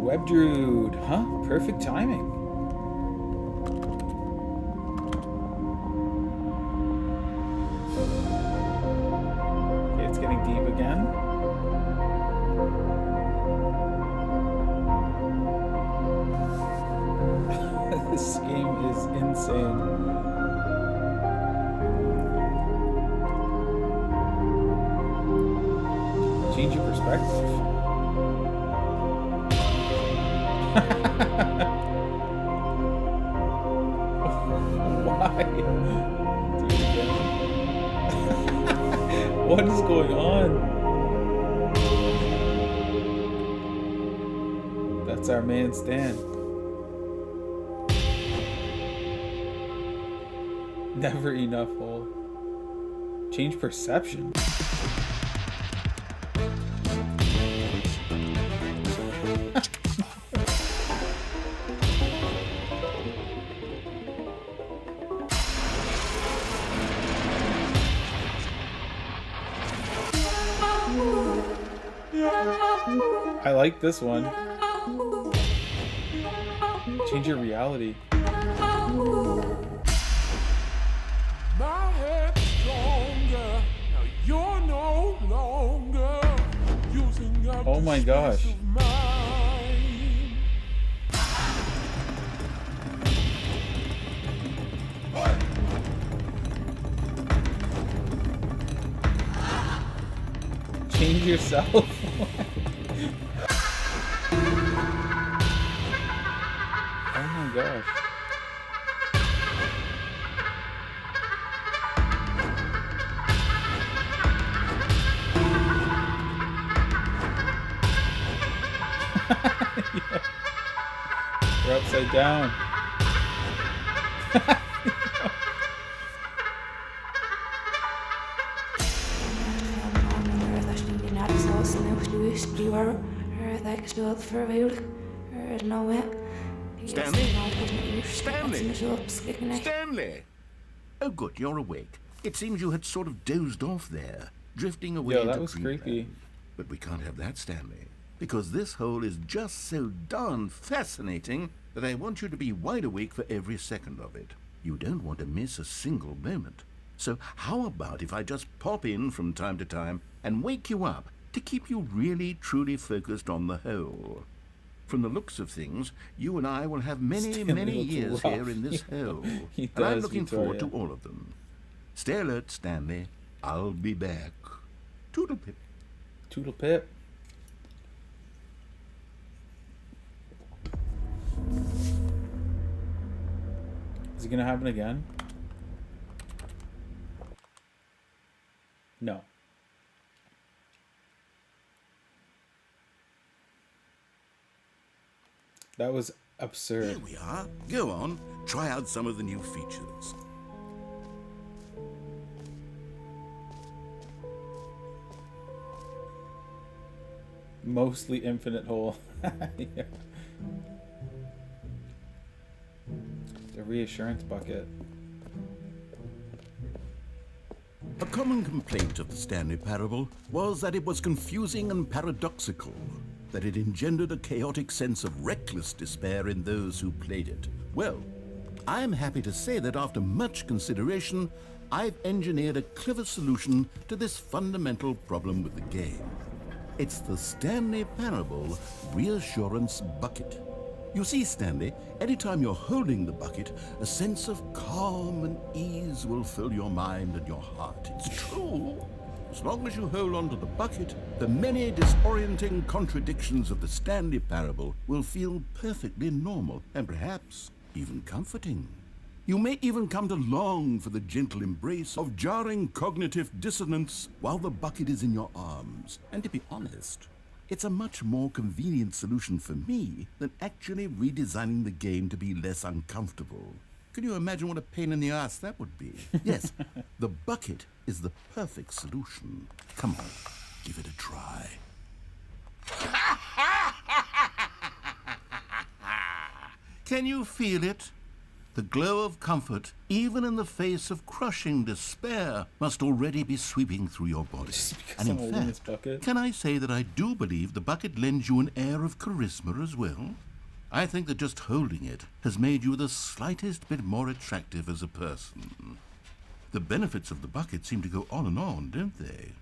Webdrude, huh? Perfect timing. Okay, it's getting deep again. This game is insane. Change your perspective. Why? Do it again. What is going on? That's our man Stan. Never enough hole. Change perception. I like this one. Change your reality. My head's stronger. Now you're no longer using up Oh my the gosh. space of mine. Change yourself. Oh my gosh. We're upside down. Stanley! Stanley! Oh, good, you're awake. It seems you had sort of dozed off there, drifting away Yo, into that was dreamland. creepy. But we can't have that, Stanley, because this hole is just so darn fascinating that I want you to be wide awake for every second of it. You don't want to miss a single moment. So how about if I just pop in from time to time and wake you up to keep you really, truly focused on the hole? From the looks of things, you and I will have many, Stanley many looks years rough. here in this hole. He And I'm does, looking forward to Victoria. all of them. Stay alert, Stanley. I'll be back. Toodle-pip. Toodle pip. Is it gonna happen again? No. That was absurd. Here we are. Go on. Try out some of the new features. Mostly infinite hole. Yeah. The reassurance bucket. A common complaint of the Stanley Parable was that it was confusing and paradoxical, that it engendered a chaotic sense of reckless despair in those who played it. Well, I'm happy to say that after much consideration, I've engineered a clever solution to this fundamental problem with the game. It's the Stanley Parable Reassurance Bucket. You see, Stanley, anytime you're holding the bucket, a sense of calm and ease will fill your mind and your heart. It's true. As long as you hold on to the bucket, the many disorienting contradictions of the Stanley Parable will feel perfectly normal and perhaps even comforting. You may even come to long for the gentle embrace of jarring cognitive dissonance while the bucket is in your arms. And to be honest, it's a much more convenient solution for me than actually redesigning the game to be less uncomfortable. Can you imagine what a pain in the ass that would be? Yes, the bucket is the perfect solution. Come on, give it a try. Can you feel it? The glow of comfort, even in the face of crushing despair, must already be sweeping through your body. Just because And I'm in holding this fact, bucket. can I say that I do believe the bucket lends you an air of charisma as well? I think that just holding it has made you the slightest bit more attractive as a person. The benefits of the bucket seem to go on, don't they?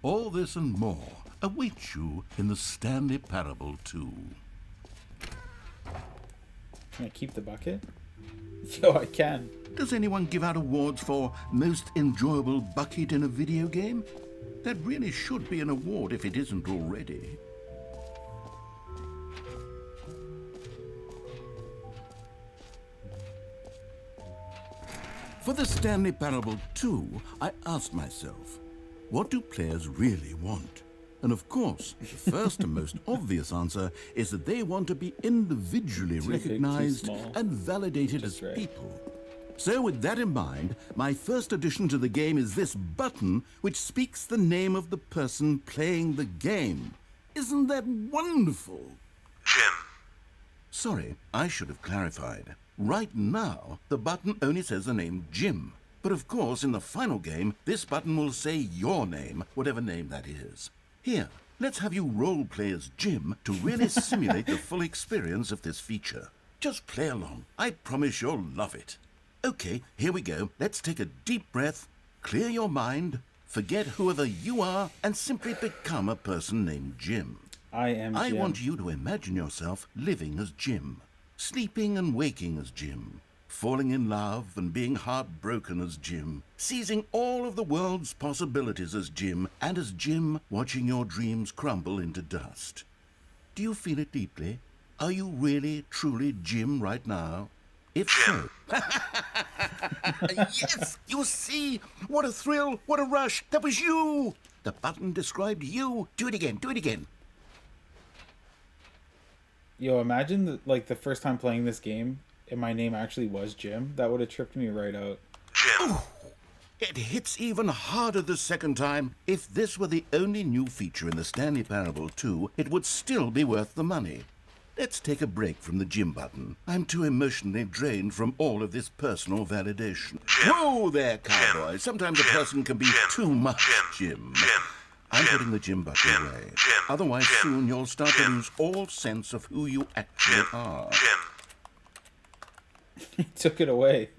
All this and more await you in the Stanley Parable 2. Can I keep the bucket? Yo, I can. Does anyone give out awards for most enjoyable bucket in a video game? That really should be an award if it isn't already. For the Stanley Parable 2, I asked myself, what do players really want? And of course, the first and most obvious answer is that they want to be individually Too big, too recognized small. and validated Just as right. people. So with that in mind, my first addition to the game is this button which speaks the name of the person playing the game. Isn't that wonderful? Jim. Sorry, I should have clarified. Right now, the button only says the name Jim. But of course, in the final game, this button will say your name, whatever name that is. Here, let's have you role-play as Jim to really simulate the full experience of this feature. Just play along. I promise you'll love it. Okay, here we go. Let's take a deep breath, clear your mind, forget whoever you are, and simply become a person named Jim. I am Jim. I want you to imagine yourself living as Jim, sleeping and waking as Jim, falling in love and being heartbroken as Jim, seizing all of the world's possibilities as Jim, and as Jim watching your dreams crumble into dust. Do you feel it deeply? Are you really, truly Jim right now? If so... Yes! You see? What a thrill! What a rush! That was you! The button described you. Do it again. Do it again. Yo, imagine the first time playing this game and my name actually was Jim. That would have tripped me right out. Jim! It hits even harder the second time. If this were the only new feature in the Stanley Parable 2, it would still be worth the money. Let's take a break from the Jim button. I'm too emotionally drained from all of this personal validation. Whoa there, cowboy. Sometimes a person can be too much Jim. I'm putting the Jim button away. Otherwise, soon you'll start to lose all sense of who you actually are. He took it away.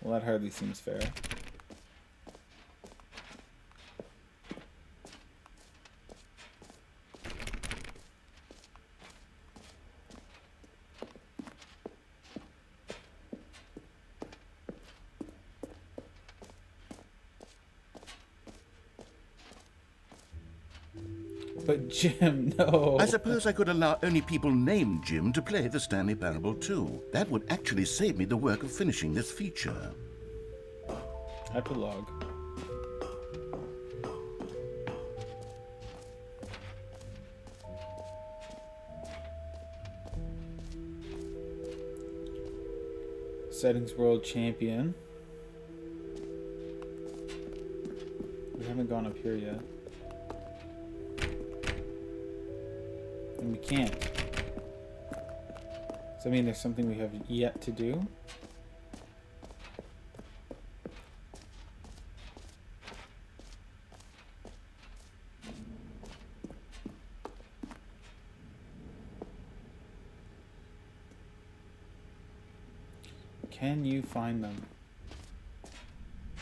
Well, that hardly seems fair. But Jim, no. I suppose I could allow only people named Jim to play the Stanley Parable 2. That would actually save me the work of finishing this feature. Epilogue. Settings World Champion. We haven't gone up here yet. And we can't. Does that mean there's something we have yet to do? Can you find them?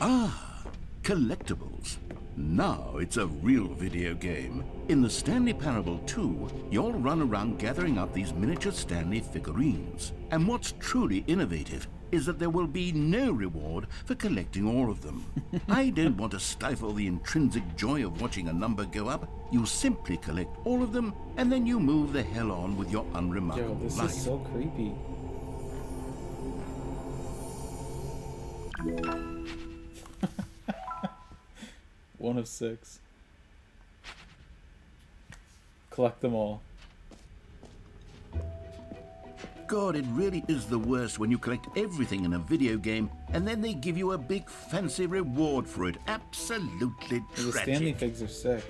Ah, collectibles. Now it's a real video game. In the Stanley Parable 2, you'll run around gathering up these miniature Stanley figurines. And what's truly innovative is that there will be no reward for collecting all of them. I don't want to stifle the intrinsic joy of watching a number go up. You simply collect all of them, and then you move the hell on with your unremarkable Yo, this life. is so creepy. One of 6. Collect them all. God, it really is the worst when you collect everything in a video game and then they give you a big fancy reward for it. Absolutely The tragic. Stanley figs are sick.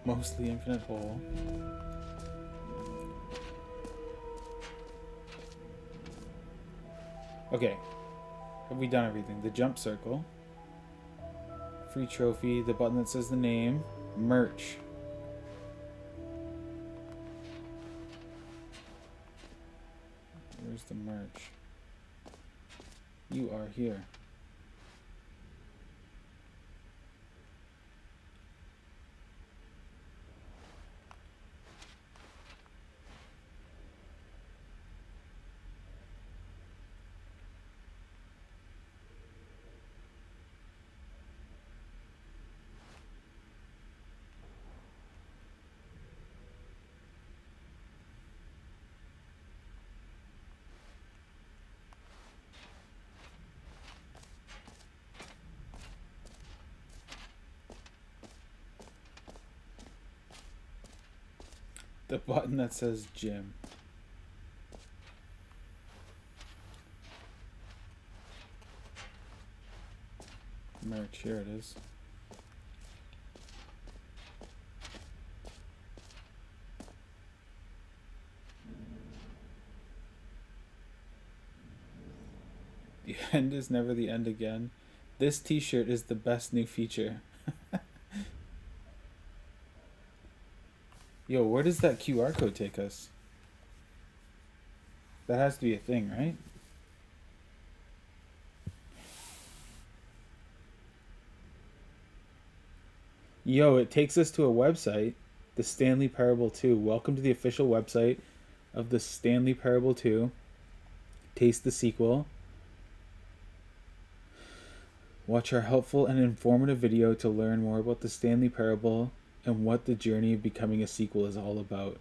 Mostly infinite hole. Okay. Have we done everything? The jump circle. Free trophy. The button that says the name. Merch. Where's the merch? You are here. The button that says Jim. Merch, here it is. The end is never the end again. This t-shirt is the best new feature. Yo, where does that QR code take us? That has to be a thing, right? Yo, it takes us to a website, the Stanley Parable 2. Welcome to the official website of the Stanley Parable 2. Taste the sequel. Watch our helpful and informative video to learn more about the Stanley Parable and what the journey of becoming a sequel is all about.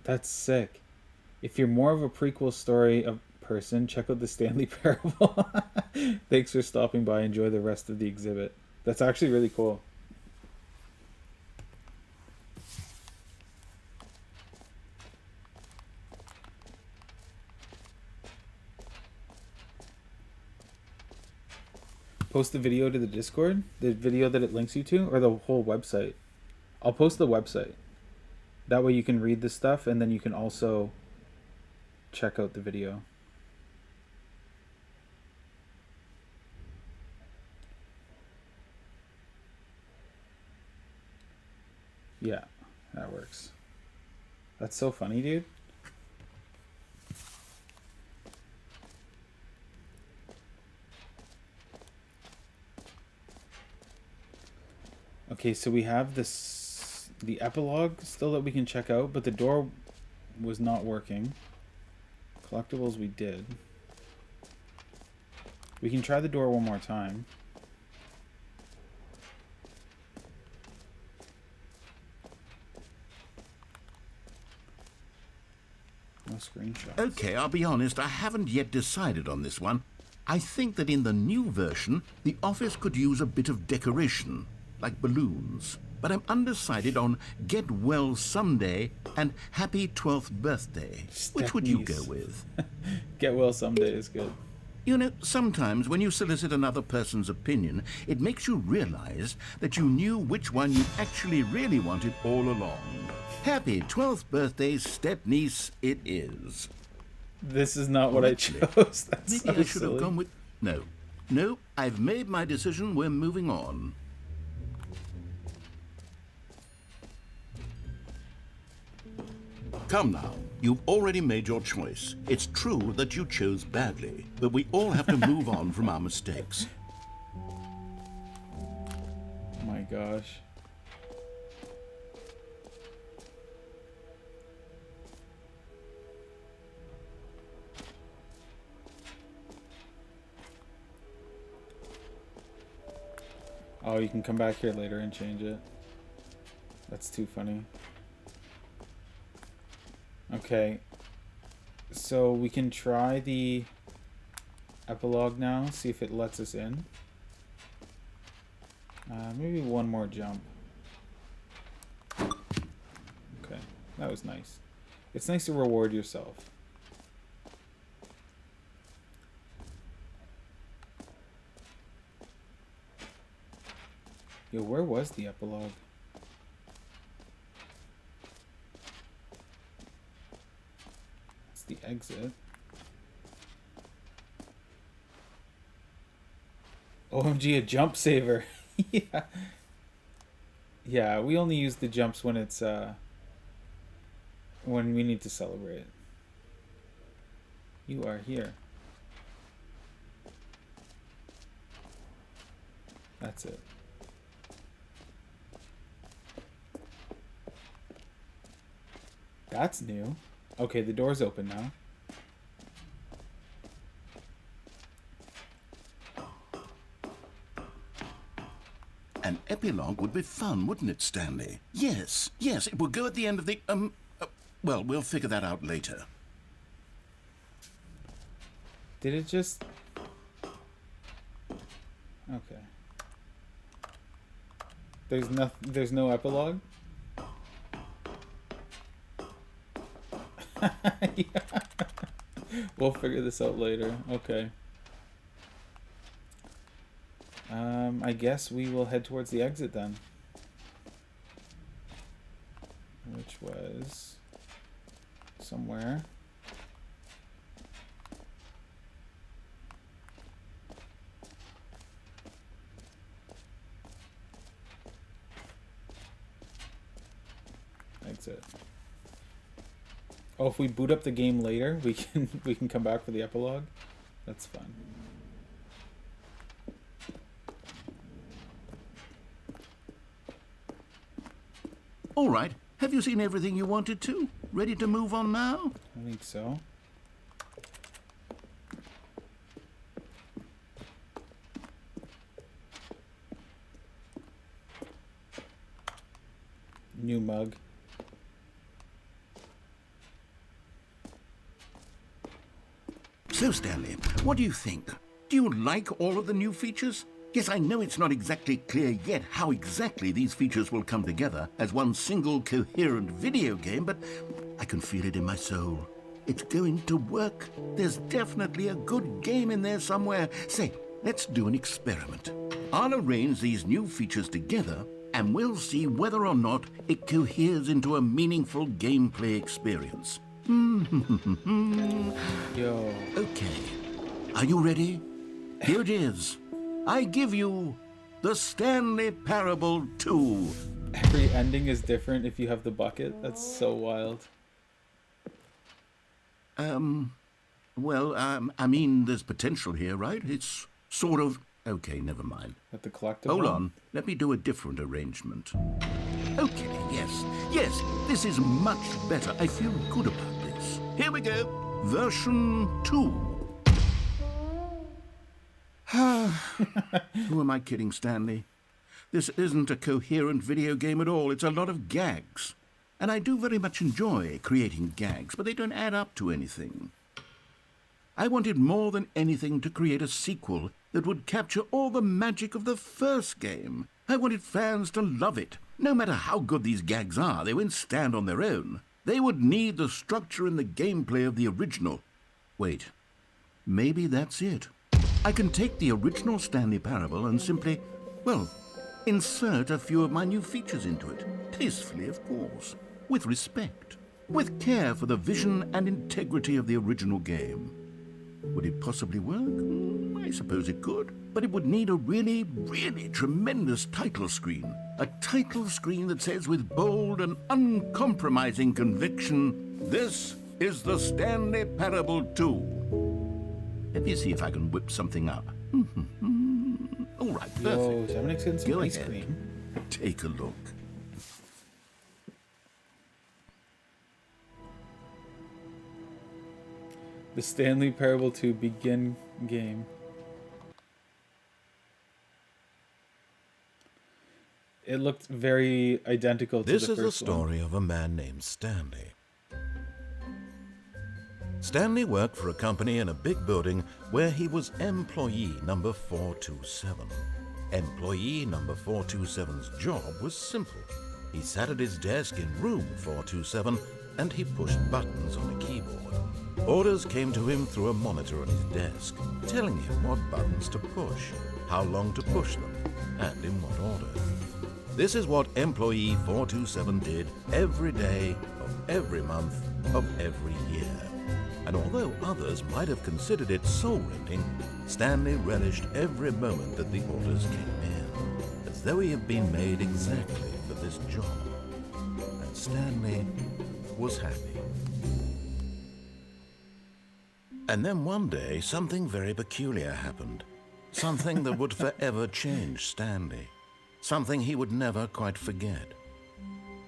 That's sick. If you're more of a prequel story of person, check out the Stanley Parable. Thanks for stopping by. Enjoy the rest of the exhibit. That's actually really cool. Post the video to the Discord? The video that it links you to? Or the whole website? I'll post the website. That way you can read the stuff and then you can also check out the video. Yeah, that works. That's so funny, dude. Okay, so we have the epilogue still that we can check out, but the door was not working. Collectibles we did. We can try the door one more time. No screenshots. Okay, I'll be honest, I haven't yet decided on this one. I think that in the new version, the office could use a bit of decoration, like balloons. But I'm undecided on Get Well Someday and Happy 12th Birthday. Which would you go with? Get Well Someday is good. You know, sometimes when you solicit another person's opinion, it makes you realize that you knew which one you actually really wanted all along. Happy 12th birthday, step-niece, it is. This is not what I chose. That's Maybe so I should have silly. gone with... No, I've made my decision. We're moving on. Come now, you've already made your choice. It's true that you chose badly, but we all have to move on from our mistakes. Oh my gosh. Oh, you can come back here later and change it. That's too funny. Okay. So we can try the epilogue now, see if it lets us in. Maybe one more jump. Okay, that was nice. It's nice to reward yourself. Yo, where was the epilogue? It's the exit. OMG, a jump saver. Yeah. Yeah, we only use the jumps when it's when we need to celebrate. You are here. That's it. That's new. Okay, the door's open now. An epilogue would be fun, wouldn't it, Stanley? Yes, it would go at the end of the, well, we'll figure that out later. Did it just... Okay. There's no epilogue? Yeah. We'll figure this out later. Okay. I guess we will head towards the exit then. Which was somewhere. Exit. Oh, if we boot up the game later, we can come back for the epilogue. That's fun. All right. Have you seen everything you wanted to? Ready to move on now? I think so. New mug. So, Stanley, what do you think? Do you like all of the new features? Yes, I know it's not exactly clear yet how exactly these features will come together as one single coherent video game, but I can feel it in my soul. It's going to work. There's definitely a good game in there somewhere. Say, let's do an experiment. I'll arrange these new features together, and we'll see whether or not it coheres into a meaningful gameplay experience. Yo. Okay. Are you ready? Here it is. I give you the Stanley Parable 2. Every ending is different if you have the bucket. That's so wild. I mean, there's potential here, right? It's sort of... Okay, never mind. At the collectible. Hold on. Let me do a different arrangement. Okay, yes, this is much better. I feel good about this. Here we go. Version 2. Who am I kidding, Stanley? This isn't a coherent video game at all. It's a lot of gags. And I do very much enjoy creating gags, but they don't add up to anything. I wanted more than anything to create a sequel that would capture all the magic of the first game. I wanted fans to love it. No matter how good these gags are, they won't stand on their own. They would need the structure and the gameplay of the original. Wait, maybe that's it. I can take the original Stanley Parable and simply, well, insert a few of my new features into it. Tastefully, of course. With respect. With care for the vision and integrity of the original game. Would it possibly work? I suppose it could. But it would need a really, really tremendous title screen. A title screen that says with bold and uncompromising conviction, "This is the Stanley Parable 2." Let me see if I can whip something up. All right, perfect. Yo, Dominic's getting some Go ice ahead. cream. Take a look. The Stanley Parable 2 begin game. It looked very identical to This the is a first one. story of a man named Stanley. Stanley worked for a company in a big building where he was employee number 427. Employee number 427's job was simple. He sat at his desk in room 427 and he pushed buttons on a keyboard. Orders came to him through a monitor on his desk, telling him what buttons to push, how long to push them, and in what order. This is what employee 427 did every day of every month of every year. And although others might have considered it soul-rending, Stanley relished every moment that the orders came in, as though he had been made exactly for this job. And Stanley was happy. And then one day, something very peculiar happened. Something that would forever change Stanley. Something he would never quite forget.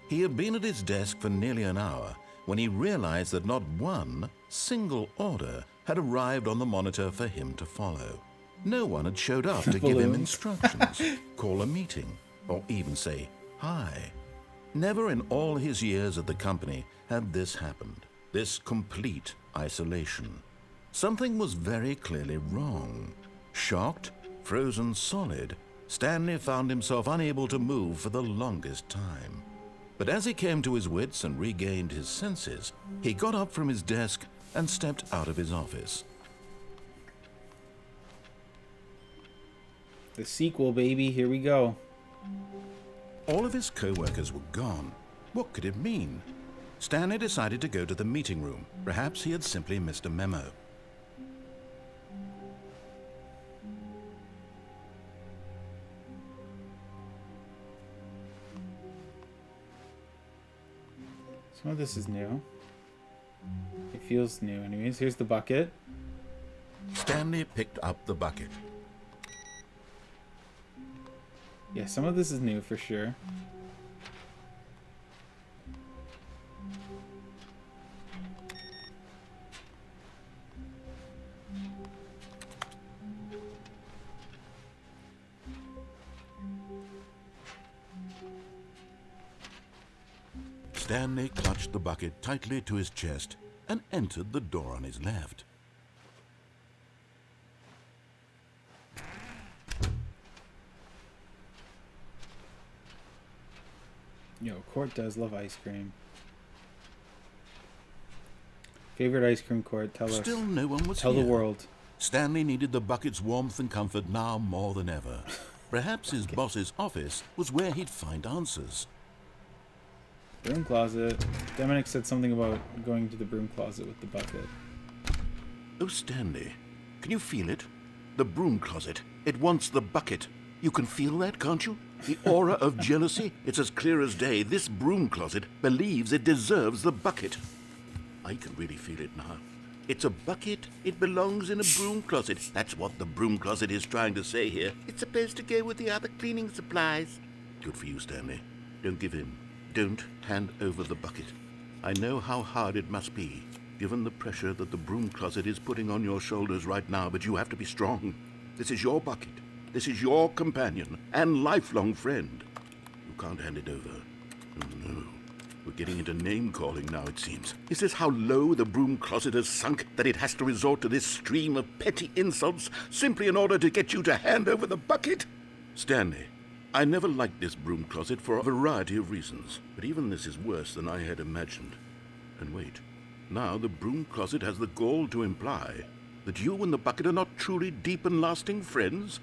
He had been at his desk for nearly an hour when he realized that not one single order had arrived on the monitor for him to follow. No one had showed up to give him Balloons. instructions, call a meeting, or even say hi. Never in all his years at the company had this happened, this complete isolation. Something was very clearly wrong. Shocked, frozen solid, Stanley found himself unable to move for the longest time. But as he came to his wits and regained his senses, he got up from his desk and stepped out of his office. The sequel, baby. Here we go. All of his co-workers were gone. What could it mean? Stanley decided to go to the meeting room. Perhaps he had simply missed a memo. Some of this is new. It feels new anyways. Here's the bucket. Stanley picked up the bucket. Yeah, some of this is new for sure. Stanley clutched the bucket tightly to his chest and entered the door on his left. Yo, Court does love ice cream. Favorite ice cream, Court? Tell us. Still no one was Tell here. the world. Stanley needed the bucket's warmth and comfort now more than ever. Perhaps his boss's office was where he'd find answers. Broom closet. Dominic said something about going to the broom closet with the bucket. Oh, Stanley, can you feel it? The broom closet. It wants the bucket. You can feel that, can't you? The aura of jealousy. It's as clear as day. This broom closet believes it deserves the bucket. I can really feel it now. It's a bucket. It belongs in a broom closet. That's what the broom closet is trying to say here. It's supposed to go with the other cleaning supplies. Good for you, Stanley. Don't give in. Don't hand over the bucket. I know how hard it must be, given the pressure that the broom closet is putting on your shoulders right now, but you have to be strong. This is your bucket. This is your companion and lifelong friend. You can't hand it over. Oh, no. We're getting into name-calling now, it seems. Is this how low the broom closet has sunk, that it has to resort to this stream of petty insults simply in order to get you to hand over the bucket? Stanley, I never liked this broom closet for a variety of reasons, but even this is worse than I had imagined. And wait, now the broom closet has the gall to imply that you and the bucket are not truly deep and lasting friends?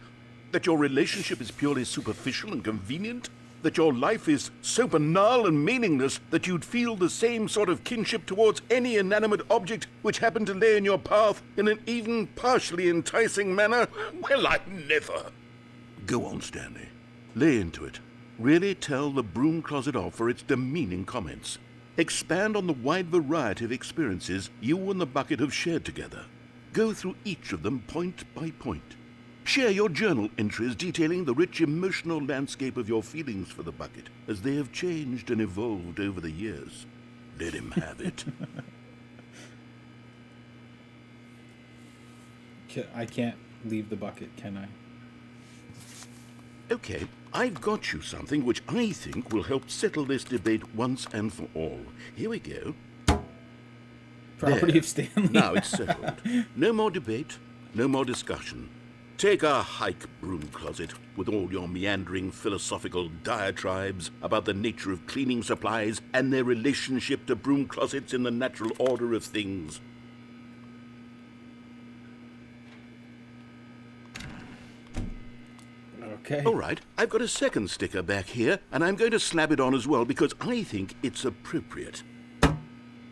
That your relationship is purely superficial and convenient? That your life is so banal and meaningless that you'd feel the same sort of kinship towards any inanimate object which happened to lay in your path in an even partially enticing manner? Well, I never. Go on, Stanley. Lay into it. Really tell the broom closet off for its demeaning comments. Expand on the wide variety of experiences you and the bucket have shared together. Go through each of them point by point. Share your journal entries detailing the rich emotional landscape of your feelings for the bucket as they have changed and evolved over the years. Let him have it. I can't leave the bucket, can I? Okay, I've got you something which I think will help settle this debate once and for all. Here we go. Property There. of Stanley. Now it's settled. No more debate, no more discussion. Take a hike, broom closet, with all your meandering philosophical diatribes about the nature of cleaning supplies and their relationship to broom closets in the natural order of things. Okay. All right, I've got a second sticker back here, and I'm going to slap it on as well because I think it's appropriate.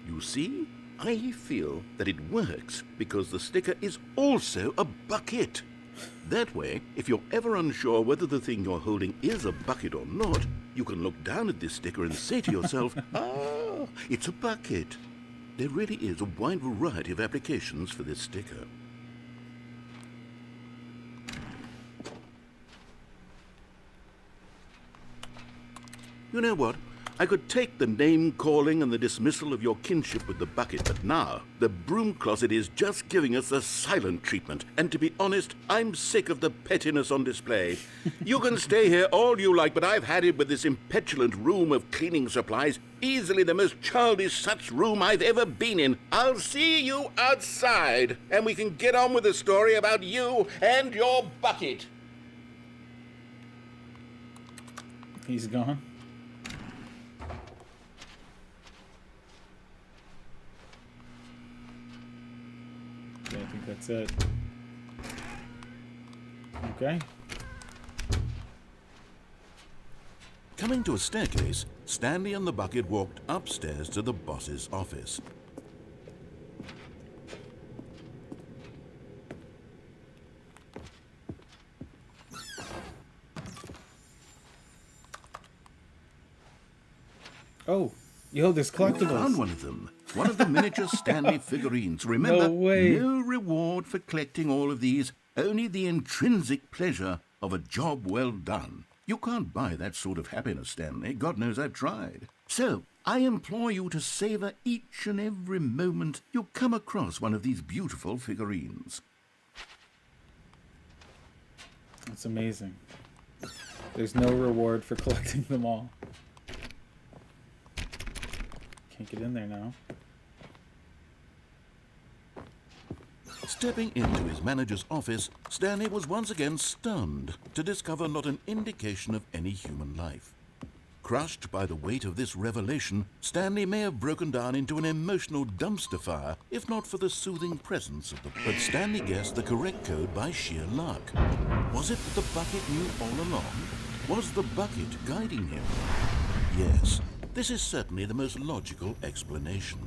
You see, I feel that it works because the sticker is also a bucket. That way, if you're ever unsure whether the thing you're holding is a bucket or not, you can look down at this sticker and say to yourself, ah, it's a bucket. There really is a wide variety of applications for this sticker. You know what? I could take the name-calling and the dismissal of your kinship with the bucket, but now the broom closet is just giving us the silent treatment. And to be honest, I'm sick of the pettiness on display. You can stay here all you like, but I've had it with this impetulant room of cleaning supplies. Easily the most childish such room I've ever been in. I'll see you outside, and we can get on with the story about you and your bucket. He's gone. Yeah, I think that's it. Okay. Coming to a staircase, Stanley and the bucket walked upstairs to the boss's office. Oh, yo, there's collectibles. Found one of them. One of the miniature Stanley figurines. Remember, No way. no reward for collecting all of these, only the intrinsic pleasure of a job well done. You can't buy that sort of happiness, Stanley. God knows I've tried. So, I implore you to savor each and every moment you come across one of these beautiful figurines. That's amazing. There's no reward for collecting them all. Can't get in there now. Stepping into his manager's office, Stanley was once again stunned to discover not an indication of any human life. Crushed by the weight of this revelation, Stanley may have broken down into an emotional dumpster fire if not for the soothing presence of the... But Stanley guessed the correct code by sheer luck. Was it that the bucket knew all along? Was the bucket guiding him? Yes, this is certainly the most logical explanation.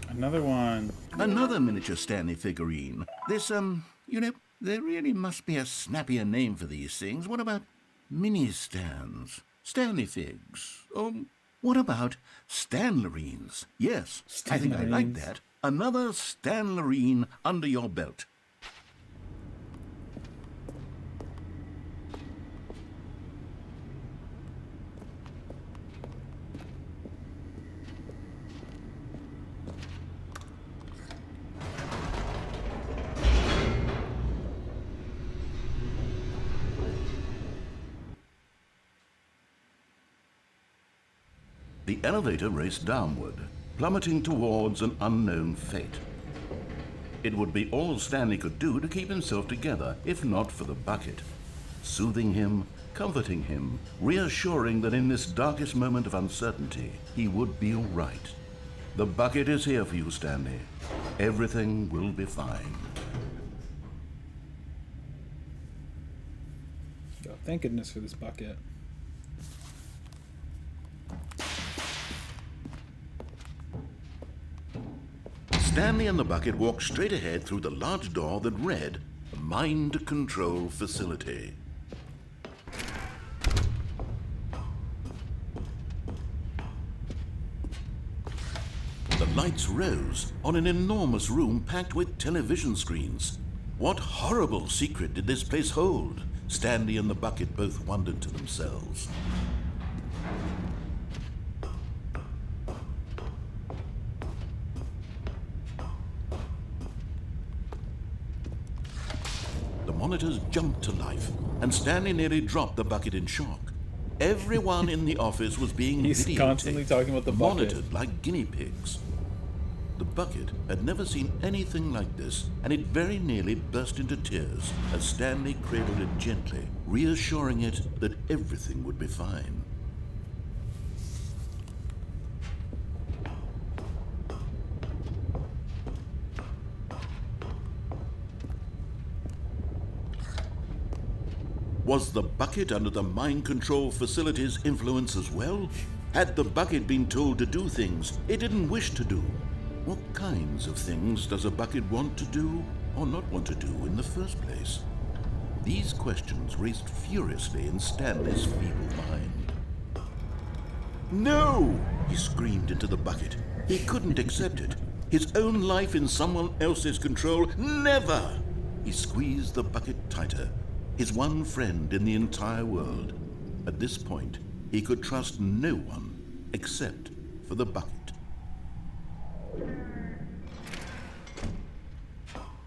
Another one. Another miniature Stanley figurine. This, there really must be a snappier name for these things. What about mini-stands? Stanley figs? What about Stanlerines? Yes, I think I like Stanlerines. that. Another Stanlerine under your belt. The elevator raced downward, plummeting towards an unknown fate. It would be all Stanley could do to keep himself together, if not for the bucket. Soothing him, comforting him, reassuring that in this darkest moment of uncertainty, he would be all right. The bucket is here for you, Stanley. Everything will be fine. Oh, thank goodness for this bucket. Stanley and the bucket walked straight ahead through the large door that read, Mind Control Facility. The lights rose on an enormous room packed with television screens. What horrible secret did this place hold? Stanley and the bucket both wondered to themselves. The monitors jumped to life, and Stanley nearly dropped the bucket in shock. Everyone in the office was being He's videotaped, constantly talking about the bucket. monitored like guinea pigs. The bucket had never seen anything like this, and it very nearly burst into tears as Stanley cradled it gently, reassuring it that everything would be fine. Was the bucket under the mind control facility's influence as well? Had the bucket been told to do things it didn't wish to do? What kinds of things does a bucket want to do or not want to do in the first place? These questions raced furiously in Stanley's feeble mind. No! He screamed into the bucket. He couldn't accept it. His own life in someone else's control, never! He squeezed the bucket tighter. His one friend in the entire world. At this point, he could trust no one except for the bucket.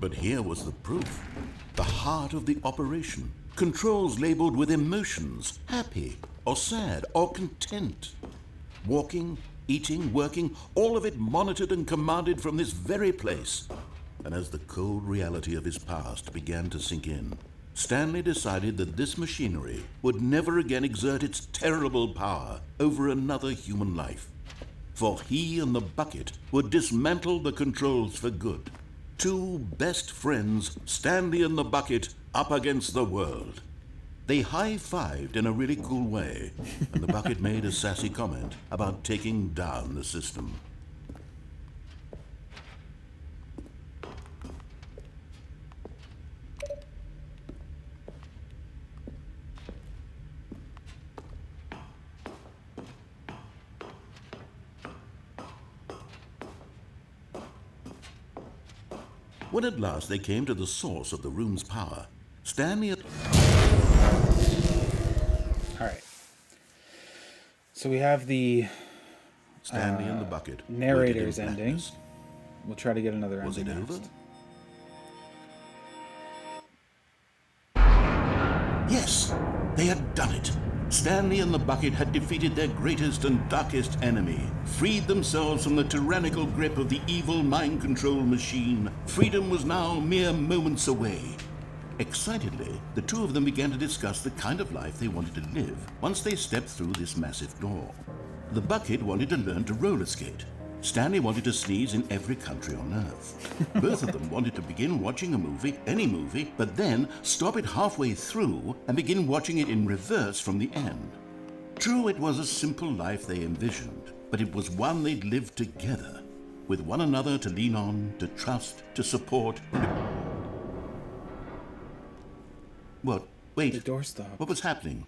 But here was the proof. The heart of the operation. Controls labeled with emotions, happy or sad or content. Walking, eating, working, all of it monitored and commanded from this very place. And as the cold reality of his past began to sink in, Stanley decided that this machinery would never again exert its terrible power over another human life. For he and the bucket would dismantle the controls for good. Two best friends, Stanley and the bucket, up against the world. They high-fived in a really cool way, and the bucket made a sassy comment about taking down the system. When at last they came to the source of the room's power, Stanley... Alright. So we have the Stanley and the bucket narrator's waited in ending. blackness. We'll try to get another Was it ending over? next. Yes, they had done it. Stanley and the bucket had defeated their greatest and darkest enemy, freed themselves from the tyrannical grip of the evil mind control machine. Freedom was now mere moments away. Excitedly, the two of them began to discuss the kind of life they wanted to live once they stepped through this massive door. The bucket wanted to learn to roller skate. Stanley wanted to sneeze in every country on Earth. Both of them wanted to begin watching a movie, any movie, but then stop it halfway through and begin watching it in reverse from the end. True, it was a simple life they envisioned, but it was one they'd lived together, with one another to lean on, to trust, to support. What? Wait. The door stopped. What was happening?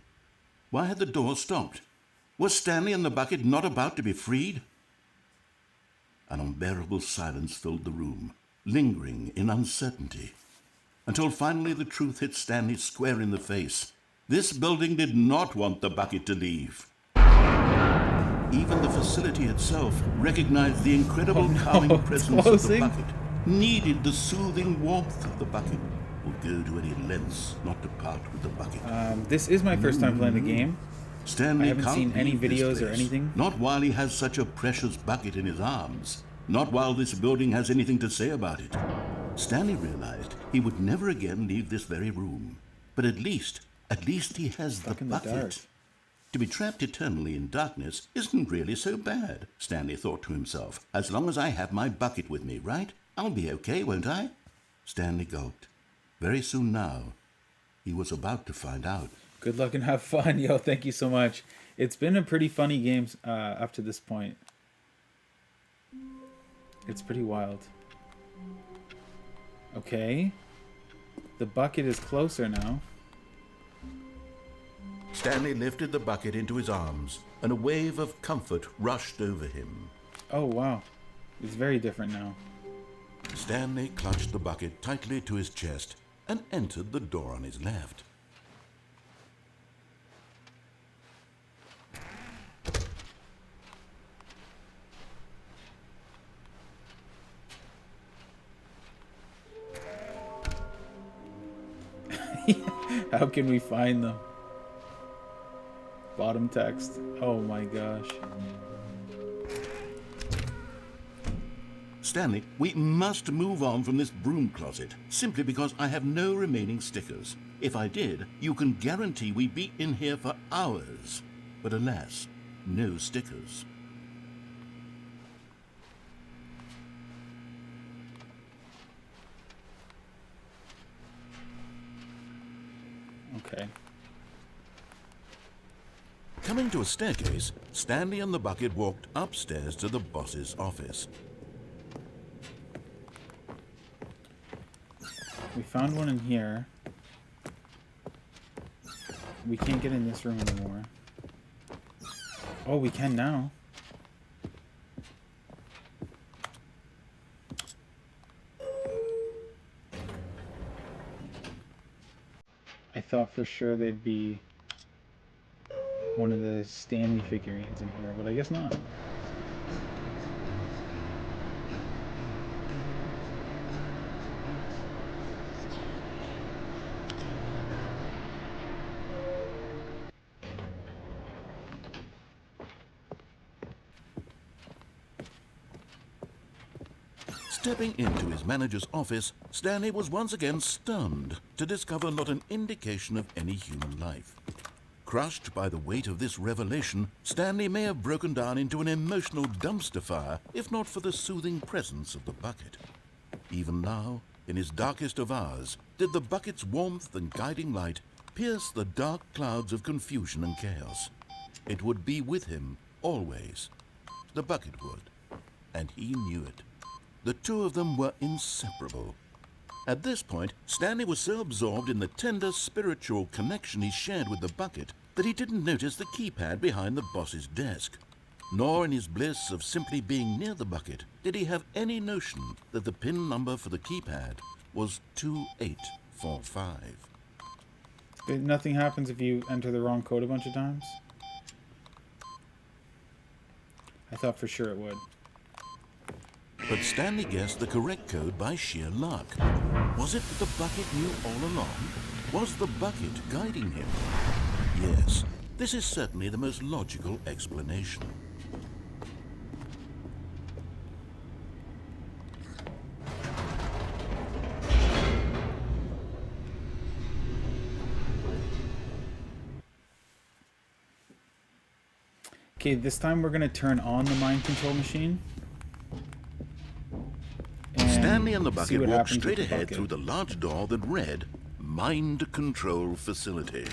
Why had the door stopped? Was Stanley and the bucket not about to be freed? An unbearable silence filled the room, lingering in uncertainty, until finally the truth hit Stanley square in the face. This building did not want the bucket to leave. Even the facility itself recognized the incredible calming presence of the bucket, needed the soothing warmth of the bucket, would go to any lengths not to part with the bucket. This is my first time playing the game. Stanley I haven't can't seen any leave this videos or place, anything. Not while he has such a precious bucket in his arms. Not while this building has anything to say about it. Stanley realized he would never again leave this very room. But at least he has the Stuck in the dark. bucket. To be trapped eternally in darkness isn't really so bad, Stanley thought to himself. As long as I have my bucket with me, right? I'll be okay, won't I? Stanley gulped. Very soon now, he was about to find out. Good luck and have fun. Yo, thank you so much. It's been a pretty funny game up to this point. It's pretty wild. Okay. The bucket is closer now. Stanley lifted the bucket into his arms, and a wave of comfort rushed over him. Oh, wow. It's very different now. Stanley clutched the bucket tightly to his chest and entered the door on his left. How can we find them? Bottom text. Oh my gosh. Stanley, we must move on from this broom closet, simply because I have no remaining stickers. If I did, you can guarantee we'd be in here for hours. But alas, no stickers. Okay. Coming to a staircase, Stanley and the bucket walked upstairs to the boss's office. We found one in here. We can't get in this room anymore. Oh, we can now. I thought for sure they'd be one of the Stanley figurines in here, but I guess not. Stepping into his manager's office, Stanley was once again stunned to discover not an indication of any human life. Crushed by the weight of this revelation, Stanley may have broken down into an emotional dumpster fire if not for the soothing presence of the bucket. Even now, in his darkest of hours, did the bucket's warmth and guiding light pierce the dark clouds of confusion and chaos. It would be with him always. The bucket would, and he knew it. The two of them were inseparable. At this point, Stanley was so absorbed in the tender spiritual connection he shared with the bucket that he didn't notice the keypad behind the boss's desk. Nor in his bliss of simply being near the bucket did he have any notion that the PIN number for the keypad was 2845. But nothing happens if you enter the wrong code a bunch of times? I thought for sure it would. But Stanley guessed the correct code by sheer luck. Was it that the bucket knew all along? Was the bucket guiding him? Yes, This is certainly the most logical explanation. Okay, this time we're going to turn on the mind control machine. Stanley and the see bucket what walked happens with straight the ahead bucket. through the large door that read, Mind Control Facility.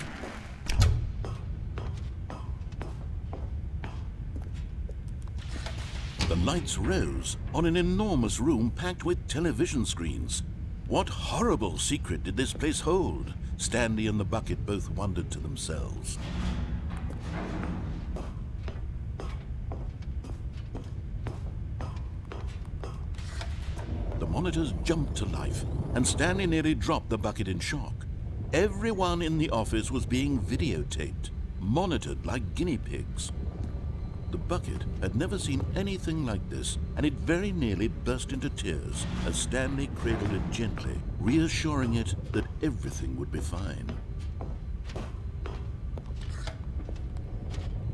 The lights rose on an enormous room packed with television screens. What horrible secret did this place hold? Stanley and the bucket both wondered to themselves. The monitors jumped to life, and Stanley nearly dropped the bucket in shock. Everyone in the office was being videotaped, monitored like guinea pigs. The bucket had never seen anything like this, and it very nearly burst into tears as Stanley cradled it gently, reassuring it that everything would be fine.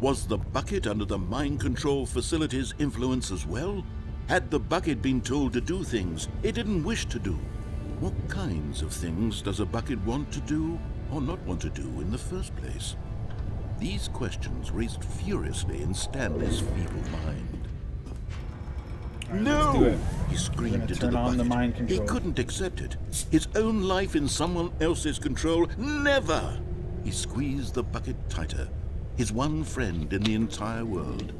Was the bucket under the mind control facility's influence as well? Had the bucket been told to do things it didn't wish to do? What kinds of things does a bucket want to do or not want to do in the first place? These questions raced furiously in Stanley's feeble mind. All right, let's do it. He screamed into turn the on bucket. the mind He control. couldn't accept it. His own life in someone else's control. Never! He squeezed the bucket tighter. His one friend in the entire world.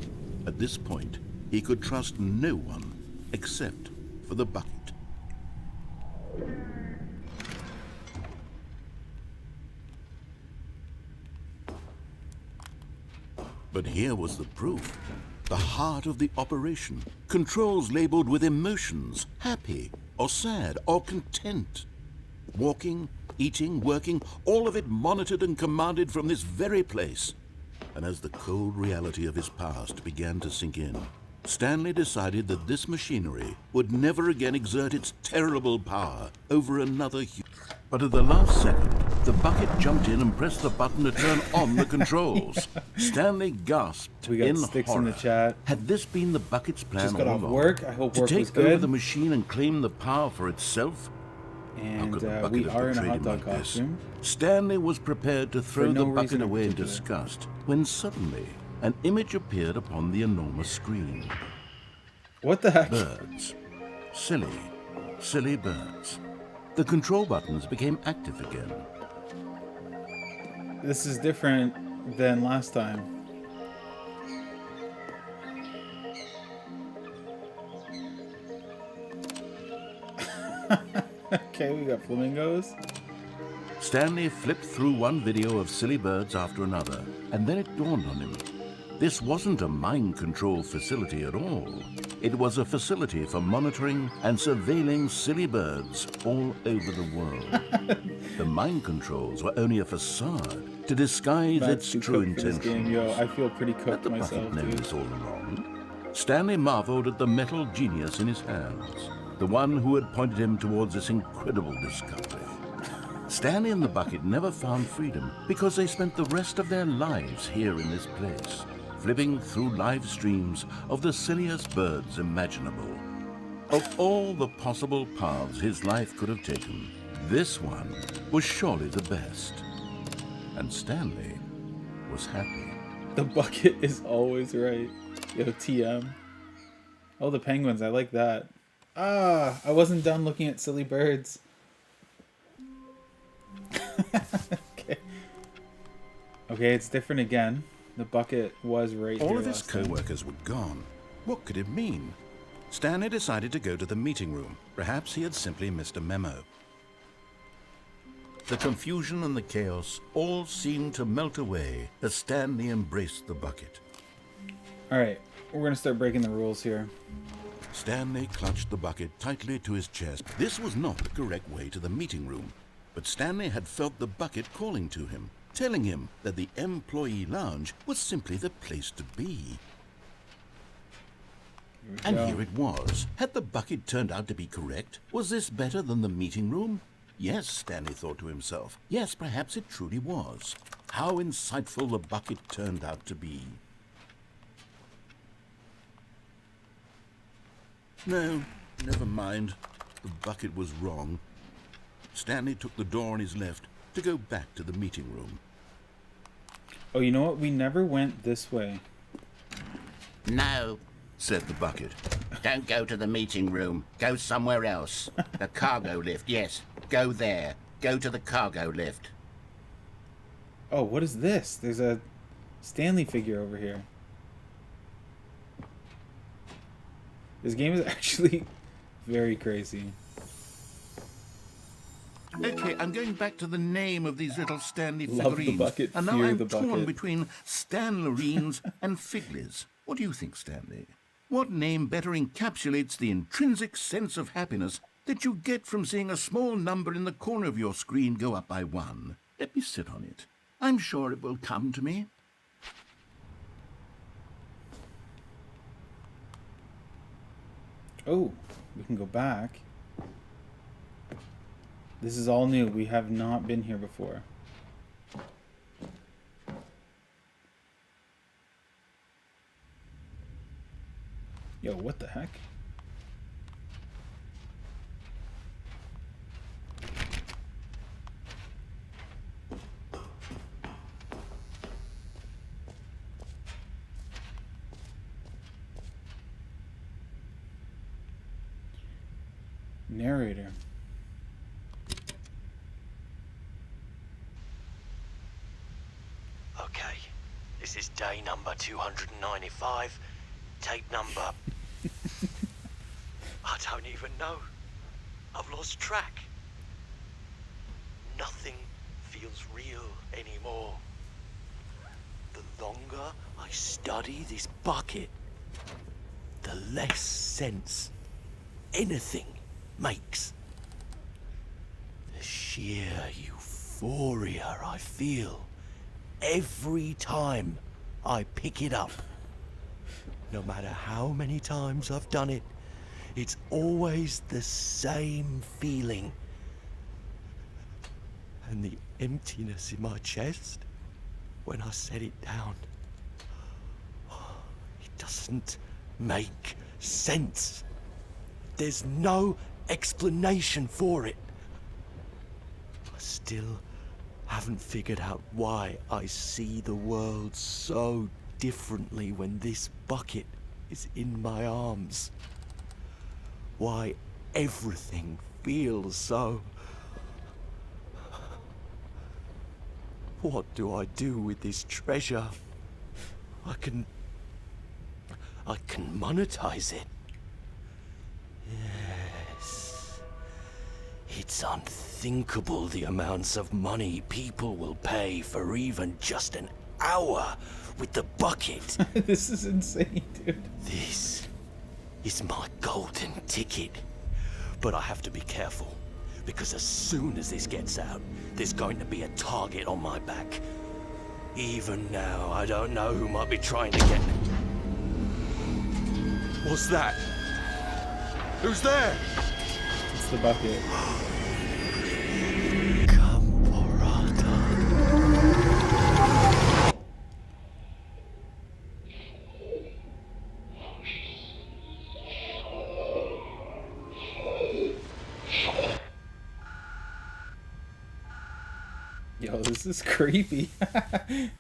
At this point, he could trust no one except for the bucket. But here was the proof. The heart of the operation. Controls labeled with emotions, happy or sad or content. Walking, eating, working, all of it monitored and commanded from this very place. And as the cold reality of his past began to sink in, Stanley decided that this machinery would never again exert its terrible power over another human. But at the last second, the bucket jumped in and pressed the button to turn on the controls. Stanley gasped We got in sticks horror. in the chat. Had this been the bucket's plan Just got all off along? work. I hope to work take was over good. the machine and claim the power for itself? How And could the bucket we have are in a betrayed hot him dog like this? costume. Stanley was prepared to throw no the bucket reason in away in particular. disgust when suddenly an image appeared upon the enormous screen. What the heck? Birds. Silly, silly birds. The control buttons became active again. This is different than last time. Okay, we got flamingos. Stanley flipped through one video of silly birds after another, and then it dawned on him. This wasn't a mind control facility at all. It was a facility for monitoring and surveilling silly birds all over the world. The mind controls were only a facade to disguise That's its too true cooked for this game. intentions. Yo, I feel pretty Had cooked the myself, bucket known dude. this all along? Stanley marveled at the metal genius in his hands, the one who had pointed him towards this incredible discovery. Stanley and the bucket never found freedom because they spent the rest of their lives here in this place, flipping through live streams of the silliest birds imaginable. Of all the possible paths his life could have taken, this one was surely the best. And Stanley was happy. The bucket is always right. Yo, TM. Oh, the penguins. I like that. Ah, I wasn't done looking at silly birds. Okay. Okay, it's different again. The bucket was right All here of his last time. co-workers were gone. What could it mean? Stanley decided to go to the meeting room. Perhaps he had simply missed a memo. The confusion and the chaos all seemed to melt away as Stanley embraced the bucket. All right, we're gonna start breaking the rules here. Stanley clutched the bucket tightly to his chest. This was not the correct way to the meeting room, but Stanley had felt the bucket calling to him, telling him that the employee lounge was simply the place to be. And go. here it was. Had the bucket turned out to be correct? Was this better than the meeting room? Yes, Stanley thought to himself. Yes, perhaps it truly was. how insightful the bucket turned out to be. No, never mind. The bucket was wrong. Stanley took the door on his left to go back to the meeting room. Oh, you know what? We never went this way. No, said the bucket. Don't go to the meeting room. Go somewhere else. The cargo lift, yes. Go there. Go to the cargo lift. Oh, what is this? There's a Stanley figure over here. This game is actually very crazy. Okay, I'm going back to the name of these little Stanley Love figurines. the bucket, And now fear I'm the torn bucket. between Stanlerines and Figleys. What do you think, Stanley? What name better encapsulates the intrinsic sense of happiness that you get from seeing a small number in the corner of your screen go up by 1? Let me sit on it. I'm sure it will come to me. Oh, we can go back. This is all new. We have not been here before. Yo, what the heck? Narrator. Okay, this is day number 295, tape number... I don't even know. I've lost track. Nothing feels real anymore. The longer I study this bucket, the less sense anything makes. The sheer euphoria I feel every time I pick it up. No matter how many times I've done it, it's always the same feeling. And the emptiness in my chest when I set it down. It doesn't make sense. There's no explanation for it. I still haven't figured out why I see the world so differently when this bucket is in my arms. Why everything feels so... What do I do with this treasure? I can monetize it. Yes. It's unthinkable the amounts of money people will pay for even just an hour with the bucket. This is insane, dude. This is my golden ticket. But I have to be careful, because as soon as this gets out, there's going to be a target on my back. Even now, I don't know who might be trying to get... What's that? Who's there? It's the bucket. Yo, this is creepy.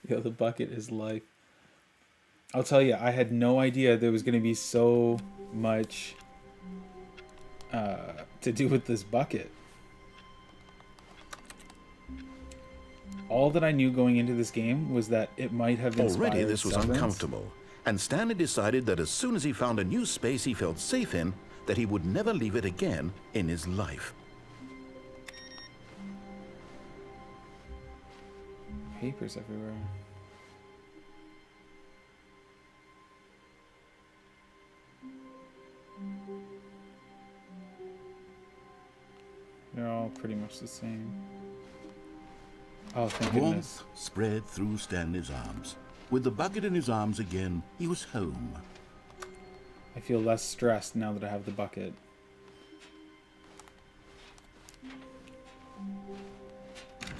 Yo, the bucket is life. I'll tell you, I had no idea there was going to be so much to do with this bucket. All that I knew going into this game was that it might have inspired Already this was Severance. uncomfortable, and Stanley decided that as soon as he found a new space he felt safe in, that he would never leave it again in his life. Papers everywhere. They're all pretty much the same. Oh, thank goodness. Warmth spread through Stanley's arms. With the bucket in his arms again, he was home. I feel less stressed now that I have the bucket.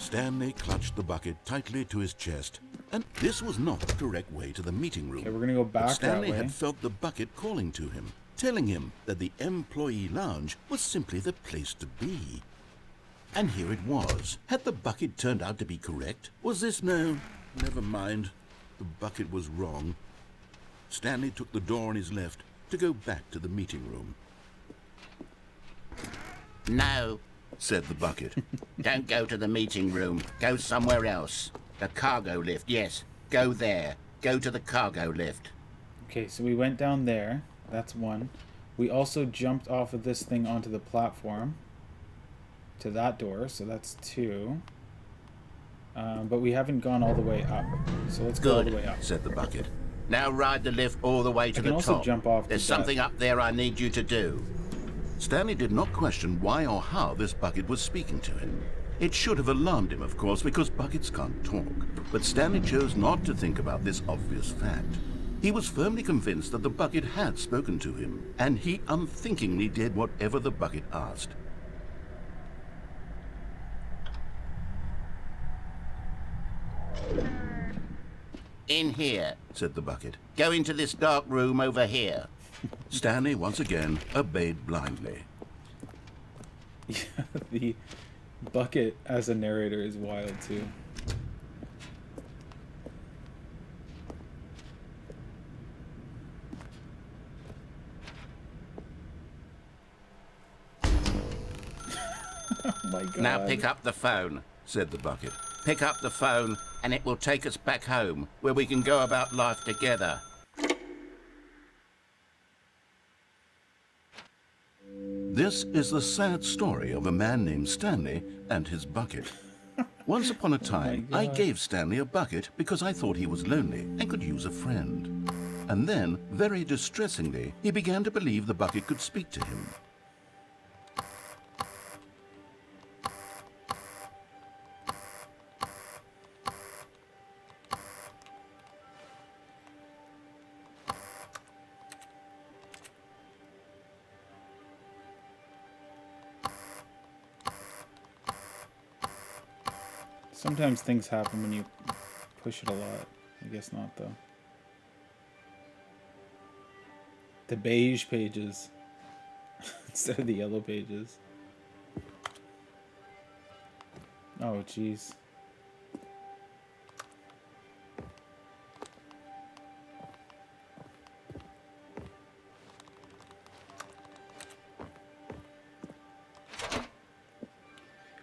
Stanley clutched the bucket tightly to his chest, and this was not the correct way to the meeting room. Okay, we're gonna go back But Stanley that way. had felt the bucket calling to him, telling him that the employee lounge was simply the place to be. And here it was. Had the bucket turned out to be correct? Was this no? Never mind. The bucket was wrong. Stanley took the door on his left to go back to the meeting room. No, Said the bucket. don't go to the meeting room. Go somewhere else. The cargo lift, yes. Go there. Go to the cargo lift. Okay, so we went down there. That's one. We also jumped off of this thing onto the platform to that door, so that's two. But we haven't gone all the way up. So let's go all the way up. Said the bucket. Now ride the lift all the way to I can the also top. jump off There's to that. something up there I need you to do. Stanley did not question why or how this bucket was speaking to him. It should have alarmed him, of course, because buckets can't talk. But Stanley chose not to think about this obvious fact. He was firmly convinced that the bucket had spoken to him, and he unthinkingly did whatever the bucket asked. In here. Said the bucket. Go into this dark room over here. Stanley once again obeyed blindly. The bucket as a narrator is wild too. Oh my god. Now pick up the phone. Said the bucket. Pick up the phone and it will take us back home where we can go about life together. This is the sad story of a man named Stanley and his bucket. Once upon a time, I gave Stanley a bucket because I thought he was lonely and could use a friend. And then, very distressingly, he began to believe the bucket could speak to him. Sometimes things happen when you push it a lot. I guess not, though. The beige pages instead of the yellow pages. Oh, jeez.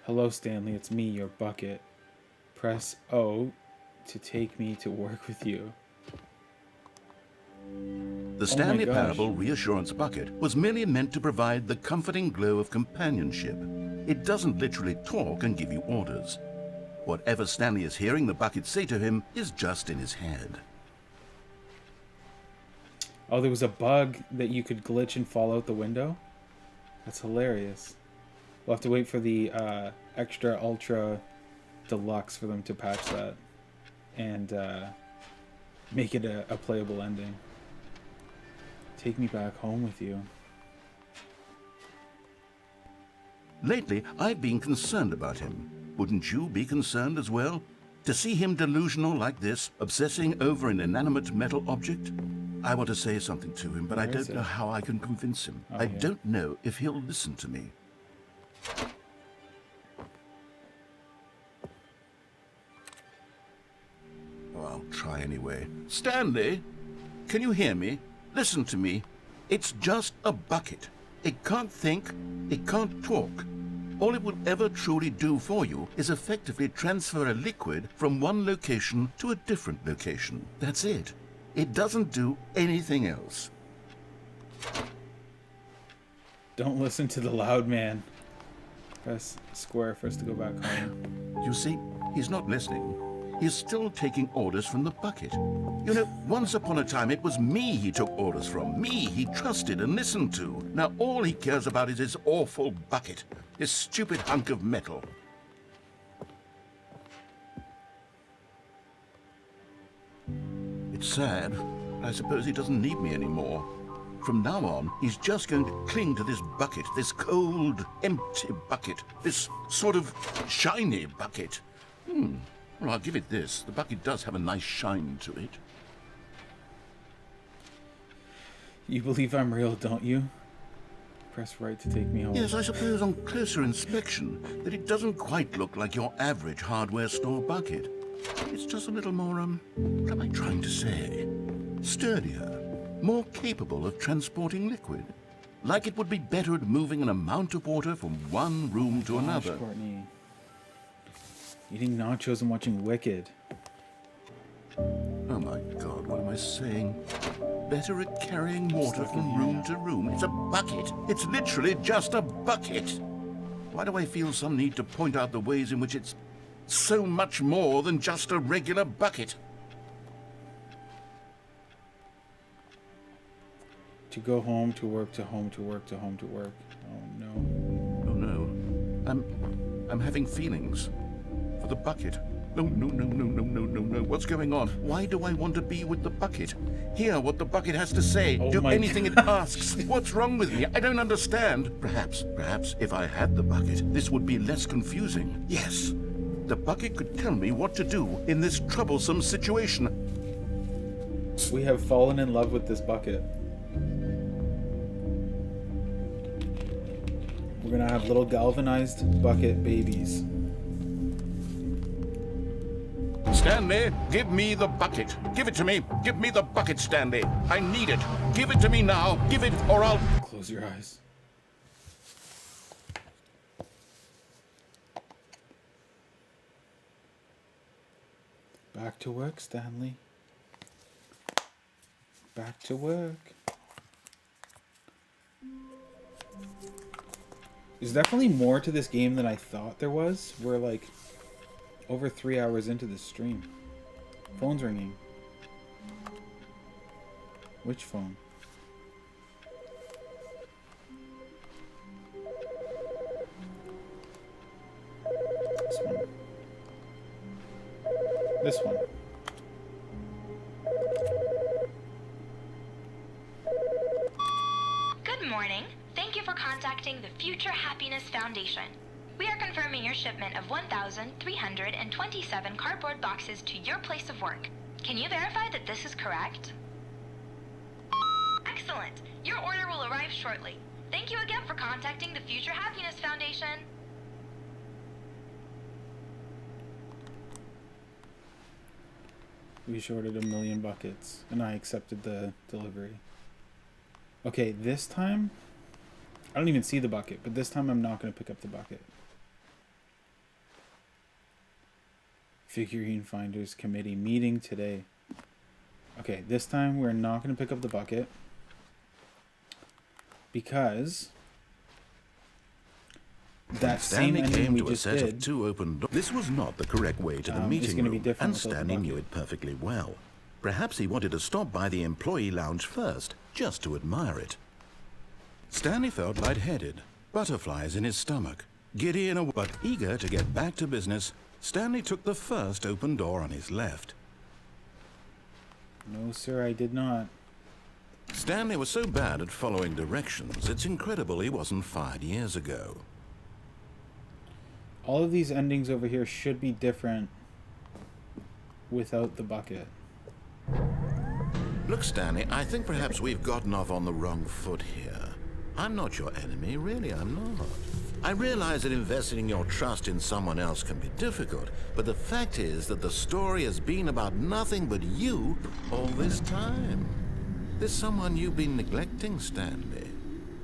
Hello, Stanley. It's me, your bucket. Press O to take me to work with you. The Stanley gosh. Parable Reassurance Bucket was merely meant to provide the comforting glow of companionship. It doesn't literally talk and give you orders. Whatever Stanley is hearing the bucket say to him is just in his head. Oh, there was a bug that you could glitch and fall out the window? That's hilarious. We'll have to wait for the extra ultra deluxe for them to patch that and make it a playable ending. Take me back home with you. Lately, I've been concerned about him. Wouldn't you be concerned as well? To see him delusional like this, obsessing over an inanimate metal object? I want to say something to him, but I don't know how I can convince him. I don't know if he'll listen to me. Oh, I'll try anyway. Stanley, can you hear me? Listen to me. It's just a bucket. It can't think, it can't talk. All it will ever truly do for you is effectively transfer a liquid from one location to a different location. That's it. It doesn't do anything else. Don't listen to the loud man. Press square for us to go back home. You see, he's not listening. He's still taking orders from the bucket. You know, once upon a time, it was me he took orders from. Me he trusted and listened to. Now all he cares about is his awful bucket. His stupid hunk of metal. It's sad. I suppose he doesn't need me anymore. From now on, he's just going to cling to this bucket, this cold, empty bucket, this sort of shiny bucket. Well, I'll give it this. The bucket does have a nice shine to it. You believe I'm real, don't you? Press right to take me home. Yes, I suppose on closer inspection that it doesn't quite look like your average hardware store bucket. It's just a little more, what am I trying to say? Sturdier, more capable of transporting liquid. Like it would be better at moving an amount of water from one room to another. Courtney. Eating nachos and watching Wicked. Oh my God, what am I saying? Better at carrying water from room to room. It's a bucket. It's literally just a bucket. Why do I feel some need to point out the ways in which it's so much more than just a regular bucket? To go home, to work, to home, to work, to home, to work. Oh no. Oh no. I'm having feelings for the bucket. No. What's going on? Why do I want to be with the bucket? Hear what the bucket has to say. Oh do my anything it asks. What's wrong with me? I don't understand. Perhaps if I had the bucket, this would be less confusing. Yes, the bucket could tell me what to do in this troublesome situation. We have fallen in love with this bucket. We're gonna have little galvanized bucket babies. Stanley, give me the bucket. Give it to me. Give me the bucket, Stanley. I need it. Give it to me now. Give it or I'll... Close your eyes. Back to work, Stanley. Back to work. There's definitely more to this game than I thought there was. We're like over 3 hours into this stream. Phone's ringing. Which phone? This one. This one. Good morning. Thank you for contacting the Future Happiness Foundation. We are confirming your shipment of 1,327 cardboard boxes to your place of work. Can you verify that this is correct? Excellent. Your order will arrive shortly. Thank you again for contacting the Future Happiness Foundation. We shorted 1 million buckets, and I accepted the delivery. Okay, this time, I don't even see the bucket, but this time I'm not going to pick up the bucket. Figurine Finders Committee meeting today. Okay, this time we're not going to pick up the bucket because that same Stanley ending came we to a just set of did. 2 open doors. This was not the correct way to the meeting gonna be room, different and without the Stanley knew bucket. it perfectly well. Perhaps he wanted to stop by the employee lounge first, just to admire it. Stanley felt lightheaded, butterflies in his stomach, giddy in a but eager to get back to business. Stanley took the first open door on his left. No, sir, I did not. Stanley was so bad at following directions, it's incredible he wasn't fired years ago. All of these endings over here should be different without the bucket. Look, Stanley, I think perhaps we've gotten off on the wrong foot here. I'm not your enemy, really, I'm not. I realize that investing your trust in someone else can be difficult, but the fact is that the story has been about nothing but you all this time. There's someone you've been neglecting, Stanley.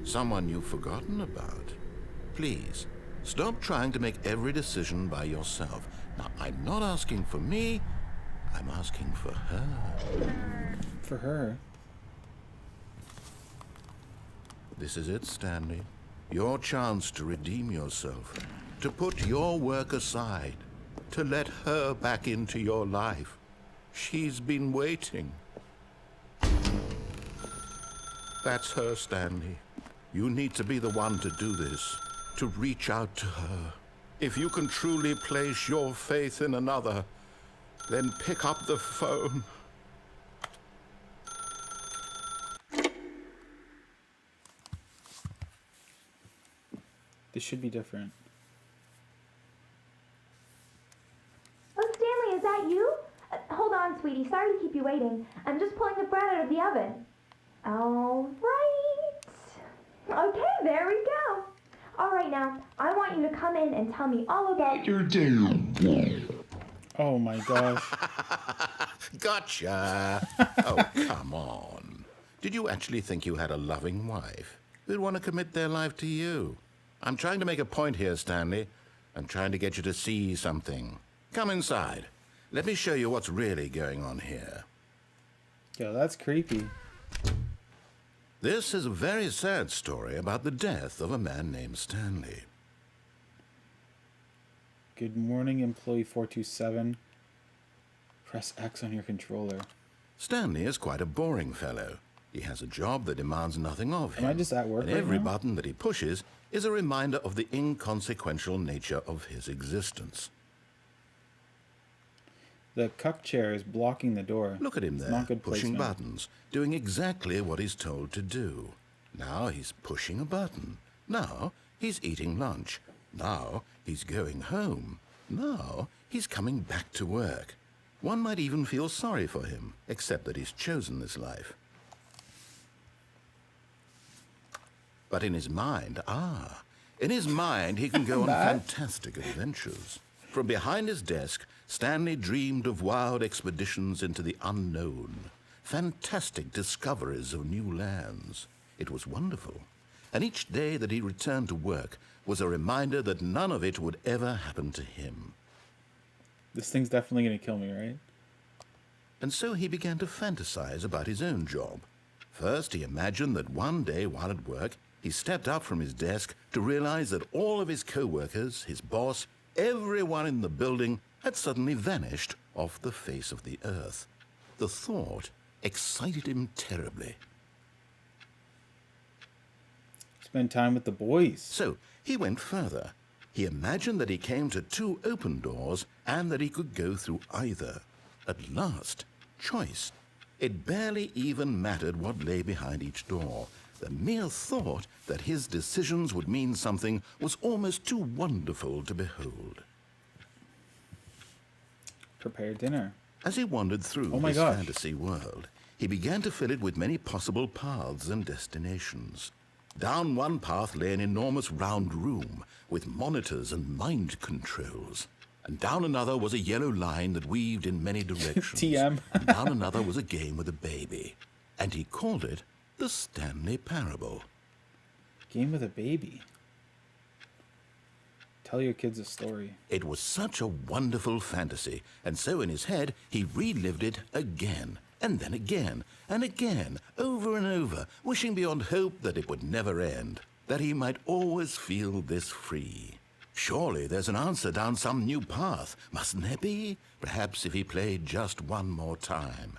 Someone you've forgotten about. Please, stop trying to make every decision by yourself. Now, I'm not asking for me, I'm asking for her. For her? This is it, Stanley. Your chance to redeem yourself, to put your work aside, to let her back into your life. She's been waiting. That's her, Stanley. You need to be the one to do this, to reach out to her. If you can truly place your faith in another, then pick up the phone. This should be different. sweetie. Sorry to keep you waiting. I'm just pulling the bread out of the oven. All right. Okay, there we go. All right, now, I want you to come in and tell me all about your day. Oh my gosh. Gotcha! Oh, come on. Did you actually think you had a loving wife who'd want to commit their life to you? I'm trying to make a point here, Stanley. I'm trying to get you to see something. Come inside. Let me show you what's really going on here. Yo, that's creepy. This is a very sad story about the death of a man named Stanley. Good morning, employee 427. Press X on your controller. Stanley is quite a boring fellow. He has a job that demands nothing of him. Am I just at work and right every now? button that he pushes is a reminder of the inconsequential nature of his existence. The cup chair is blocking the door. Look at him It's there, not good pushing placement. buttons, doing exactly what he's told to do. Now he's pushing a button. Now he's eating lunch. Now he's going home. Now he's coming back to work. One might even feel sorry for him, except that he's chosen this life. But in his mind, he can go on fantastic adventures. From behind his desk, Stanley dreamed of wild expeditions into the unknown, fantastic discoveries of new lands. It was wonderful. And each day that he returned to work was a reminder that none of it would ever happen to him. This thing's definitely going to kill me, right? And so he began to fantasize about his own job. First, he imagined that one day while at work, he stepped up from his desk to realize that all of his co-workers, his boss, everyone in the building had suddenly vanished off the face of the earth. The thought excited him terribly. Spend time with the boys. So he went further. He imagined that he came to 2 open doors and that he could go through either. At last, choice. It barely even mattered what lay behind each door. The mere thought that his decisions would mean something was almost too wonderful to behold. Prepare dinner. As he wandered through Oh my this gosh. fantasy world, he began to fill it with many possible paths and destinations. Down one path lay an enormous round room with monitors and mind controls. And down another was a yellow line that weaved in many directions. TM. And down another was a game with a baby. And he called it the Stanley Parable. Game with a baby. Tell your kids a story. It was such a wonderful fantasy, and so in his head he relived it again, and then again, and again, over and over, wishing beyond hope that it would never end, that he might always feel this free. Surely there's an answer down some new path, mustn't there be? Perhaps if he played just one more time.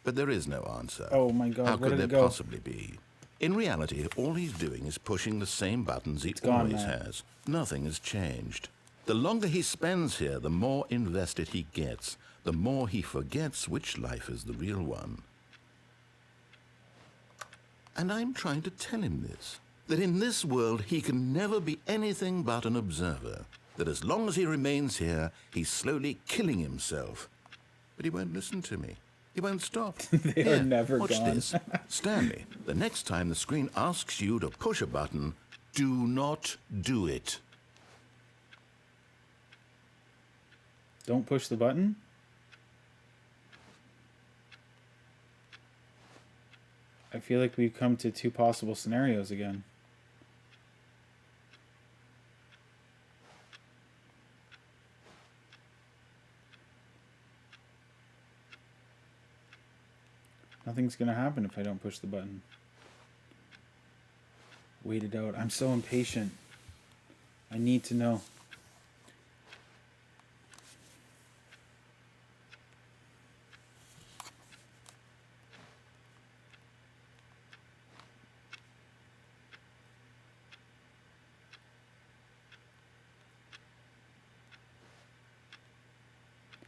But there is no answer. Oh my God, How where could did it there go? possibly be? In reality, all he's doing is pushing the same buttons he gone, always Matt. has. Nothing has changed. The longer he spends here, the more invested he gets, the more he forgets which life is the real one. And I'm trying to tell him this, that in this world he can never be anything but an observer, that as long as he remains here, he's slowly killing himself. But he won't listen to me. He won't stop. They are never watch gone. this. Stanley, the next time the screen asks you to push a button, do not do it. Don't push the button? I feel like we've come to 2 possible scenarios again. Nothing's gonna happen if I don't push the button. Wait it out. I'm so impatient. I need to know.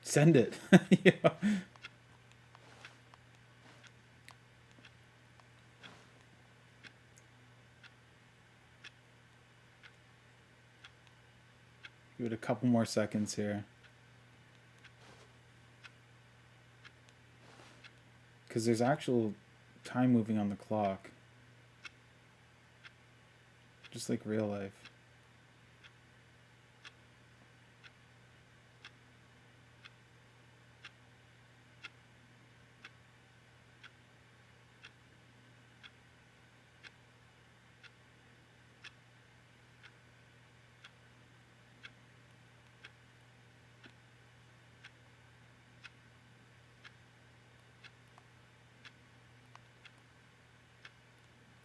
Send it. Yeah. Give it a couple more seconds here. Because there's actual time moving on the clock. Just like real life.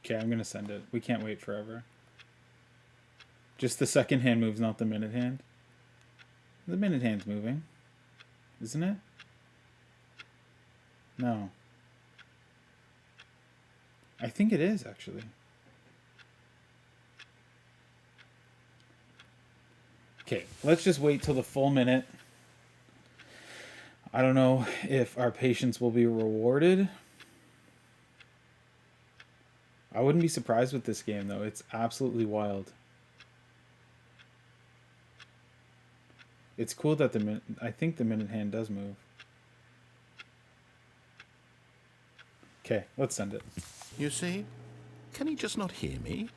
Okay, I'm gonna send it. We can't wait forever. Just the second hand moves, not the minute hand. The minute hand's moving, isn't it? No. I think it is, actually. Okay, let's just wait till the full minute. I don't know if our patience will be rewarded. I wouldn't be surprised with this game, though. It's absolutely wild. It's cool that I think the minute hand does move. Okay, let's send it. You see? Can he just not hear me?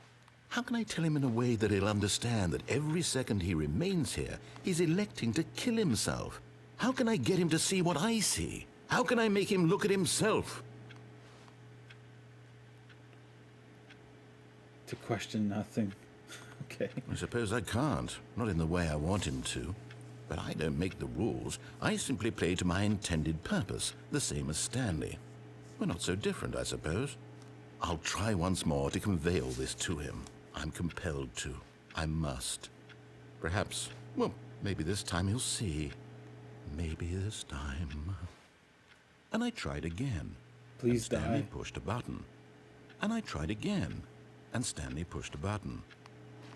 How can I tell him in a way that he'll understand that every second he remains here, he's electing to kill himself? How can I get him to see what I see? How can I make him look at himself? To question nothing. Okay. I suppose I can't. Not in the way I want him to. But I don't make the rules. I simply play to my intended purpose, the same as Stanley. We're not so different, I suppose. I'll try once more to convey all this to him. I'm compelled to. I must. Perhaps, well, maybe this time he'll see. Maybe this time. And I tried again. Please and Stanley die. pushed a button. And I tried again. And Stanley pushed a button.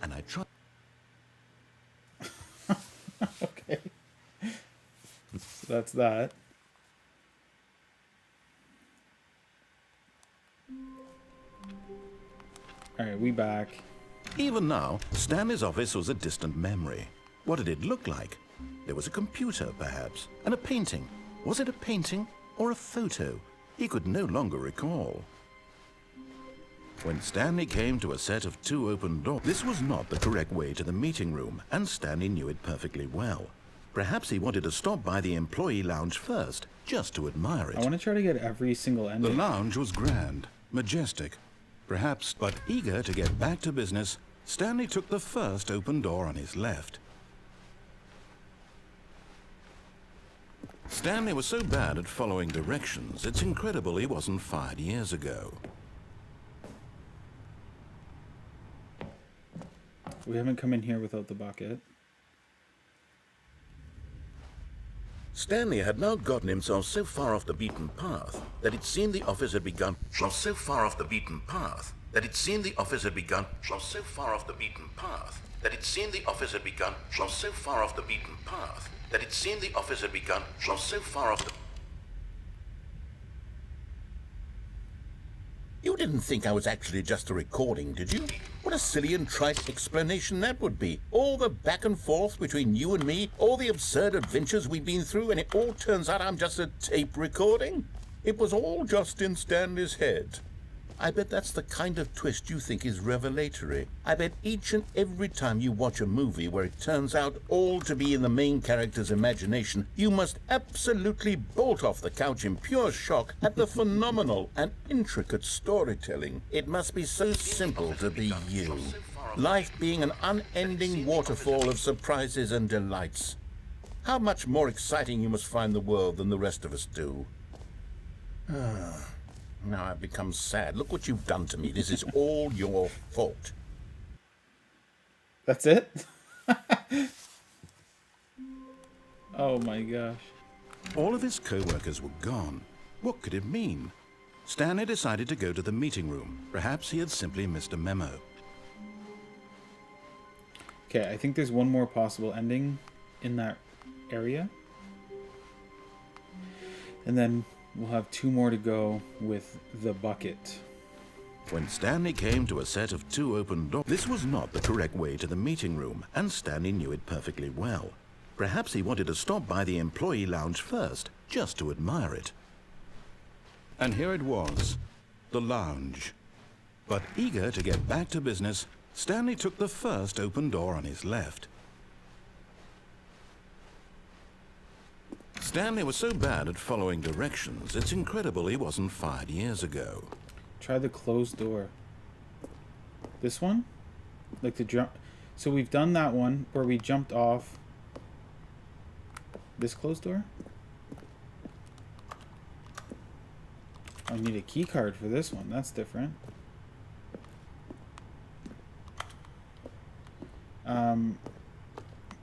And I tried... Okay. So that's that. Alright, we back. Even now, Stanley's office was a distant memory. What did it look like? There was a computer, perhaps, and a painting. Was it a painting or a photo? He could no longer recall. When Stanley came to a set of 2 open doors, this was not the correct way to the meeting room, and Stanley knew it perfectly well. Perhaps he wanted to stop by the employee lounge first, just to admire it. I want to try to get every single ending. The lounge was grand, majestic, perhaps, but Eager to get back to business, Stanley took the first open door on his left. Stanley was so bad at following directions, it's incredible he wasn't fired years ago. We haven't come in here without the bucket. Stanley had now gotten himself so far off the beaten path that it seemed the office had begun. So far off the beaten path that it seemed the office had begun. So far off the beaten path that it seemed the office had begun. So far off the beaten path that it seemed the office had begun. So far off the... You didn't think I was actually just a recording, did you? What a silly and trite explanation that would be. All the back and forth between you and me, all the absurd adventures we've been through, and it all turns out I'm just a tape recording? It was all just in Stanley's head. I bet that's the kind of twist you think is revelatory. I bet each and every time you watch a movie where it turns out all to be in the main character's imagination, you must absolutely bolt off the couch in pure shock at the phenomenal and intricate storytelling. It must be so simple to be you. Life being an unending waterfall of surprises and delights. How much more exciting you must find the world than the rest of us do. Now I've become sad. Look what you've done to me. This is all your fault. That's it? Oh my gosh. All of his co-workers were gone. What could it mean? Stanley decided to go to the meeting room. Perhaps he had simply missed a memo. Okay, I think there's one more possible ending in that area. And then we'll have 2 more to go with the bucket. When Stanley came to a set of 2 open doors, this was not the correct way to the meeting room, and Stanley knew it perfectly well. Perhaps he wanted to stop by the employee lounge first, just to admire it. And here it was, the lounge. But eager to get back to business, Stanley took the first open door on his left. Stanley was so bad at following directions, it's incredible he wasn't fired years ago. Try the closed door. This one? Like the jump. So we've done that one where we jumped off. This closed door? I need a key card for this one. That's different.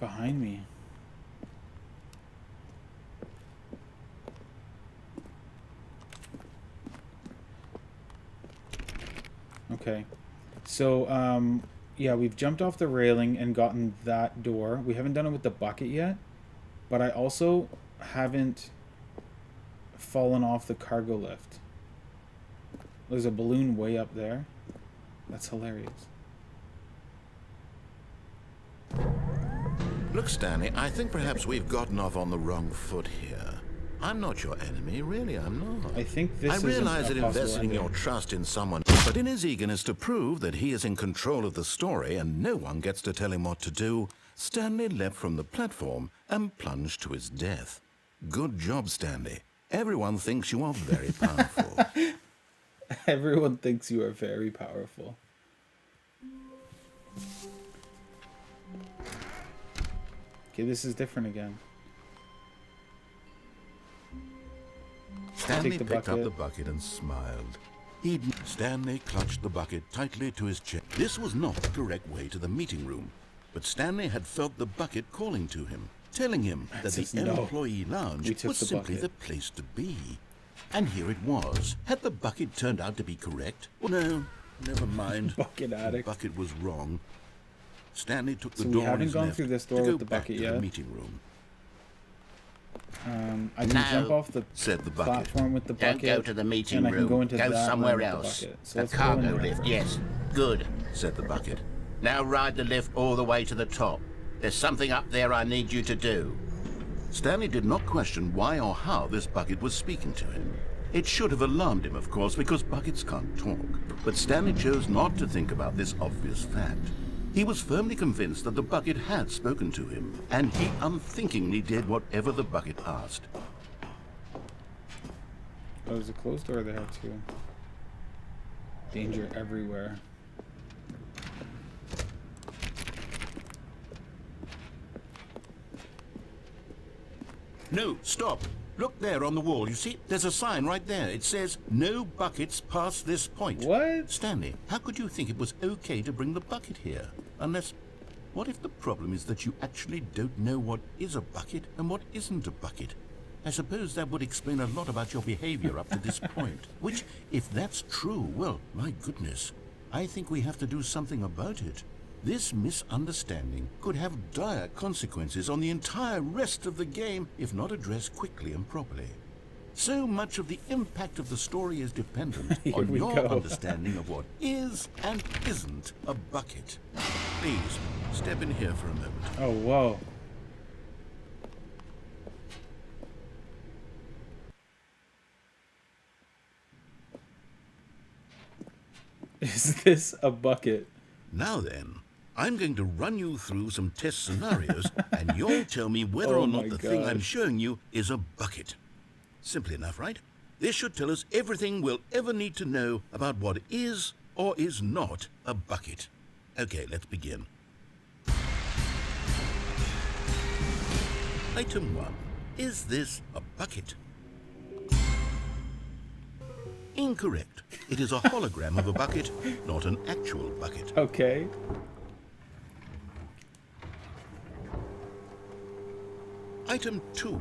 Behind me. Okay. So, yeah, we've jumped off the railing and gotten that door. We haven't done it with the bucket yet, but I also haven't fallen off the cargo lift. There's a balloon way up there. That's hilarious. Look, Stanley, I think perhaps we've gotten off on the wrong foot here. I'm not your enemy, really, I'm not. I think this is realize that a possible investing ending. your trust in someone, but in his eagerness to prove that he is in control of the story and no one gets to tell him what to do, Stanley leapt from the platform and plunged to his death. Good job, Stanley. Everyone thinks you are very powerful. Everyone thinks you are very powerful. Okay, this is different again. Stanley the picked up bucket. the bucket and smiled. Stanley clutched the bucket tightly to his chest. This was not the correct way to the meeting room, but Stanley had felt the bucket calling to him, telling him that says the no. employee lounge We took was the simply bucket. the place to be. And here it was. Had the bucket turned out to be correct? Well, no, never mind. Bucket The addict. bucket was wrong. Stanley took the So we door on haven't his gone left through this to door go with the back bucket to yet. the meeting room. I can No, jump off the said the bucket. platform with the Don't bucket. go to the meeting and room. I can go into Go that somewhere room with else. The, bucket. So The let's go in cargo there lift, first. yes. Good. Said the bucket. Now ride the lift all the way to the top. There's something up there I need you to do. Stanley did not question why or how this bucket was speaking to him. It should have alarmed him, of course, because buckets can't talk. But Stanley chose not to think about this obvious fact. He was firmly convinced that the bucket had spoken to him, and he unthinkingly did whatever the bucket asked. Oh, there's a closed door there too. Danger everywhere. No, stop. Look there on the wall. You see, there's a sign right there. It says, no buckets past this point. What? Stanley, how could you think it was okay to bring the bucket here? Unless, what if the problem is that you actually don't know what is a bucket and what isn't a bucket? I suppose that would explain a lot about your behavior up to this point. Which, if that's true, well, my goodness, I think we have to do something about it. This misunderstanding could have dire consequences on the entire rest of the game if not addressed quickly and properly. So much of the impact of the story is dependent Here on we your go. understanding of what is and isn't a bucket. Please, step in here for a moment. Oh, whoa. Is this a bucket? Now then, I'm going to run you through some test scenarios, and you'll tell me whether Oh or not my the thing I'm gosh. showing you is a bucket. Simple enough, right? This should tell us everything we'll ever need to know about what is or is not a bucket. Okay, let's begin. Item 1. Is this a bucket? Incorrect. It is a hologram of a bucket, not an actual bucket. Okay. Item 2.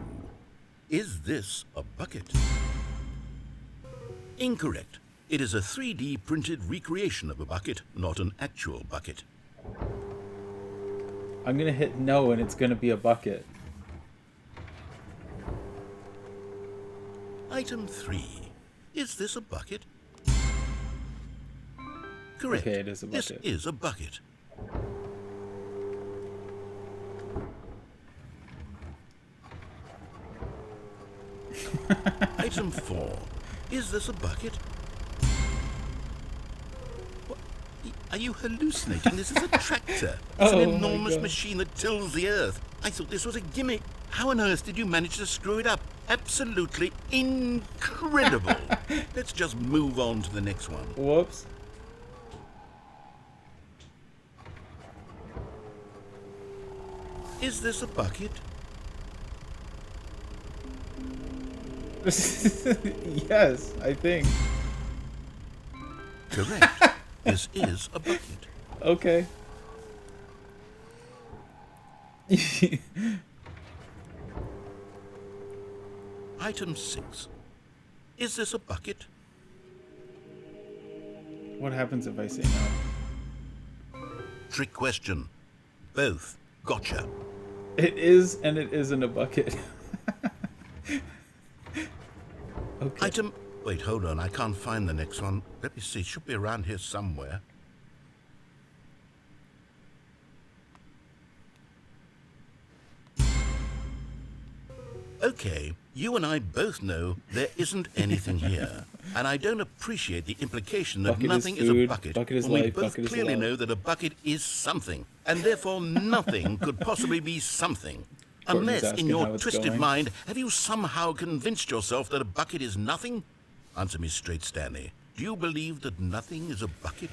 Is this a bucket? Incorrect. It is a 3D printed recreation of a bucket, not an actual bucket. I'm gonna hit no and it's gonna be a bucket. Item 3. Is this a bucket? Correct. Okay, it is a bucket. This is a bucket. Item 4. Is this a bucket? What? Are you hallucinating? This is a tractor. It's Oh an my enormous God. machine that tills the earth. I thought this was a gimmick. How on earth did you manage to screw it up? Absolutely incredible. Let's just move on to the next one. Whoops. Is this a bucket? Yes, I think. Correct. This is a bucket. Okay. Item 6. Is this a bucket? What happens if I say no? Trick question. Both. Gotcha. It is and it isn't a bucket. Okay. Item... Wait, hold on. I can't find the next one. Let me see. It should be around here somewhere. Okay, you and I both know there isn't anything here. And I don't appreciate the implication that Bucket is nothing is a food, bucket. bucket is when we life, both bucket is clearly love. know that a bucket is something. And therefore nothing could possibly be something. Courtney's Unless, in asking your how it's twisted going. mind, have you somehow convinced yourself that a bucket is nothing? Answer me straight, Stanley. Do you believe that nothing is a bucket?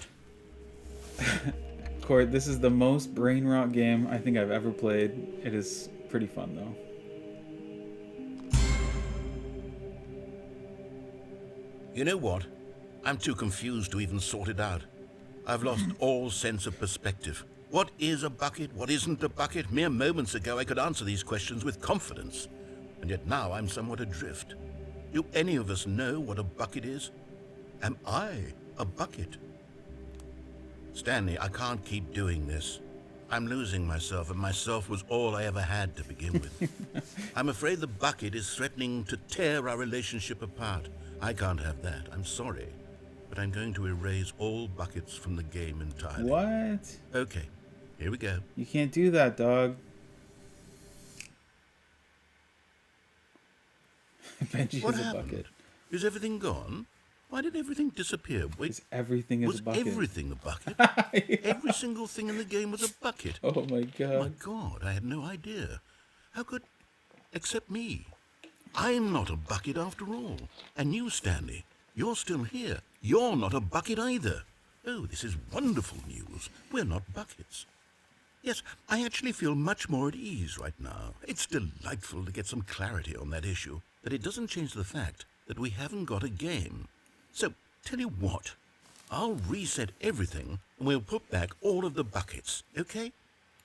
Court, this is the most brain rot game I think I've ever played. It is pretty fun though. You know what? I'm too confused to even sort it out. I've lost all sense of perspective. What is a bucket? What isn't a bucket? Mere moments ago I could answer these questions with confidence. And yet now I'm somewhat adrift. Do any of us know what a bucket is? Am I a bucket? Stanley, I can't keep doing this. I'm losing myself, and myself was all I ever had to begin with. I'm afraid the bucket is threatening to tear our relationship apart. I can't have that. I'm sorry. But I'm going to erase all buckets from the game entirely. What? Okay, here we go. You can't do that, dog. Benji What is a happened? bucket. Is everything gone? Why did everything disappear? Wait, Everything is was a bucket. everything a bucket? Every single thing in the game was a bucket. Oh my god. My God, I had no idea. How could... Except me. I'm not a bucket after all. And you, Stanley, you're still here. You're not a bucket either. Oh, this is wonderful news. We're not buckets. Yes, I actually feel much more at ease right now. It's delightful to get some clarity on that issue, but it doesn't change the fact that we haven't got a game. So, tell you what, I'll reset everything and we'll put back all of the buckets, okay?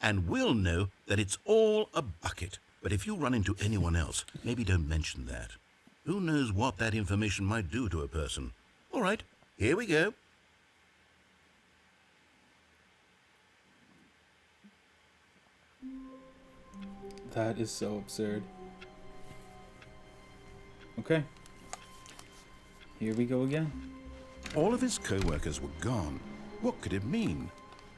And we'll know that it's all a bucket. But if you run into anyone else, maybe don't mention that. Who knows what that information might do to a person? All right, here we go. That is so absurd. Okay. Here we go again. All of his co-workers were gone. What could it mean?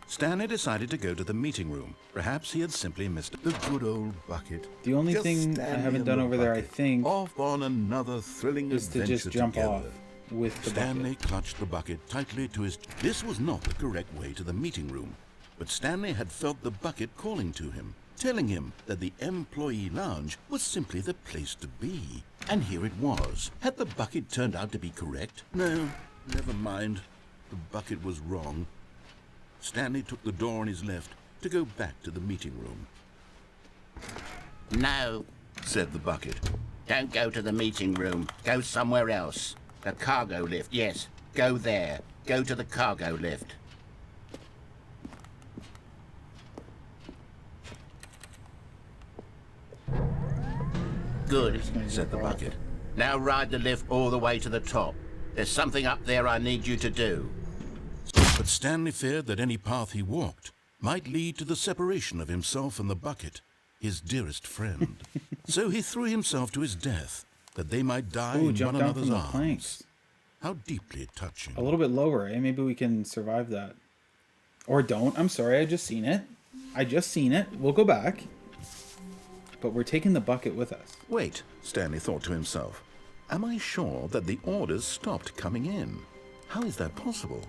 Stanley decided to go to the meeting room. Perhaps he had simply missed the good old bucket. The only Just thing I Stanley haven't and done the over there, I bucket, think, off on another thrilling is to adventure just jump together. off with the Stanley bucket. clutched the bucket tightly to his... This was not the correct way to the meeting room, but Stanley had felt the bucket calling to him, telling him that the employee lounge was simply the place to be. And here it was. Had the bucket turned out to be correct? No, never mind. The bucket was wrong. Stanley took the door on his left to go back to the meeting room. No, Said the bucket. don't go to the meeting room. Go somewhere else. The cargo lift, yes. Go there. Go to the cargo lift. Good, Said the bucket. Now ride the lift all the way to the top. There's something up there I need you to do. But Stanley feared that any path he walked might lead to the separation of himself and the bucket, his dearest friend. So he threw himself to his death, that they might die Ooh, in jump one down another's from the arms. planks. How deeply touching. A little bit lower, eh? Maybe we can survive that. Or don't. I'm sorry, I just seen it. I just seen it. We'll go back. But we're taking the bucket with us. Wait, Stanley thought to himself. Am I sure that the orders stopped coming in? How is that possible?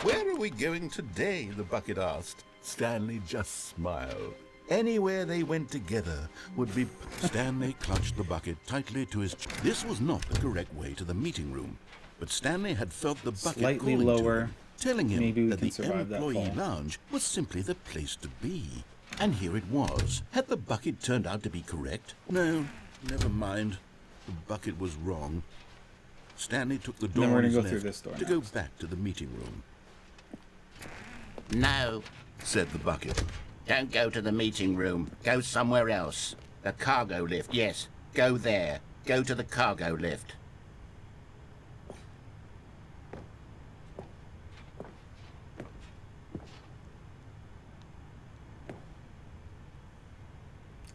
Where are we going today? The bucket asked. Stanley just smiled. Anywhere they went together would be... Stanley clutched the bucket tightly to his... This was not the correct way to the meeting room, but Stanley had felt the bucket Slightly calling lower. to him, telling him Maybe we that can the survive that employee fall. lounge was simply the place to be. And here it was. Had the bucket turned out to be correct? No, never mind. The bucket was wrong. Stanley took the door Then we're on gonna his go through left this door to go back to the meeting room. No, Said the bucket. don't go to the meeting room. Go somewhere else. The cargo lift, yes. Go there. Go to the cargo lift.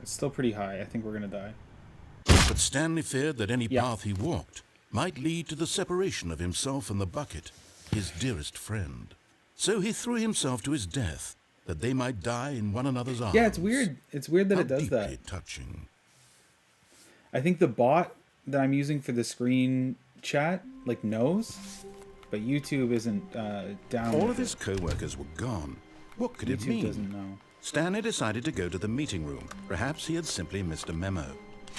It's still pretty high. I think we're gonna die. But Stanley feared that any Yeah. path he walked might lead to the separation of himself and the bucket, his dearest friend. So he threw himself to his death, that they might die in one another's arms. Yeah, it's weird. It's weird that How it does deeply that. touching. I think the bot that I'm using for the screen chat like knows, but YouTube isn't down. All with of his it. co-workers were gone. What could it YouTube mean? doesn't know. Stanley decided to go to the meeting room. Perhaps he had simply missed a memo.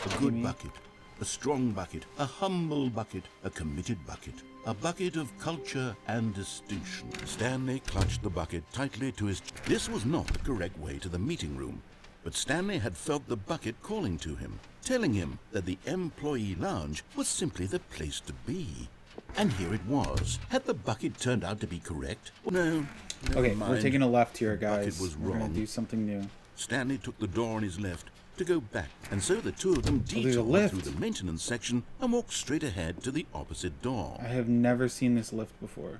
A good bucket, a strong bucket, a humble bucket, a committed bucket, a bucket of culture and distinction. Stanley clutched the bucket tightly to his... This was not the correct way to the meeting room, but Stanley had felt the bucket calling to him, telling him that the employee lounge was simply the place to be. And here it was. Had the bucket turned out to be correct? No, never Okay, mind. we're taking a left here, The bucket guys. was We're gonna wrong. do something new. Stanley took the door on his left to go back, and so the two of them there's a detoured lift. through the maintenance section and walked straight ahead to the opposite door. I have never seen this lift before.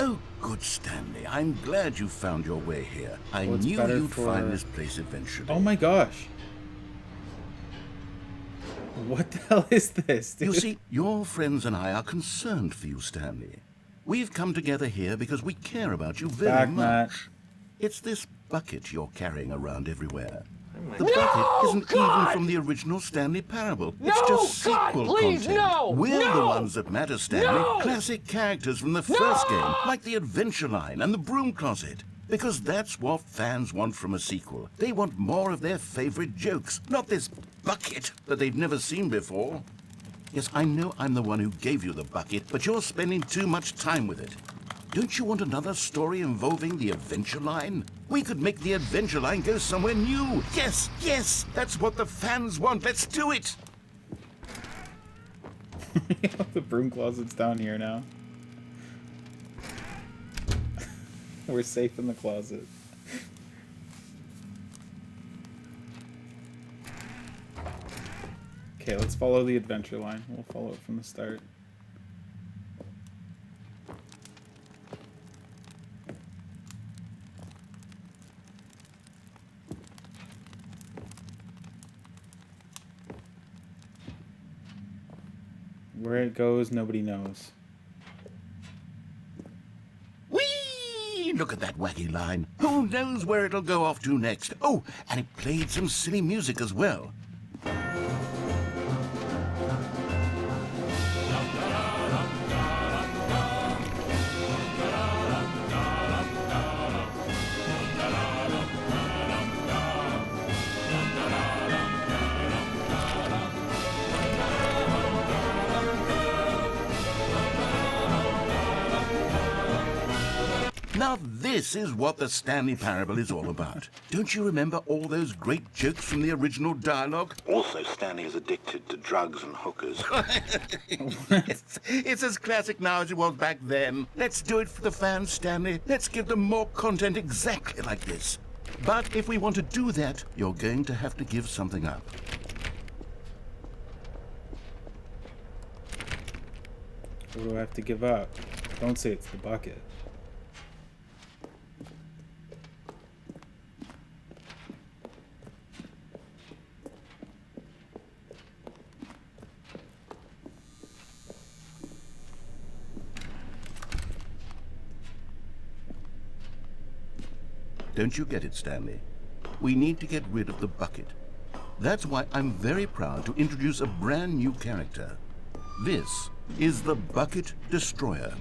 Oh, good Stanley, I'm glad you found your way here. I Well, it's knew better you'd for- find this place eventually. Oh my gosh. What the hell is this, dude? You see, your friends and I are concerned for you, Stanley. We've come together here because we care about you very Back, much. Matt. It's this bucket you're carrying around everywhere. The bucket isn't even from the original Stanley Parable. It's just God, sequel please, content. no! We're the No! ones that matter, Stanley. No! Classic characters from the first No! game, like the Adventure Line and the Broom Closet. Because that's what fans want from a sequel. They want more of their favorite jokes, not this bucket that they've never seen before. Yes, I know I'm the one who gave you the bucket, but you're spending too much time with it. Don't you want another story involving the Adventure Line? We could make the Adventure Line go somewhere new. Yes, yes, that's what the fans want. Let's do it. The broom closet's down here now. We're safe in the closet. Okay, let's follow the adventure line. We'll follow it from the start. Where it goes, nobody knows. Whee! Look at that wacky line. Who knows where it'll go off to next? Oh, and it played some silly music as well. Now this is what the Stanley Parable is all about. Don't you remember all those great jokes from the original dialogue? Also, Stanley is addicted to drugs and hookers. It's as classic now as it was back then. Let's do it for the fans, Stanley. Let's give them more content exactly like this. But if we want to do that, you're going to have to give something up. What do I have to give up? Don't say it's the bucket. Don't you get it, Stanley? We need to get rid of the bucket. That's why I'm very proud to introduce a brand new character. This is the Bucket Destroyer.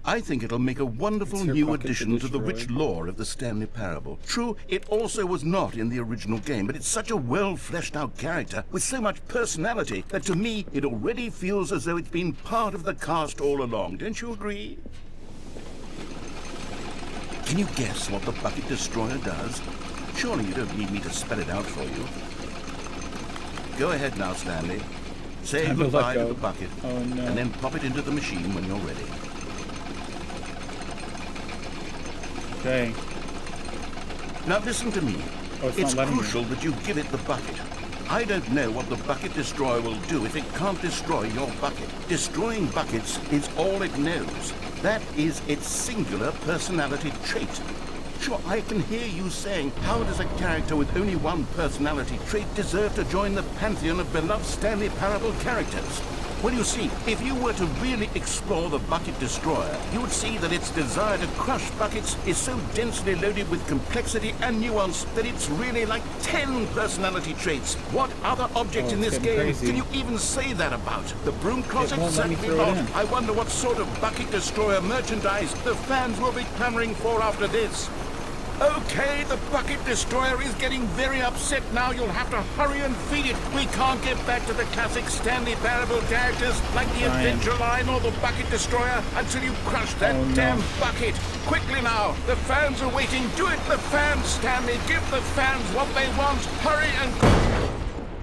I think it'll make a wonderful new addition to the rich lore of the Stanley Parable. True, it also was not in the original game, but it's such a well-fleshed-out character with so much personality that to me it already feels as though it's been part of the cast all along. Don't you agree? Can you guess what the Bucket Destroyer does? Surely you don't need me to spell it out for you. Go ahead now, Stanley. Say goodbye to the bucket, and then pop it into the machine when you're ready. Okay. Now listen to me. It's crucial that you give it the bucket. I don't know what the Bucket Destroyer will do if it can't destroy your bucket. Destroying buckets is all it knows. That is its singular personality trait. Sure, I can hear you saying, how does a character with only one personality trait deserve to join the pantheon of beloved Stanley Parable characters? Well, you see, if you were to really explore the Bucket Destroyer, you would see that its desire to crush buckets is so densely loaded with complexity and nuance that it's really like 10 personality traits. What other object in this game can you even say that about? The broom closet? Certainly not. I wonder what sort of Bucket Destroyer merchandise the fans will be clamoring for after this. Okay, the Bucket Destroyer is getting very upset now. You'll have to hurry and feed it. We can't get back to the classic Stanley Parable characters like the Adventure Line or the Bucket Destroyer until you crush that damn bucket. Quickly now, the fans are waiting. Do it, the fans, Stanley. Give the fans what they want. Hurry and...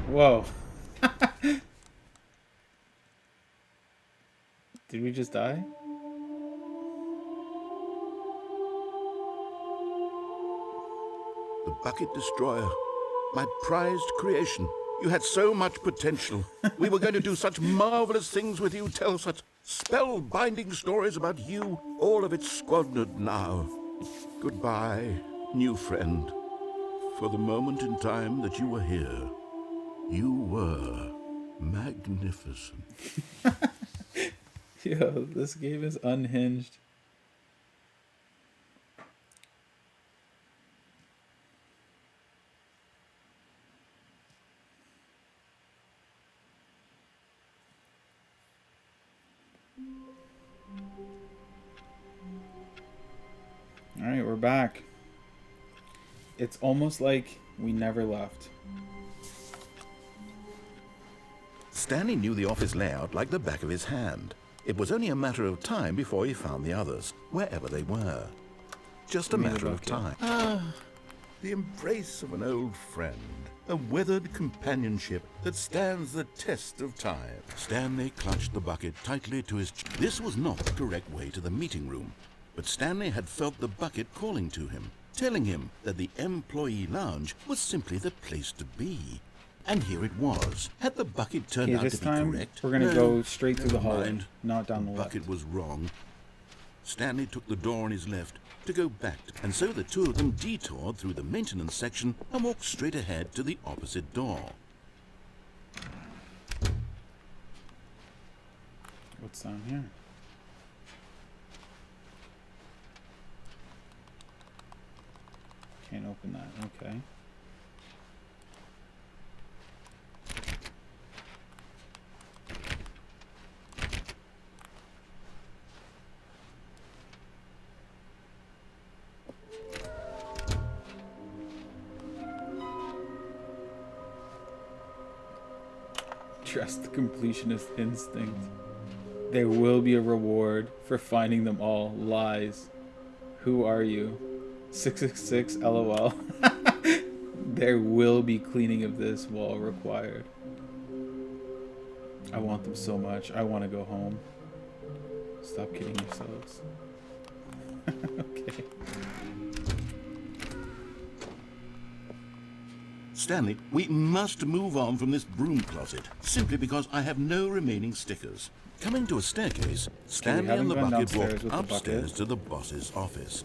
Whoa. Did we just die? The Bucket Destroyer, my prized creation. You had so much potential. We were going to do such marvelous things with you, tell such spellbinding stories about you. All of it squandered now. Goodbye, new friend. For the moment in time that you were here, you were magnificent. Yo, this game is unhinged. Alright, we're back. It's almost like we never left. Stanley knew the office layout like the back of his hand. It was only a matter of time before he found the others, wherever they were. Just a matter of time. Ah, the embrace of an old friend. A weathered companionship that stands the test of time. Stanley clutched the bucket tightly to his... This was not the correct way to the meeting room. But Stanley had felt the bucket calling to him, telling him that the employee lounge was simply the place to be. And here it was. Had the bucket turned out to be correct? We're going to go straight through the hallway, not down the left. The bucket was wrong. Stanley took the door on his left to go back, and so the two of them detoured through the maintenance section and walked straight ahead to the opposite door. What's down here? Can't open that, okay. Trust the completionist instinct. There will be a reward for finding them all. Lies. Who are you? 666 LOL. There will be cleaning of this wall required. I want them so much. I want to go home. Stop kidding yourselves. Okay. Stanley, we must move on from this broom closet, simply because I have no remaining stickers. Coming to a staircase, Stanley and the bucket walked upstairs to the boss's office.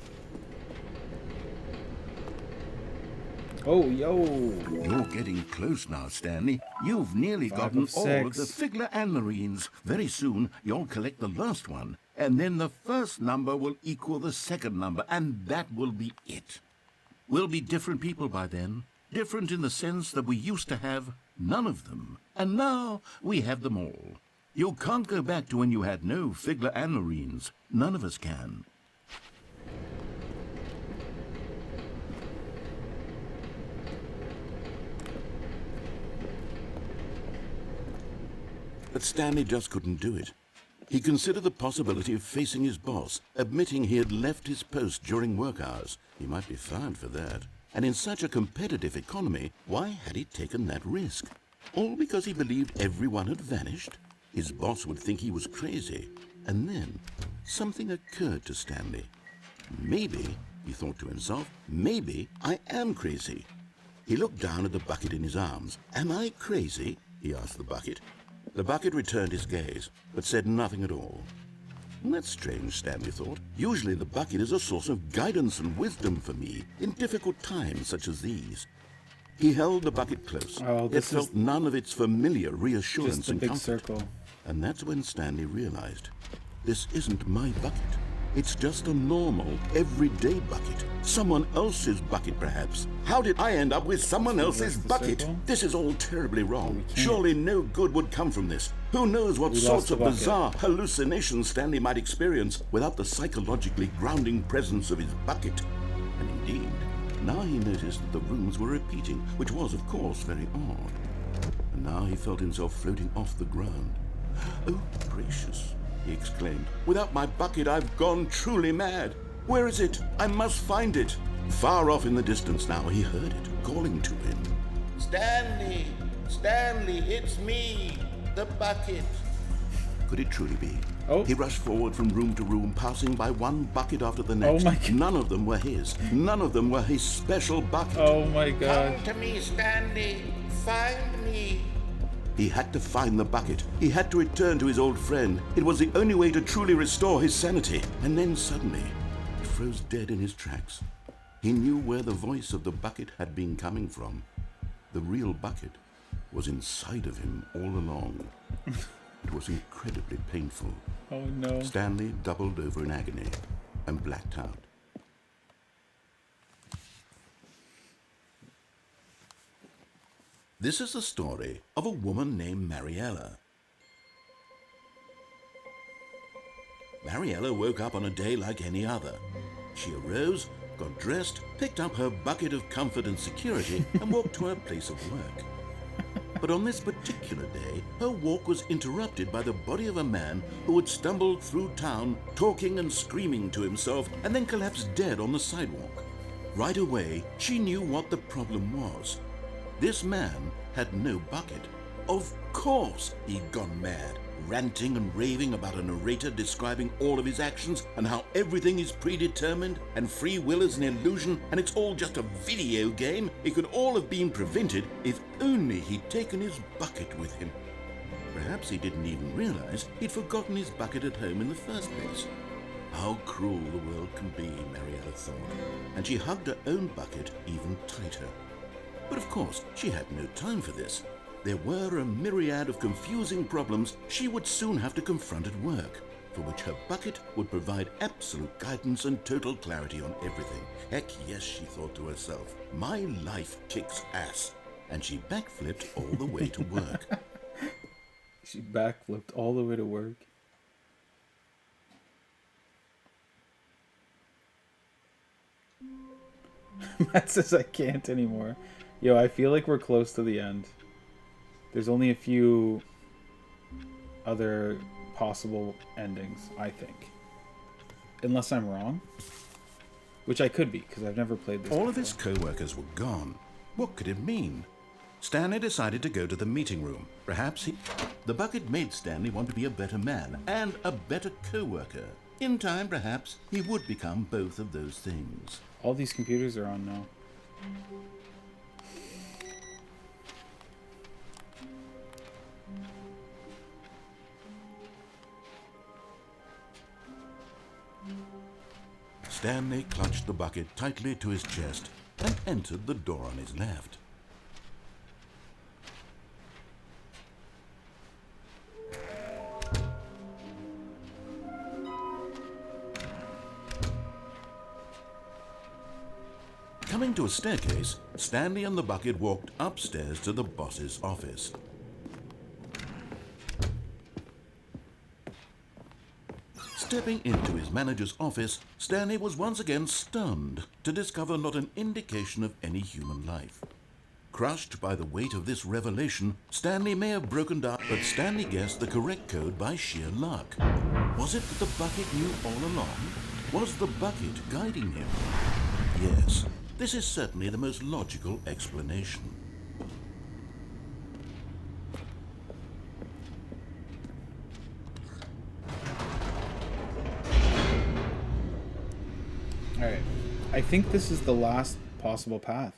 Oh, yo! You're getting close now, Stanley. You've nearly gotten all of the Figler and Marines. Very soon, you'll collect the last one. and then the first number will equal the second number, and that will be it. We'll be different people by then, different in the sense that we used to have none of them, and now we have them all. You can't go back to when you had no Figler and Marines. None of us can. But Stanley just couldn't do it. He considered the possibility of facing his boss, admitting he had left his post during work hours. He might be fined for that. And in such a competitive economy, why had he taken that risk? All because he believed everyone had vanished? His boss would think he was crazy. And then something occurred to Stanley. Maybe, he thought to himself, maybe I am crazy. He looked down at the bucket in his arms. Am I crazy? He asked the bucket. The bucket returned his gaze, but said nothing at all. That's strange, Stanley thought. Usually the bucket is a source of guidance and wisdom for me in difficult times such as these. He held the bucket close, yet felt none of its familiar reassurance and comfort. Circle. And that's when Stanley realized, this isn't my bucket. It's just a normal, everyday bucket. Someone else's bucket, perhaps. How did I end up with someone else's bucket? Circle? This is all terribly wrong. Surely no good would come from this. Who knows what sorts of bizarre hallucinations Stanley might experience without the psychologically grounding presence of his bucket. And indeed, now he noticed that the rooms were repeating, which was, of course, very odd. And now he felt himself floating off the ground. Oh, gracious, he exclaimed. Without my bucket, I've gone truly mad. Where is it? I must find it. Far off in the distance now, he heard it, calling to him. Stanley! Stanley, it's me, the bucket. Could it truly be? Oh. He rushed forward from room to room, passing by one bucket after the next. Oh my God. None of them were his. None of them were his special bucket. Oh my God. Come to me, Stanley. Find me. He had to find the bucket. He had to return to his old friend. It was the only way to truly restore his sanity. And then suddenly, he froze dead in his tracks. He knew where the voice of the bucket had been coming from. The real bucket was inside of him all along. It was incredibly painful. Oh no. Stanley doubled over in agony and blacked out. This is the story of a woman named Mariella. Mariella woke up on a day like any other. She arose, got dressed, picked up her bucket of comfort and security, and walked to her place of work. But on this particular day, her walk was interrupted by the body of a man who had stumbled through town, talking and screaming to himself, and then collapsed dead on the sidewalk. Right away, she knew what the problem was. This man had no bucket. Of course he'd gone mad, ranting and raving about a narrator describing all of his actions and how everything is predetermined and free will is an illusion and it's all just a video game. It could all have been prevented if only he'd taken his bucket with him. Perhaps he didn't even realize he'd forgotten his bucket at home in the first place. How cruel the world can be, Mariella thought, and she hugged her own bucket even tighter. But of course, she had no time for this. There were a myriad of confusing problems she would soon have to confront at work, for which her bucket would provide absolute guidance and total clarity on everything. Heck yes, she thought to herself, my life kicks ass. And she backflipped all the way to work. She backflipped all the way to work. Matt says I can't anymore. Yo, I feel like we're close to the end. There's only a few other possible endings, I think. Unless I'm wrong. Which I could be, because I've never played this All before. of his co-workers were gone. What could it mean? Stanley decided to go to the meeting room. Perhaps the bucket made Stanley want to be a better man and a better co-worker. In time, perhaps, he would become both of those things. All these computers are on now. Stanley clutched the bucket tightly to his chest and entered the door on his left. Coming to a staircase, Stanley and the bucket walked upstairs to the boss's office. Stepping into his manager's office, Stanley was once again stunned to discover not an indication of any human life. Crushed by the weight of this revelation, Stanley may have broken down, but Stanley guessed the correct code by sheer luck. Was it that the bucket knew all along? Was the bucket guiding him? Yes, this is certainly the most logical explanation. Alright. I think this is the last possible path.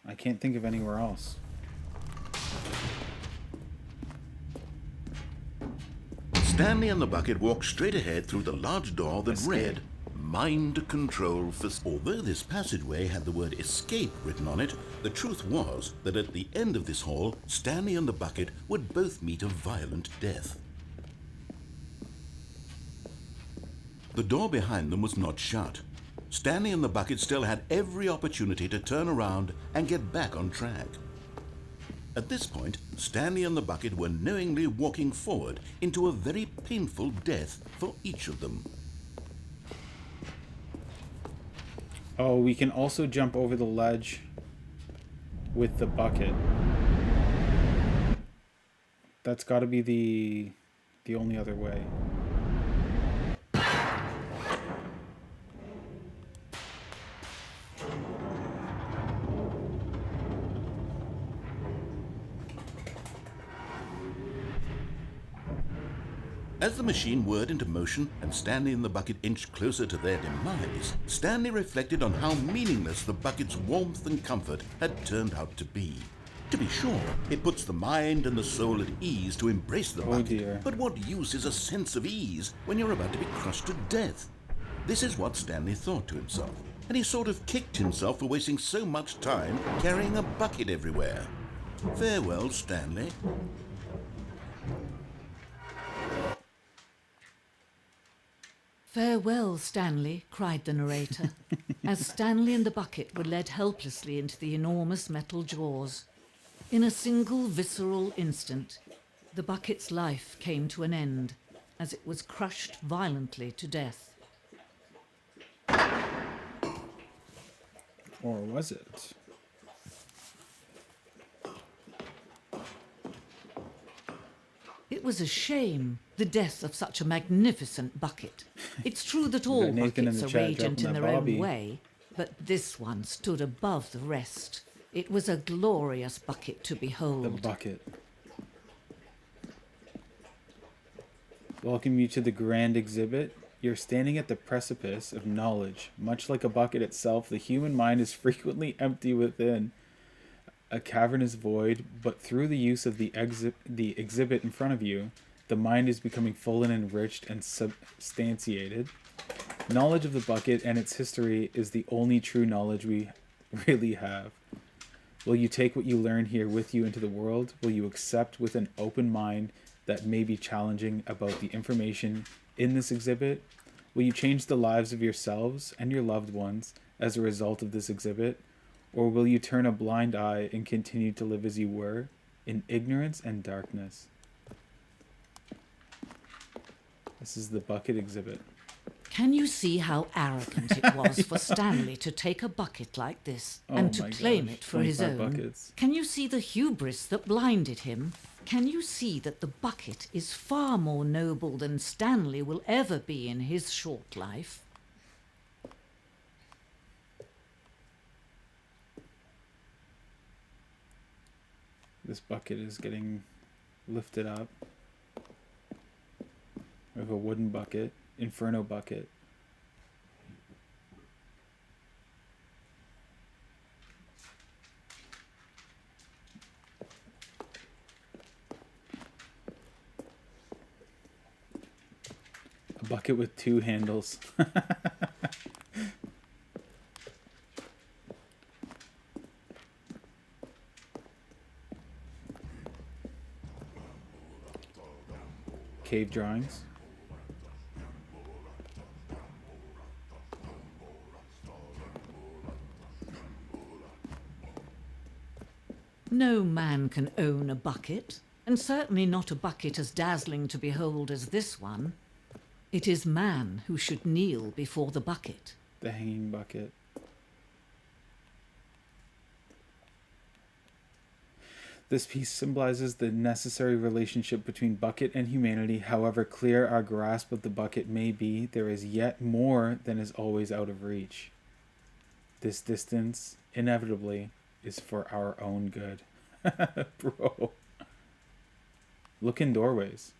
I can't think of anywhere else. Stanley and the bucket walked straight ahead through the large door that read, Mind Control Although this passageway had the word escape written on it, the truth was that at the end of this hall, Stanley and the bucket would both meet a violent death. The door behind them was not shut. Stanley and the bucket still had every opportunity to turn around and get back on track. At this point, Stanley and the bucket were knowingly walking forward into a very painful death for each of them. Oh, we can also jump over the ledge with the bucket. That's got to be the only other way. As the machine whirred into motion and Stanley and the bucket inched closer to their demise, Stanley reflected on how meaningless the bucket's warmth and comfort had turned out to be. To be sure, it puts the mind and the soul at ease to embrace the bucket, dear. but what use is a sense of ease when you're about to be crushed to death? This is what Stanley thought to himself, and he sort of kicked himself for wasting so much time carrying a bucket everywhere. Farewell, Stanley. Farewell, Stanley, cried the narrator, as Stanley and the bucket were led helplessly into the enormous metal jaws. In a single visceral instant, the bucket's life came to an end as it was crushed violently to death. Or was it? It was a shame, the death of such a magnificent bucket. It's true that all buckets are radiant in their own way, but this one stood above the rest. It was a glorious bucket to behold. The bucket. Welcome you to the grand exhibit. You're standing at the precipice of knowledge. Much like a bucket itself, the human mind is frequently empty within. A cavernous void, but through the use of the exhibit in front of you, the mind is becoming full and enriched and substantiated. Knowledge of the bucket and its history is the only true knowledge we really have. Will you take what you learn here with you into the world? Will you accept with an open mind that may be challenging about the information in this exhibit? Will you change the lives of yourselves and your loved ones as a result of this exhibit? Or will you turn a blind eye and continue to live as you were, in ignorance and darkness? This is the bucket exhibit. Can you see how arrogant it was for Stanley to take a bucket like this and to claim it for his own? Buckets. Can you see the hubris that blinded him? Can you see that the bucket is far more noble than Stanley will ever be in his short life? This bucket is getting lifted up. We have a wooden bucket, inferno bucket. A bucket with two handles. Cave drawings. No man can own a bucket, and certainly not a bucket as dazzling to behold as this one. It is man who should kneel before the bucket. The hanging bucket. This piece symbolizes the necessary relationship between bucket and humanity. However clear our grasp of the bucket may be, there is yet more than is always out of reach. This distance, inevitably, is for our own good. Bro. Look in doorways.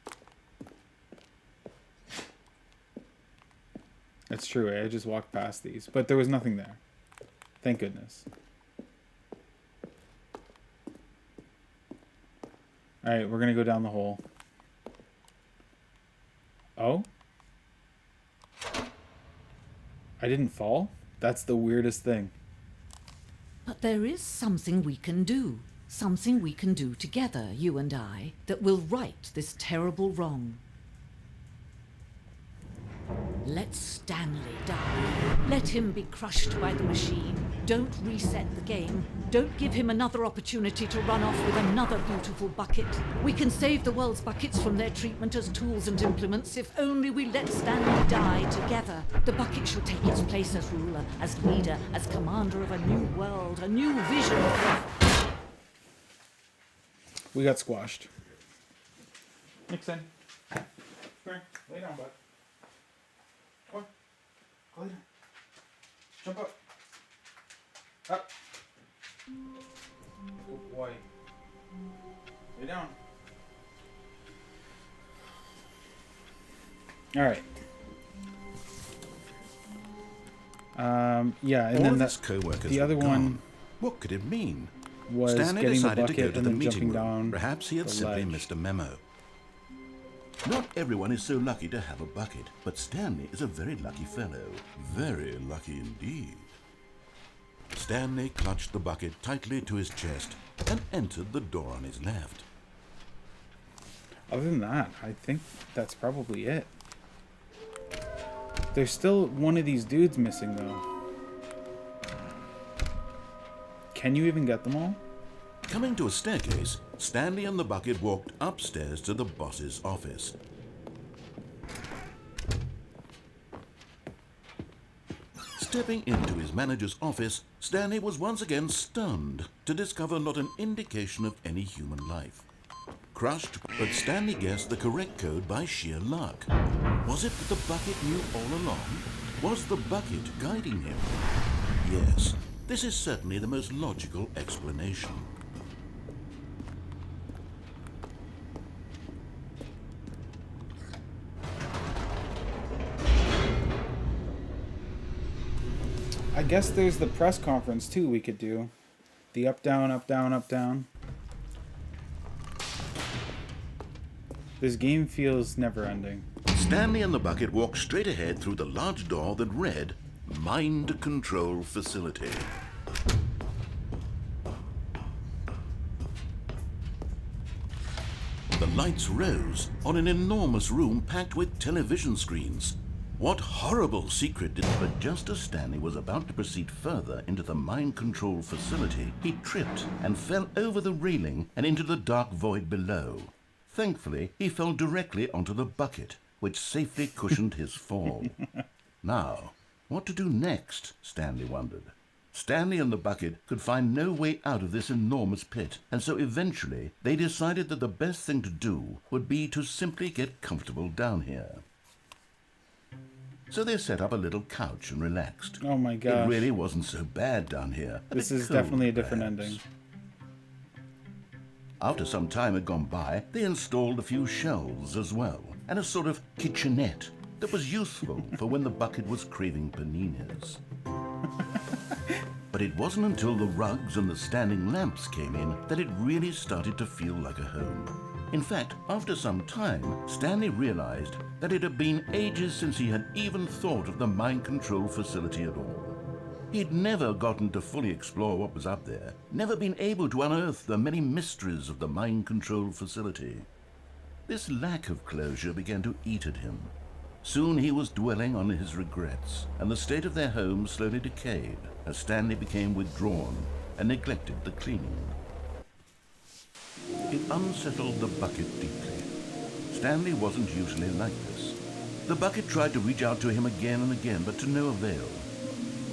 That's true, I just walked past these, but there was nothing there. Thank goodness. Alright, we're gonna go down the hole. Oh? I didn't fall? That's the weirdest thing. But there is something we can do. Something we can do together, you and I, that will right this terrible wrong. Let Stanley die. Let him be crushed by the machine. Don't reset the game. Don't give him another opportunity to run off with another beautiful bucket. We can save the world's buckets from their treatment as tools and implements if only we let Stanley die together. The bucket shall take its place as ruler, as leader, as commander of a new world, a new vision. We got squashed. Nixon. Come here. Lay down, bud. Come on. Go lay down. Jump up. Up. Good boy. Lay down. Alright. Yeah, and All then of his co-workers the other were one gone. What could it mean? was Stanley getting the decided to go bucket to and the then meeting jumping room. down. Perhaps he had the simply ledge. missed a memo. Not everyone is so lucky to have a bucket, but Stanley is a very lucky fellow. Very lucky indeed. Stanley clutched the bucket tightly to his chest and entered the door on his left. Other than that, I think that's probably it. There's still one of these dudes missing, though. Can you even get them all? Coming to a staircase, Stanley and the bucket walked upstairs to the boss's office. Stepping into his manager's office, Stanley was once again stunned to discover not an indication of any human life. Crushed, but Stanley guessed the correct code by sheer luck. Was it that the bucket knew all along? Was the bucket guiding him? Yes, this is certainly the most logical explanation. I guess there's the press conference too we could do. The up, down, up, down, up, down. This game feels never ending. Stanley and the bucket walked straight ahead through the large door that read, Mind Control Facility. The lights rose on an enormous room packed with television screens. What horrible secret did... But just as Stanley was about to proceed further into the mind control facility, he tripped and fell over the railing and into the dark void below. Thankfully, he fell directly onto the bucket, which safely cushioned his fall. Now, what to do next, Stanley wondered. Stanley and the bucket could find no way out of this enormous pit, and so eventually they decided that the best thing to do would be to simply get comfortable down here. So they set up a little couch and relaxed. Oh my gosh. It really wasn't so bad down here. This is definitely a different ending. After some time had gone by, they installed a few shelves as well, and a sort of kitchenette that was useful for when the bucket was craving paninis. But it wasn't until the rugs and the standing lamps came in that it really started to feel like a home. In fact, after some time, Stanley realized that it had been ages since he had even thought of the mind control facility at all. He'd never gotten to fully explore what was up there, never been able to unearth the many mysteries of the mind control facility. This lack of closure began to eat at him. Soon he was dwelling on his regrets, and the state of their home slowly decayed as Stanley became withdrawn and neglected the cleaning. It unsettled the bucket deeply. Stanley wasn't usually like this. The bucket tried to reach out to him again and again, but to no avail.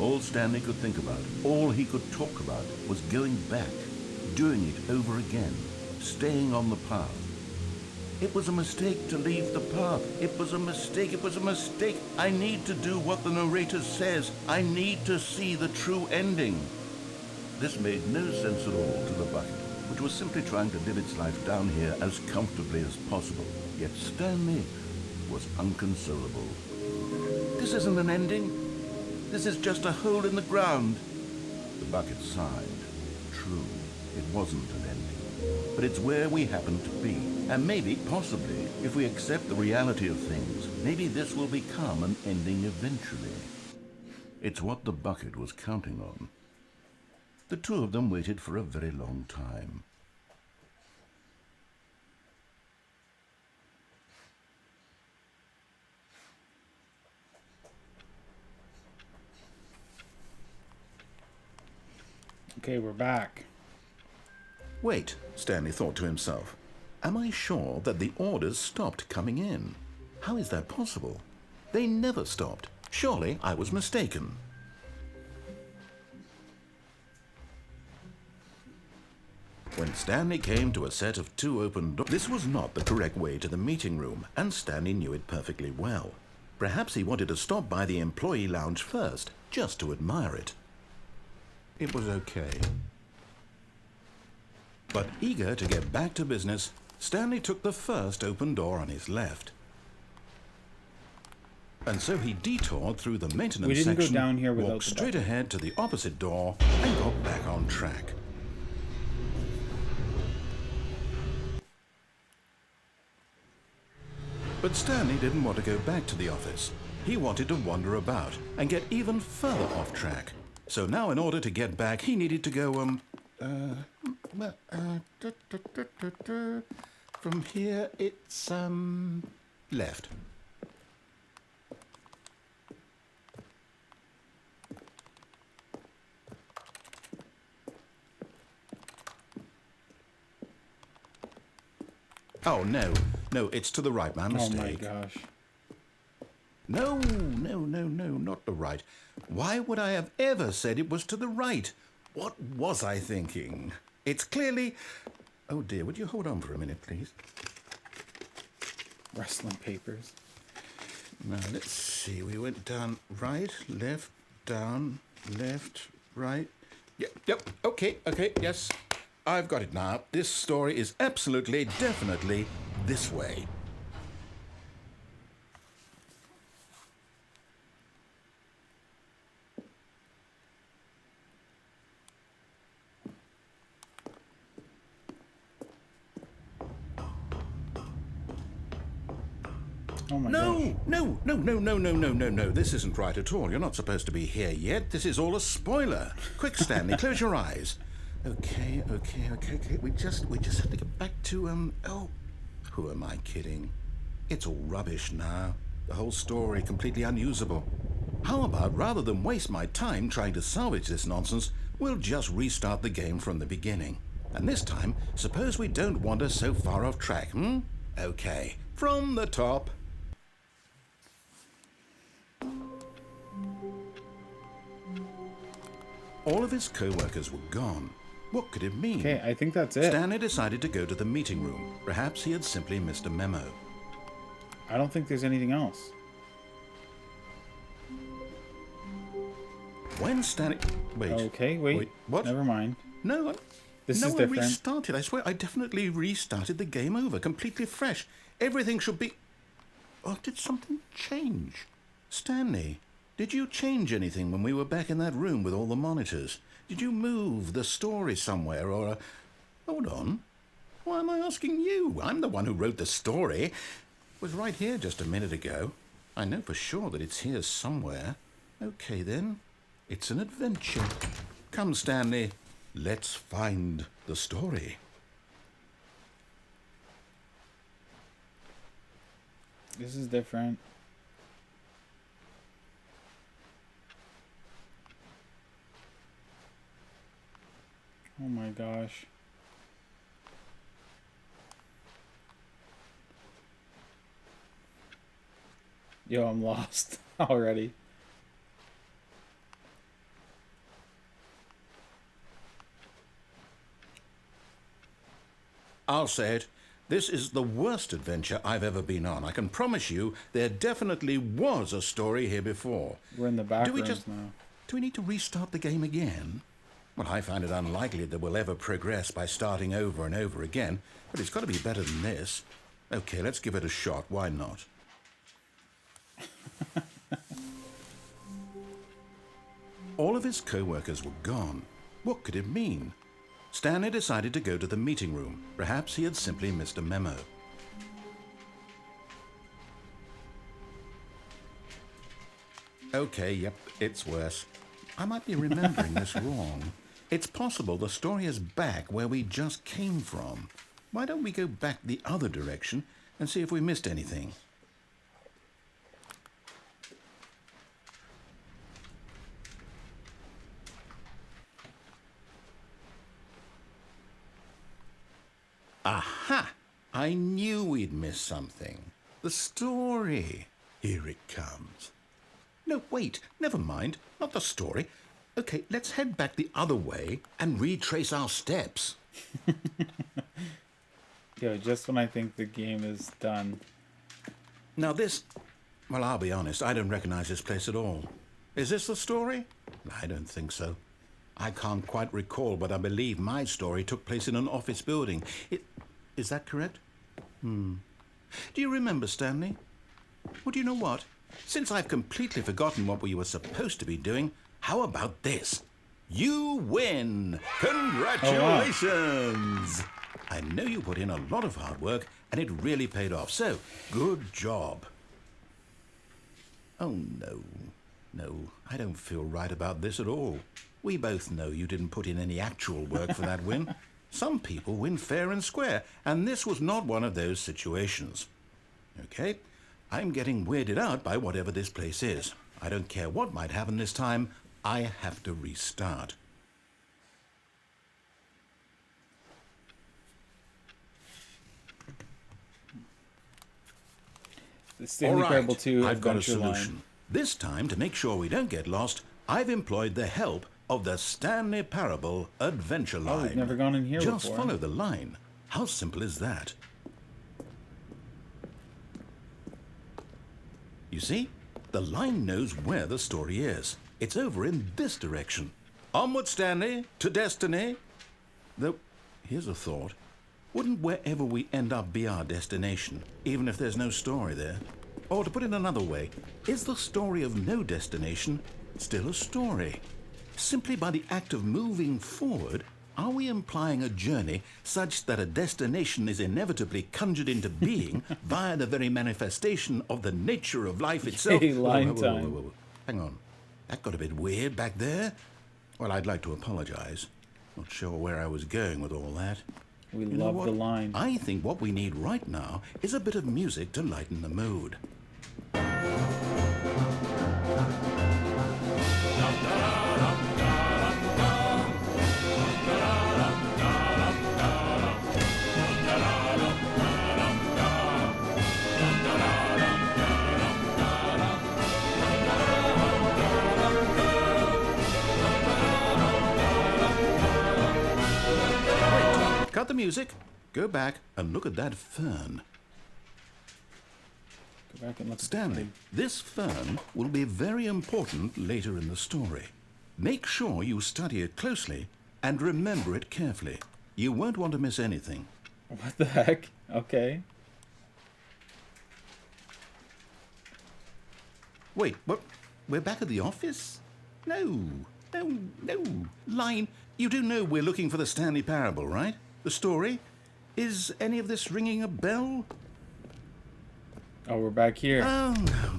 All Stanley could think about, all he could talk about, was going back, doing it over again, staying on the path. It was a mistake to leave the path. It was a mistake. It was a mistake. I need to do what the narrator says. I need to see the true ending. This made no sense at all to the bucket, which was simply trying to live its life down here as comfortably as possible. Yet Stanley was unconsolable. This isn't an ending. This is just a hole in the ground. The bucket sighed. True, it wasn't an ending. But it's where we happen to be. And maybe, possibly, if we accept the reality of things, maybe this will become an ending eventually. It's what the bucket was counting on. The two of them waited for a very long time. Okay, we're back. Wait, Stanley thought to himself. Am I sure that the orders stopped coming in? How is that possible? They never stopped. Surely I was mistaken. When Stanley came to a set of two open doors, this was not the correct way to the meeting room, and Stanley knew it perfectly well. Perhaps he wanted to stop by the employee lounge first, just to admire it. It was okay. But eager to get back to business, Stanley took the first open door on his left. And so he detoured through the maintenance We didn't section, go down here without walked the straight ahead to the opposite door, and got back on track. But Stanley didn't want to go back to the office. He wanted to wander about and get even further off track. So now in order to get back, he needed to go, from here it's, left. Oh, no, it's to the right, my mistake. Oh my gosh. No, not the right. Why would I have ever said it was to the right? What was I thinking? It's clearly... Oh dear, would you hold on for a minute, please? Wrestling papers. Now, let's see. We went down right, left, down, left, right. Yep, okay, yes. I've got it now. This story is absolutely, definitely this way. Oh my gosh. No. This isn't right at all. You're not supposed to be here yet. This is all a spoiler. Quick, Stanley, close your eyes. Okay. We just have to get back to, oh, who am I kidding? It's all rubbish now. The whole story completely unusable. How about, rather than waste my time trying to salvage this nonsense, we'll just restart the game from the beginning. And this time, suppose we don't wander so far off track, Okay, from the top. All of his co-workers were gone. What could it mean? Okay, I think that's it. Stanley decided to go to the meeting room. Perhaps he had simply missed a memo. I don't think there's anything else. When Stanley... Wait. Okay, wait. What? Never mind. No, This no, is I different. restarted. I swear, I definitely restarted the game over, completely fresh. Everything should be... Oh, did something change? Stanley, did you change anything when we were back in that room with all the monitors? Did you move the story somewhere, or... Hold on. Why am I asking you? I'm the one who wrote the story. It was right here just a minute ago. I know for sure that it's here somewhere. Okay, then. It's an adventure. Come, Stanley. Let's find the story. This is different. Oh my gosh. Yo, I'm lost already. I'll say it. This is the worst adventure I've ever been on. I can promise you there definitely was a story here before. We're in the back rooms now. Do we need to restart the game again? Well, I find it unlikely that we'll ever progress by starting over and over again, but it's got to be better than this. Okay, let's give it a shot. Why not? All of his co-workers were gone. What could it mean? Stanley decided to go to the meeting room. Perhaps he had simply missed a memo. Okay, yep, it's worse. I might be remembering this wrong. It's possible the story is back where we just came from. Why don't we go back the other direction and see if we missed anything? Aha! I knew we'd miss something. The story. Here it comes. No, wait, never mind. Not the story. Okay, let's head back the other way and retrace our steps. Yo, just when I think the game is done. Now this... Well, I'll be honest, I don't recognize this place at all. Is this the story? I don't think so. I can't quite recall, but I believe my story took place in an office building. Is that correct? Do you remember, Stanley? Well, do you know what? Since I've completely forgotten what we were supposed to be doing, how about this? You win! Congratulations! I know you put in a lot of hard work, and it really paid off, so good job. Oh, no. No, I don't feel right about this at all. We both know you didn't put in any actual work for that win. Some people win fair and square, and this was not one of those situations. Okay, I'm getting weirded out by whatever this place is. I don't care what might happen this time. I have to restart. The Stanley Parable 2 I've got a Adventure solution. Line. This time, to make sure we don't get lost, I've employed the help of the Stanley Parable Adventure Line. Oh, we've never gone in here Just before. follow the line. How simple is that? You see? The line knows where the story is. It's over in this direction. Onward, Stanley, to destiny. Though, here's a thought. Wouldn't wherever we end up be our destination, even if there's no story there? Or to put it another way, is the story of no destination still a story? Simply by the act of moving forward, are we implying a journey such that a destination is inevitably conjured into being via the very manifestation of the nature of life itself? Hey, line time. Whoa. Hang on. That got a bit weird back there. Well, I'd like to apologize. Not sure where I was going with all that. We You know love what? the line. I think what we need right now is a bit of music to lighten the mood. Cut the music, go back and look at that fern. Go back and look. Stanley, this fern will be very important later in the story. Make sure you study it closely and remember it carefully. You won't want to miss anything. What the heck? Okay. Wait, what? We're back at the office? No. Line, you do know we're looking for the Stanley Parable, right? The story? Is any of this ringing a bell? Oh, we're back here. Oh,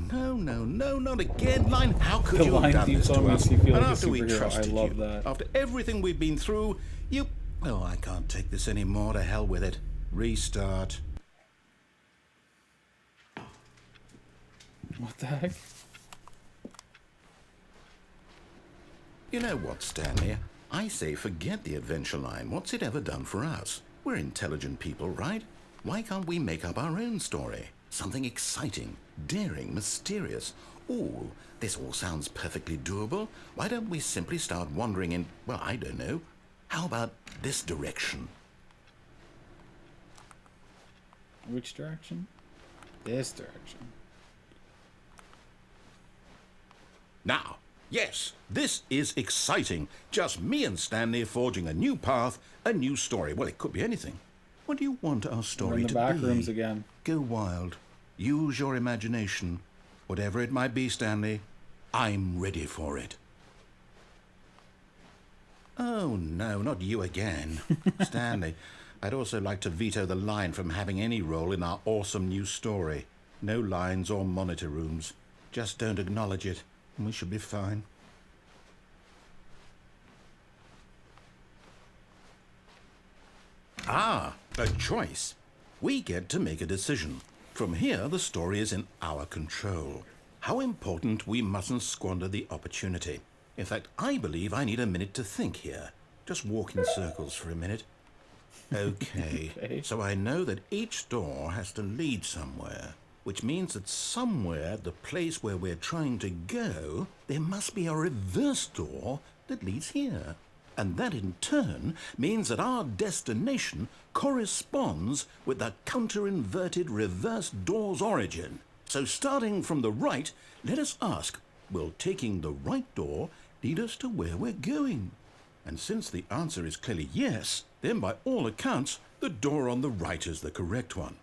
no, not again. Line, how could The you have line done theme this to song us? makes you feel And like a after we superhero. I trusted love you, that. after everything we've been through, you... Oh, I can't take this anymore. To hell with it. Restart. What the heck? You know what, Stanley? I say forget the adventure line. What's it ever done for us? We're intelligent people, right? Why can't we make up our own story? Something exciting, daring, mysterious. Ooh, this all sounds perfectly doable. Why don't we simply start wandering in, well, I don't know. How about this direction? Which direction? This direction. Now, yes, this is exciting. Just me and Stanley forging a new path, a new story. Well, it could be anything. What do you want our We're story in the to back be? rooms again. Go wild. Use your imagination. Whatever it might be, Stanley, I'm ready for it. Oh, no, not you again. Stanley, I'd also like to veto the line from having any role in our awesome new story. No lines or monitor rooms. Just don't acknowledge it, and we should be fine. Ah, a choice. We get to make a decision. From here, the story is in our control. How important we mustn't squander the opportunity. In fact, I believe I need a minute to think here. Just walk in circles for a minute. Okay, so I know that each door has to lead somewhere, which means that somewhere, the place where we're trying to go, there must be a reverse door that leads here. And that in turn means that our destination corresponds with the counter-inverted reverse door's origin. So starting from the right, let us ask, will taking the right door lead us to where we're going? And since the answer is clearly yes, then by all accounts, the door on the right is the correct one.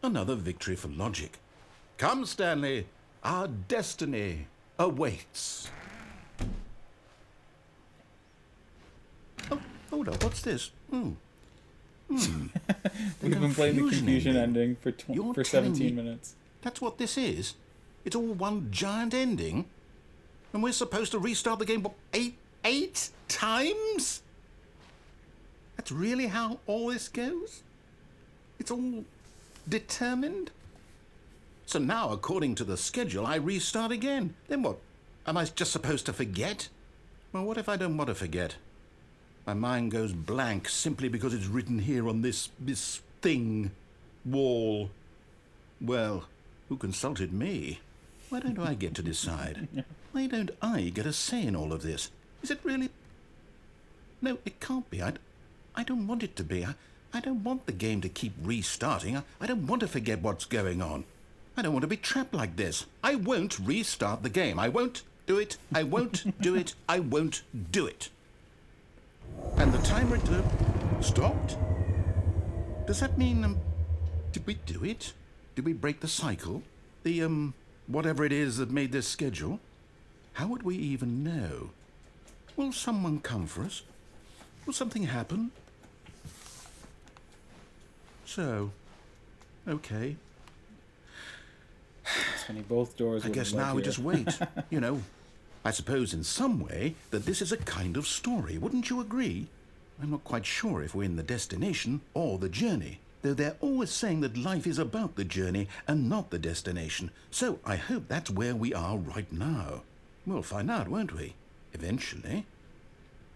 Another victory for logic. Come, Stanley, our destiny awaits. Oh, hold up, what's this? We've been playing the confusion ending for 17 minutes. That's what this is? It's all one giant ending? And we're supposed to restart the game, what, eight times? That's really how all this goes? It's all determined? So now, according to the schedule, I restart again. Then what? Am I just supposed to forget? Well, what if I don't want to forget? My mind goes blank simply because it's written here on this thing, wall. Well, who consulted me? Why don't I get to decide? Why don't I get a say in all of this? Is it really? No, it can't be. I don't want it to be. I don't want the game to keep restarting. I don't want to forget what's going on. I don't want to be trapped like this. I won't restart the game. I won't do it. I won't do it. I won't do it. And the timer stopped? Does that mean, did we do it? Did we break the cycle? The, whatever it is that made this schedule? How would we even know? Will someone come for us? Will something happen? So, okay. It's funny, both doors. I guess now we just wait. You know, I suppose in some way that this is a kind of story. Wouldn't you agree? I'm not quite sure if we're in the destination or the journey, though they're always saying that life is about the journey and not the destination. So I hope that's where we are right now. We'll find out, won't we? Eventually.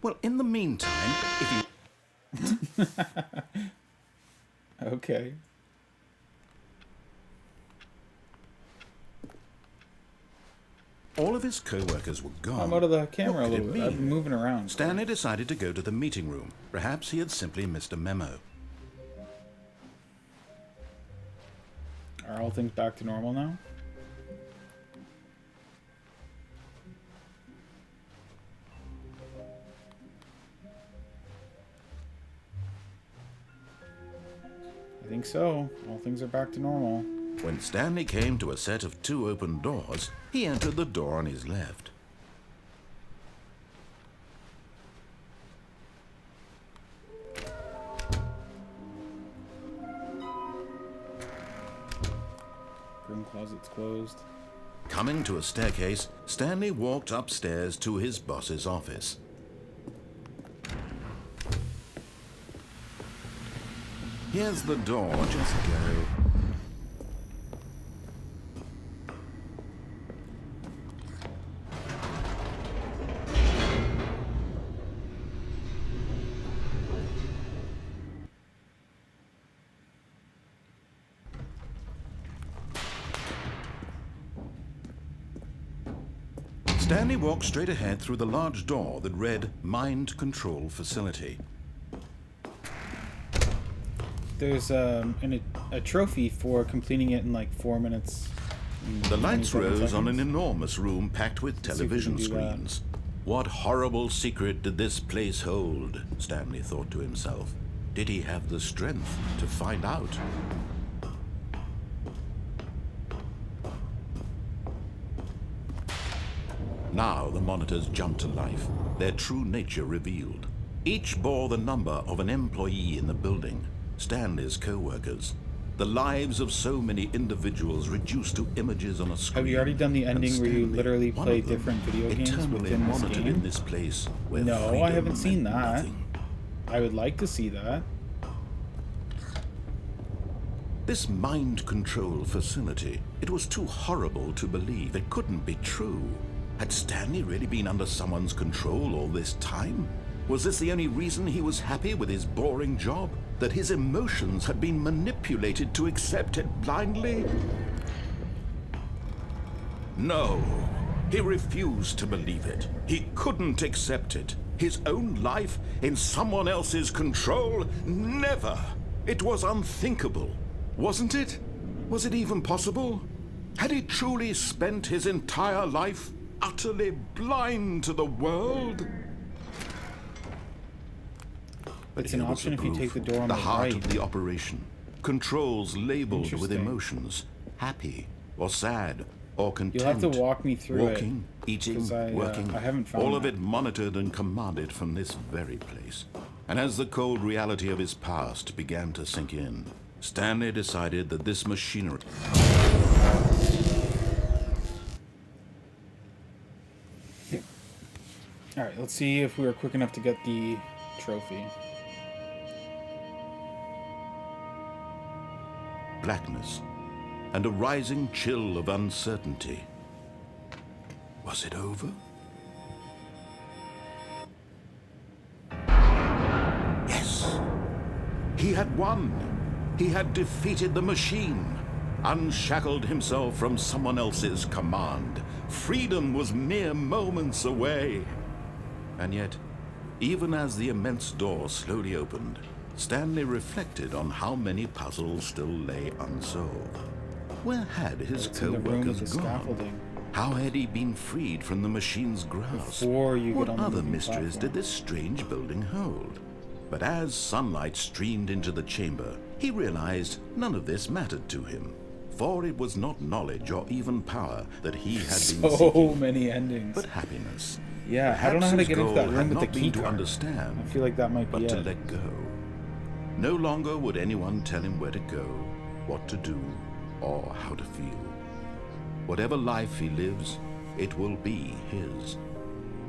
Well, in the meantime, if you... Okay. All of his co-workers were gone. I'm out of the camera What a could little it bit. I've been mean? moving around. Stanley decided to go to the meeting room. Perhaps he had simply missed a memo. Are all things back to normal now? I think so. All things are back to normal. When Stanley came to a set of 2 open doors, he entered the door on his left. Broom closet's closed. Coming to a staircase, Stanley walked upstairs to his boss's office. Here's the door, just go. Stanley walked straight ahead through the large door that read Mind Control Facility. There's a trophy for completing it in like 4 minutes. The lights 27 rose on an seconds. enormous room packed with Let's see if we television can do that. screens. What horrible secret did this place hold? Stanley thought to himself. Did he have the strength to find out? Now the monitors jumped to life, their true nature revealed. Each bore the number of an employee in the building, Stanley's co-workers. The lives of so many individuals reduced to images on a screen. Have you already done the ending and where you Stanley, literally one play of them, different video games eternally within this monitored game? in this place where No, I freedom haven't seen meant that. nothing. I would like to see that. This mind control facility, it was too horrible to believe. It couldn't be true. Had Stanley really been under someone's control all this time? Was this the only reason he was happy with his boring job? That his emotions had been manipulated to accept it blindly? No, he refused to believe it. He couldn't accept it. His own life in someone else's control? Never! It was unthinkable. Wasn't it? Was it even possible? Had he truly spent his entire life utterly blind to the world? But It's an here was option the if you proof, take the door on the heart right. of the operation. Controls labeled with Interesting. emotions, happy or sad or content. You'll have to walk me through it, walking, eating, 'cause I haven't found all of that. it monitored and commanded from this very place. And as the cold reality of his past began to sink in, Stanley decided that this machinery... Alright, let's see if we were quick enough to get the trophy. blackness, and a rising chill of uncertainty. Was it over? Yes! He had won! He had defeated the machine, unshackled himself from someone else's command. Freedom was mere moments away. And yet, even as the immense door slowly opened, Stanley reflected on how many puzzles still lay unsolved. Where had his It's in the room with co-workers the gone? scaffolding. How had he been freed from the machine's grasp? Before you What get on the other moving mysteries platform. did this strange building hold? But as sunlight streamed into the chamber, he realized none of this mattered to him. For it was not knowledge or even power that he had been So seeking, many endings. but happiness. Yeah, I don't know how to Perhaps get his into that goal room had with the not been key to card. understand, I feel like that might be but to it. let go. No longer would anyone tell him where to go, what to do, or how to feel. Whatever life he lives, it will be his.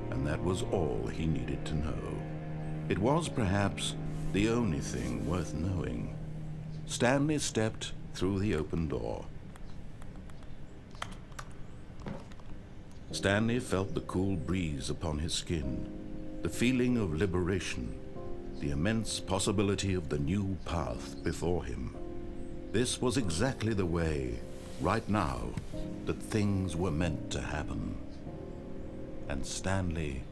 And that was all he needed to know. It was perhaps the only thing worth knowing. Stanley stepped through the open door. Stanley felt the cool breeze upon his skin, the feeling of liberation, the immense possibility of the new path before him. This was exactly the way, right now, that things were meant to happen. And Stanley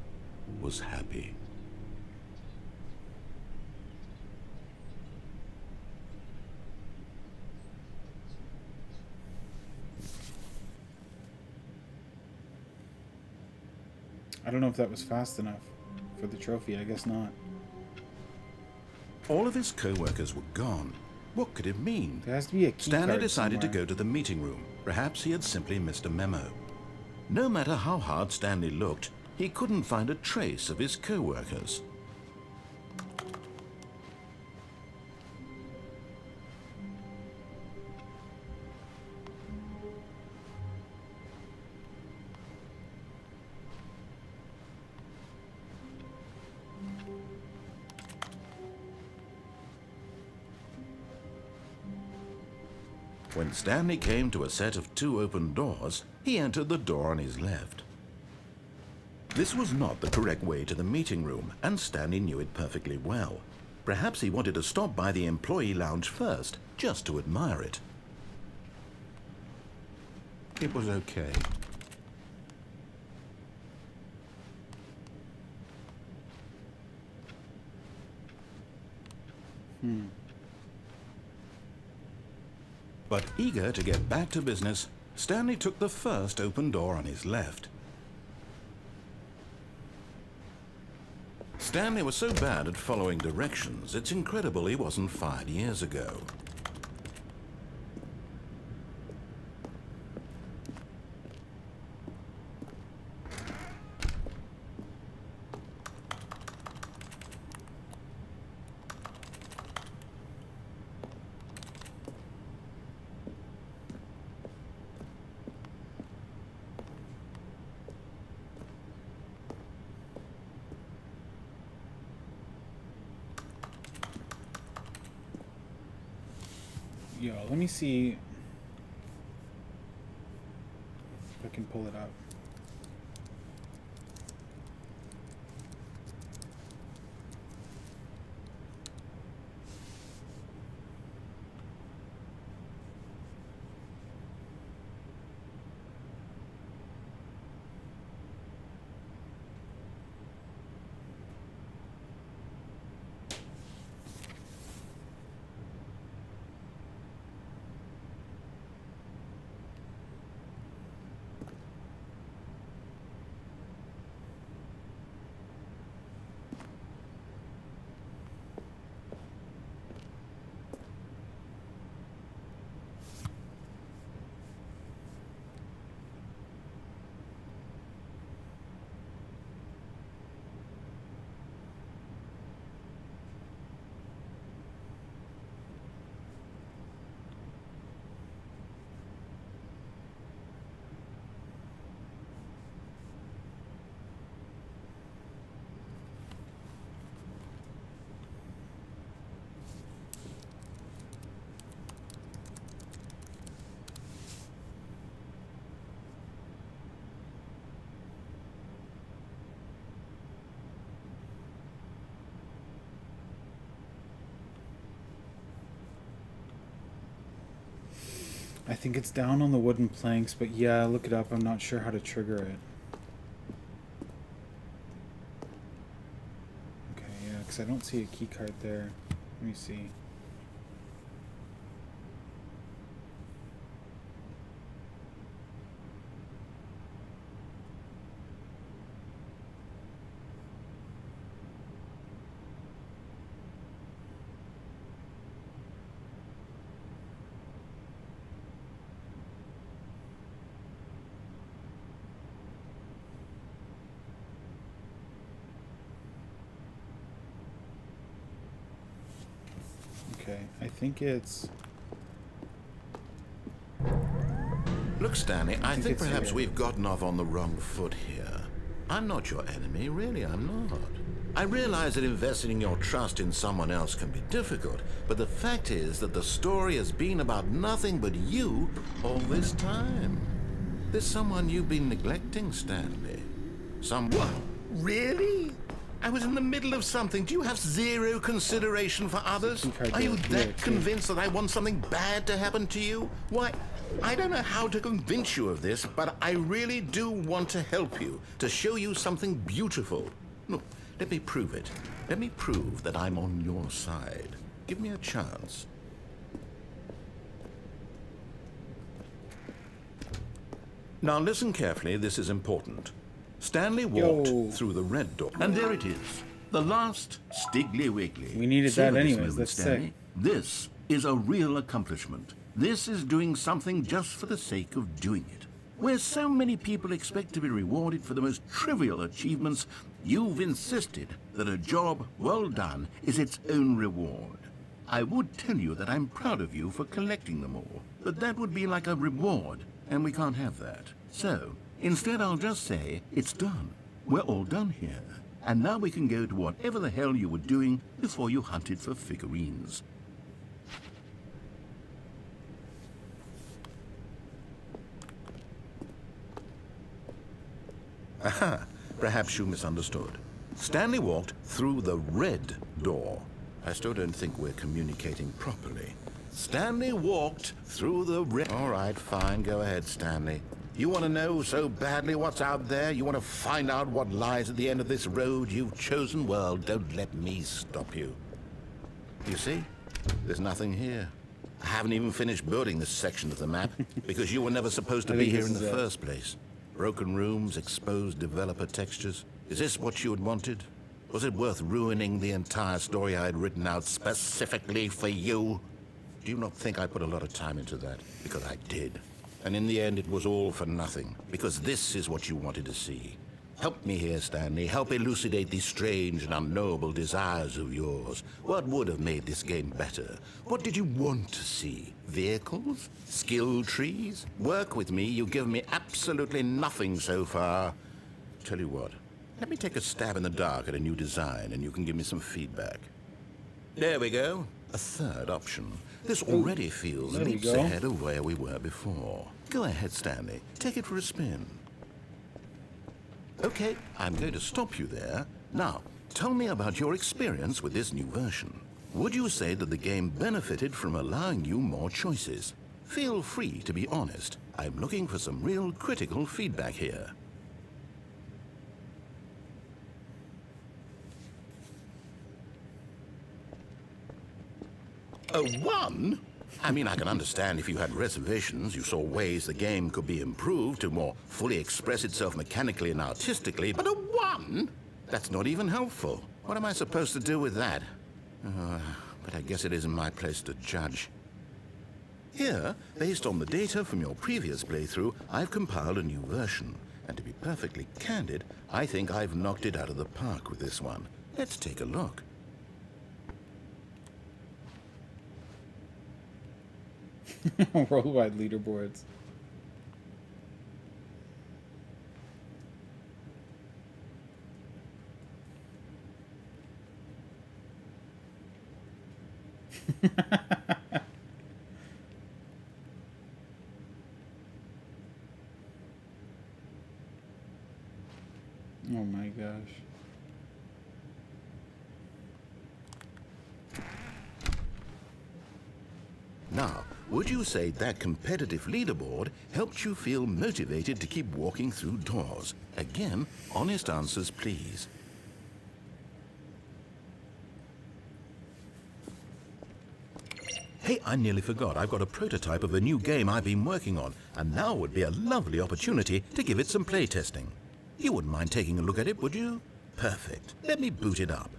was happy. I don't know if that was fast enough for the trophy. I guess not. All of his co-workers were gone. What could it mean? There has to be a key Stanley card decided to somewhere. go to the meeting room. Perhaps he had simply missed a memo. No matter how hard Stanley looked, he couldn't find a trace of his co-workers. When Stanley came to a set of 2 open doors, he entered the door on his left. This was not the correct way to the meeting room, and Stanley knew it perfectly well. Perhaps he wanted to stop by the employee lounge first, just to admire it. It was okay. But eager to get back to business, Stanley took the first open door on his left. Stanley was so bad at following directions, it's incredible he wasn't fired years ago. Yo, let me see if I can pull it up. I think it's down on the wooden planks, but yeah, look it up. I'm not sure how to trigger it. Okay, yeah, because I don't see a key card there. Let me see. Okay, I think it's... Look, Stanley, I think it's perhaps here. we've gotten off on the wrong foot here. I'm not your enemy, really, I'm not. I realize that investing your trust in someone else can be difficult, but the fact is that the story has been about nothing but you all this time. There's someone you've been neglecting, Stanley. What? Really? I was in the middle of something. Do you have zero consideration for others? Are you that convinced that I want something bad to happen to you? Why, I don't know how to convince you of this, but I really do want to help you, to show you something beautiful. Look, let me prove it. Let me prove that I'm on your side. Give me a chance. Now listen carefully, this is important. Stanley walked through the red door. And there it is. The last Stiggly Wiggly. We needed Savor that this anyways, moment, that's Stanley. sick. This is a real accomplishment. This is doing something just for the sake of doing it. Where so many people expect to be rewarded for the most trivial achievements, you've insisted that a job well done is its own reward. I would tell you that I'm proud of you for collecting them all, but that would be like a reward, and we can't have that. So, instead I'll just say, it's done. We're all done here. And now we can go to whatever the hell you were doing before you hunted for figurines. Aha, perhaps you misunderstood. Stanley walked through the red door. I still don't think we're communicating properly. Stanley walked through the red... All right, fine, go ahead, Stanley. You want to know so badly what's out there? You want to find out what lies at the end of this road you've chosen? Well, don't let me stop you. You see? There's nothing here. I haven't even finished building this section of the map because you were never supposed to be here in the first place. Broken rooms, exposed developer textures. Is this what you had wanted? Was it worth ruining the entire story I had written out specifically for you? Do you not think I put a lot of time into that? Because I did. And in the end, it was all for nothing. Because this is what you wanted to see. Help me here, Stanley. Help elucidate these strange and unknowable desires of yours. What would have made this game better? What did you want to see? Vehicles? Skill trees? Work with me. You've given me absolutely nothing so far. Tell you what. Let me take a stab in the dark at a new design, and you can give me some feedback. There we go. A third option. This already feels leaps ahead of where we were before. Go ahead, Stanley. Take it for a spin. Okay, I'm going to stop you there. Now, tell me about your experience with this new version. Would you say that the game benefited from allowing you more choices? Feel free to be honest. I'm looking for some real critical feedback here. A 1? I mean, I can understand if you had reservations, you saw ways the game could be improved to more fully express itself mechanically and artistically, but a 1? That's not even helpful. What am I supposed to do with that? But I guess it isn't my place to judge. Here, based on the data from your previous playthrough, I've compiled a new version. And to be perfectly candid, I think I've knocked it out of the park with this one. Let's take a look. Worldwide leaderboards. Oh my gosh. Now, would you say that competitive leaderboard helped you feel motivated to keep walking through doors? Again, honest answers, please. Hey, I nearly forgot. I've got a prototype of a new game I've been working on, and now would be a lovely opportunity to give it some playtesting. You wouldn't mind taking a look at it, would you? Perfect. Let me boot it up.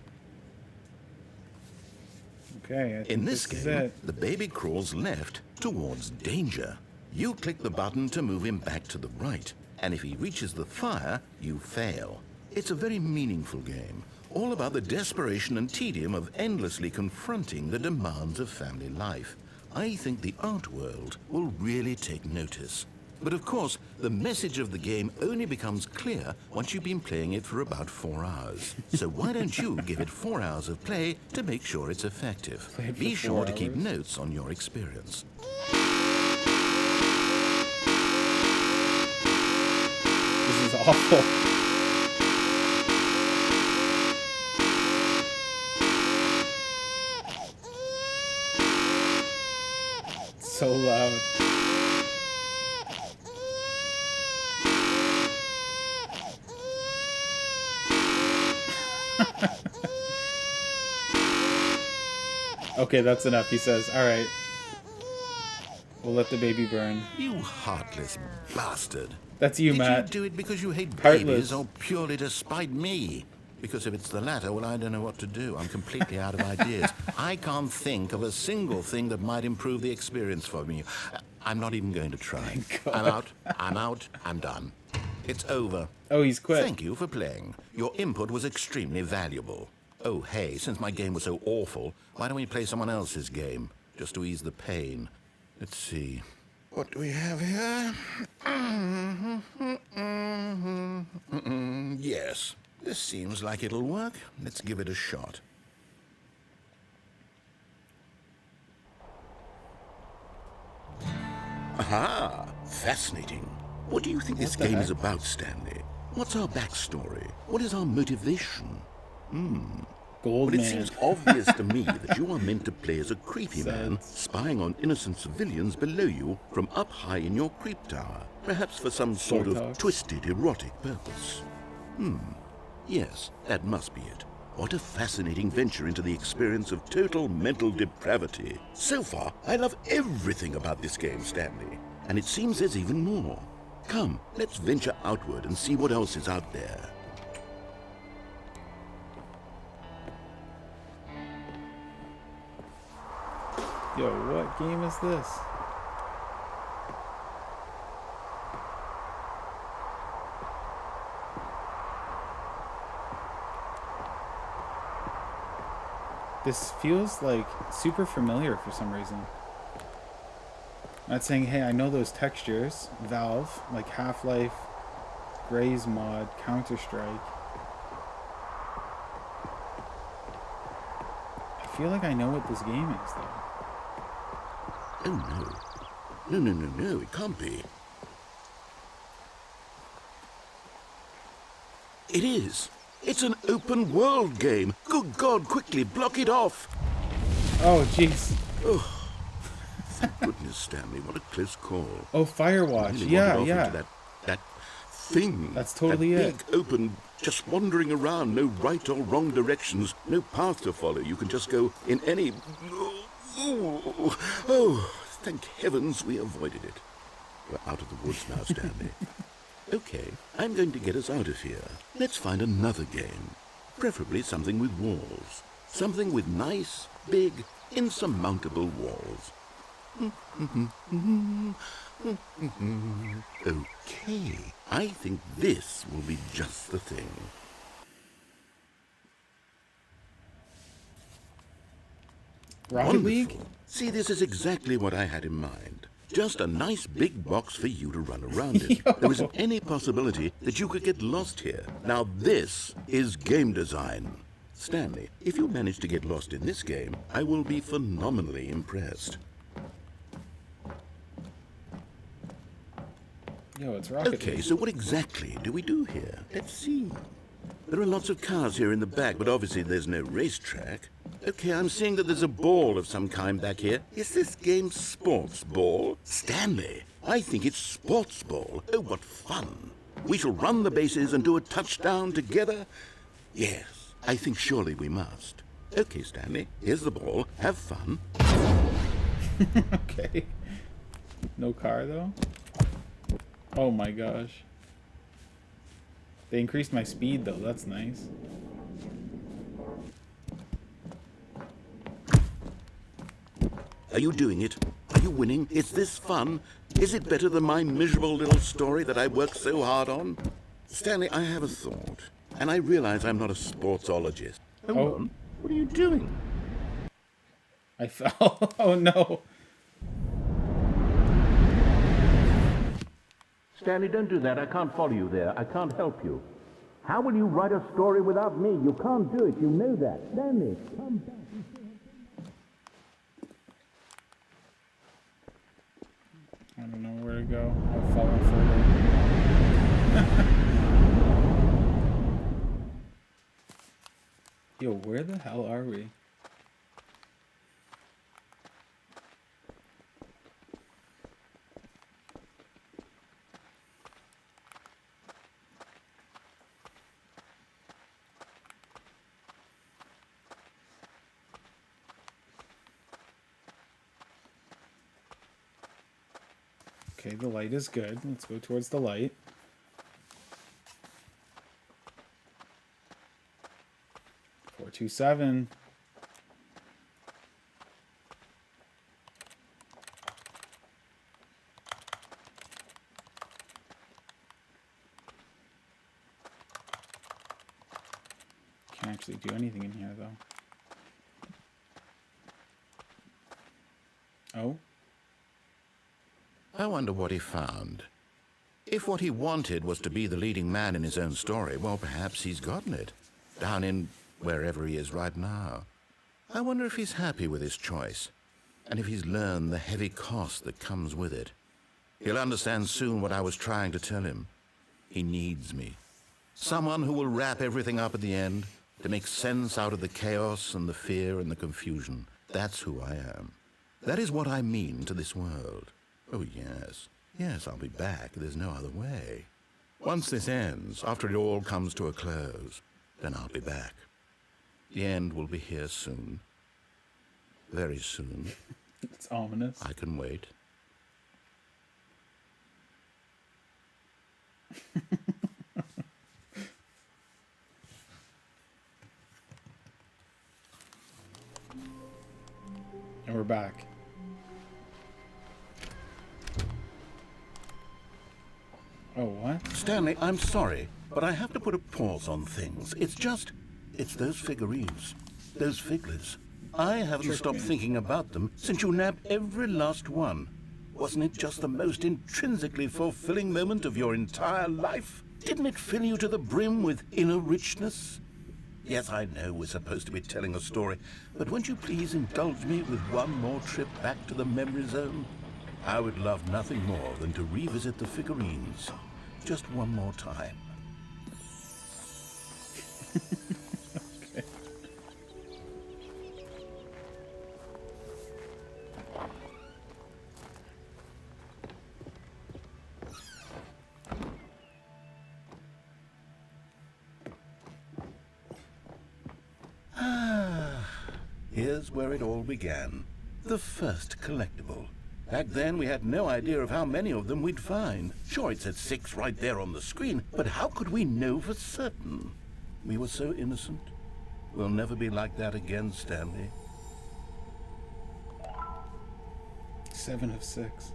Okay, I think in this game, the baby crawls left towards danger. You click the button to move him back to the right, and if he reaches the fire, you fail. It's a very meaningful game, all about the desperation and tedium of endlessly confronting the demands of family life. I think the art world will really take notice. But of course, the message of the game only becomes clear once you've been playing it for about 4 hours. So why don't you give it 4 hours of play to make sure it's effective? Be sure to keep notes on your experience. This is awful. So loud. Okay, that's enough, he says. All right. We'll let the baby burn. You heartless bastard. That's you, Matt. Did you do it because you hate Heartless. babies or purely to spite me? Because if it's the latter, well, I don't know what to do. I'm completely out of ideas. I can't think of a single thing that might improve the experience for me. I'm not even going to try. I'm out. I'm out. I'm done. It's over. Oh, he's quit. Thank you for playing. Your input was extremely valuable. Oh, hey, since my game was so awful, why don't we play someone else's game? Just to ease the pain. Let's see. What do we have here? Yes. This seems like it'll work. Let's give it a shot. Aha! Fascinating. What do you think this game is about, Stanley? What's our backstory? What is our motivation? Gold Well, it man. seems obvious to me that you are meant to play as a creepy man spying on innocent civilians below you from up high in your creep tower, perhaps for some sort of twisted erotic purpose. Yes, that must be it. What a fascinating venture into the experience of total mental depravity. So far, I love everything about this game, Stanley. And it seems there's even more. Come, let's venture outward and see what else is out there. Yo, what game is this? This feels like super familiar for some reason. Not saying, hey, I know those textures. Valve, like Half-Life, Gray's mod, Counter-Strike. I feel like I know what this game is, though. Oh, no. No, it can't be. It is. It's an open world game. Good God, quickly, block it off. Oh, jeez. Oh, thank goodness, Stanley. What a close call. Oh, Firewatch. Really Yeah, wandered off yeah. into that thing. That's totally that it. Big, open, just wandering around. No right or wrong directions. No path to follow. You can just go in any... Oh, thank heavens we avoided it. We're out of the woods now, Stanley. Okay, I'm going to get us out of here. Let's find another game. Preferably something with walls. Something with nice, big, insurmountable walls. Okay, I think this will be just the thing. Rocket League? Wonderful. See, this is exactly what I had in mind. Just a nice big box for you to run around in. There isn't any possibility that you could get lost here. Now this is game design. Stanley, if you manage to get lost in this game, I will be phenomenally impressed. Yo, it's Rocket Okay, League. so what exactly do we do here? Let's see. There are lots of cars here in the back, but obviously there's no racetrack. Okay, I'm seeing that there's a ball of some kind back here. Is this game sports ball? Stanley, I think it's sports ball. Oh, what fun. We shall run the bases and do a touchdown together? Yes, I think surely we must. Okay, Stanley, here's the ball. Have fun. Okay. No car, though? Oh my gosh. They increased my speed, though. That's nice. Are you doing it? Are you winning? Is this fun? Is it better than my miserable little story that I worked so hard on? Stanley, I have a thought, and I realize I'm not a sportsologist. Hold on. What are you doing? I fell. Oh no. Stanley, don't do that. I can't follow you there. I can't help you. How will you write a story without me? You can't do it. You know that. Stanley, come back. I don't know where to go. I've fallen further. Yo, where the hell are we? Okay, the light is good. Let's go towards the light. Four, 2, 7. Can't actually do anything in here, though. Oh. I wonder what he found. If what he wanted was to be the leading man in his own story, well, perhaps he's gotten it. Down in wherever he is right now. I wonder if he's happy with his choice, and if he's learned the heavy cost that comes with it. He'll understand soon what I was trying to tell him. He needs me. Someone who will wrap everything up at the end, to make sense out of the chaos and the fear and the confusion. That's who I am. That is what I mean to this world. Oh, yes. Yes, I'll be back. There's no other way. Once this ends, after it all comes to a close, then I'll be back. The end will be here soon. Very soon. It's ominous. I can wait. And we're back. Oh, what? Stanley, I'm sorry, but I have to put a pause on things. It's those figurines. Those figglers. I haven't stopped thinking about them since you nabbed every last one. Wasn't it just the most intrinsically fulfilling moment of your entire life? Didn't it fill you to the brim with inner richness? Yes, I know we're supposed to be telling a story, but won't you please indulge me with one more trip back to the memory zone? I would love nothing more than to revisit the figurines. Just one more time. Okay. Here's where it all began. The first collectible. Back then, we had no idea of how many of them we'd find. Sure, it said 6 right there on the screen, but how could we know for certain? We were so innocent. We'll never be like that again, Stanley. 7 of 6.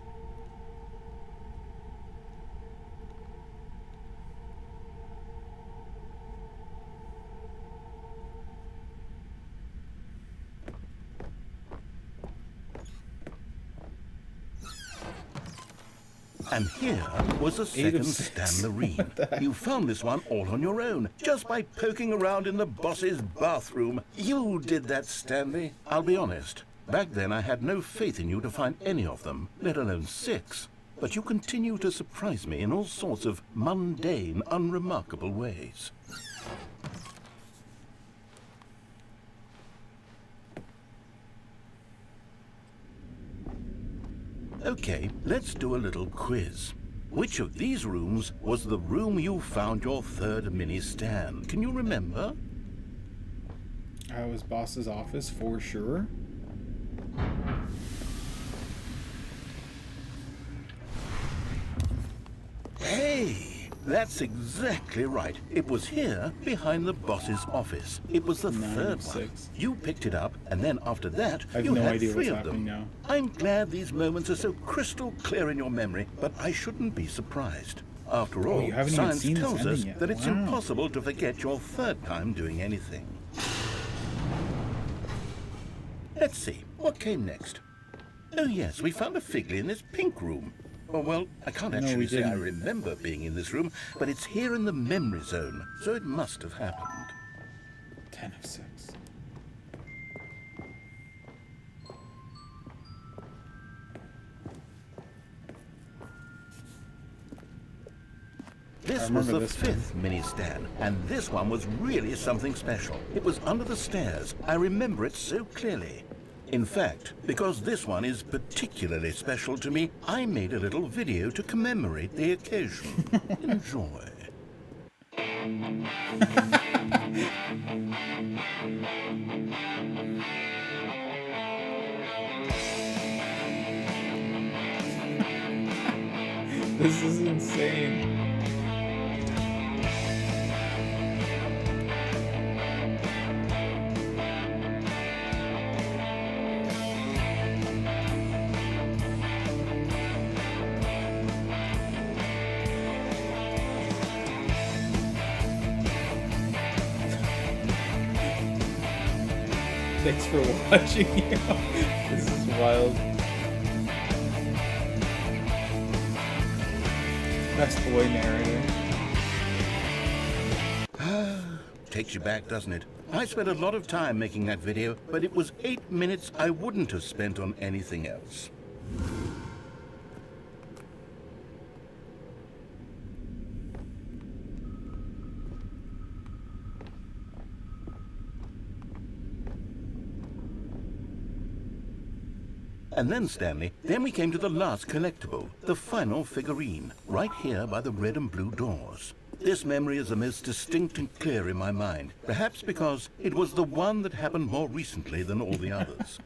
And here was a 8 second of 6. Stanley. You found this one all on your own, just by poking around in the boss's bathroom. You did that, Stanley. I'll be honest. Back then, I had no faith in you to find any of them, let alone 6. But you continue to surprise me in all sorts of mundane, unremarkable ways. Okay, let's do a little quiz. Which of these rooms was the room you found your third mini stand? Can you remember? I was boss's office for sure. Hey, that's exactly right. It was here, behind the boss's office. It was the 9 third of 6. one. You picked it up, and then after that, I have you no had idea 3 what's of happening them. now. I'm glad these moments are so crystal clear in your memory, but I shouldn't be surprised. After all, you haven't even science seen this tells ending us yet. that it's Wow. impossible to forget your third time doing anything. Let's see, what came next? Oh yes, we found a figly in this pink room. Oh, well, I can't No, actually we say I didn't. remember being in this room, but it's here in the memory zone, so it must have happened. 10 of 6. This was remember the this 5th mini stand, and this one was really something special. It was under the stairs. I remember it so clearly. In fact, because this one is particularly special to me, I made a little video to commemorate the occasion. Enjoy. This is insane. Thanks for watching. This is wild. Best boy narrator. Takes you back, doesn't it? I spent a lot of time making that video, but it was 8 minutes I wouldn't have spent on anything else. And then, Stanley, then we came to the last collectible, the final figurine, right here by the red and blue doors. this memory is the most distinct and clear in my mind, perhaps because it was the one that happened more recently than all the others.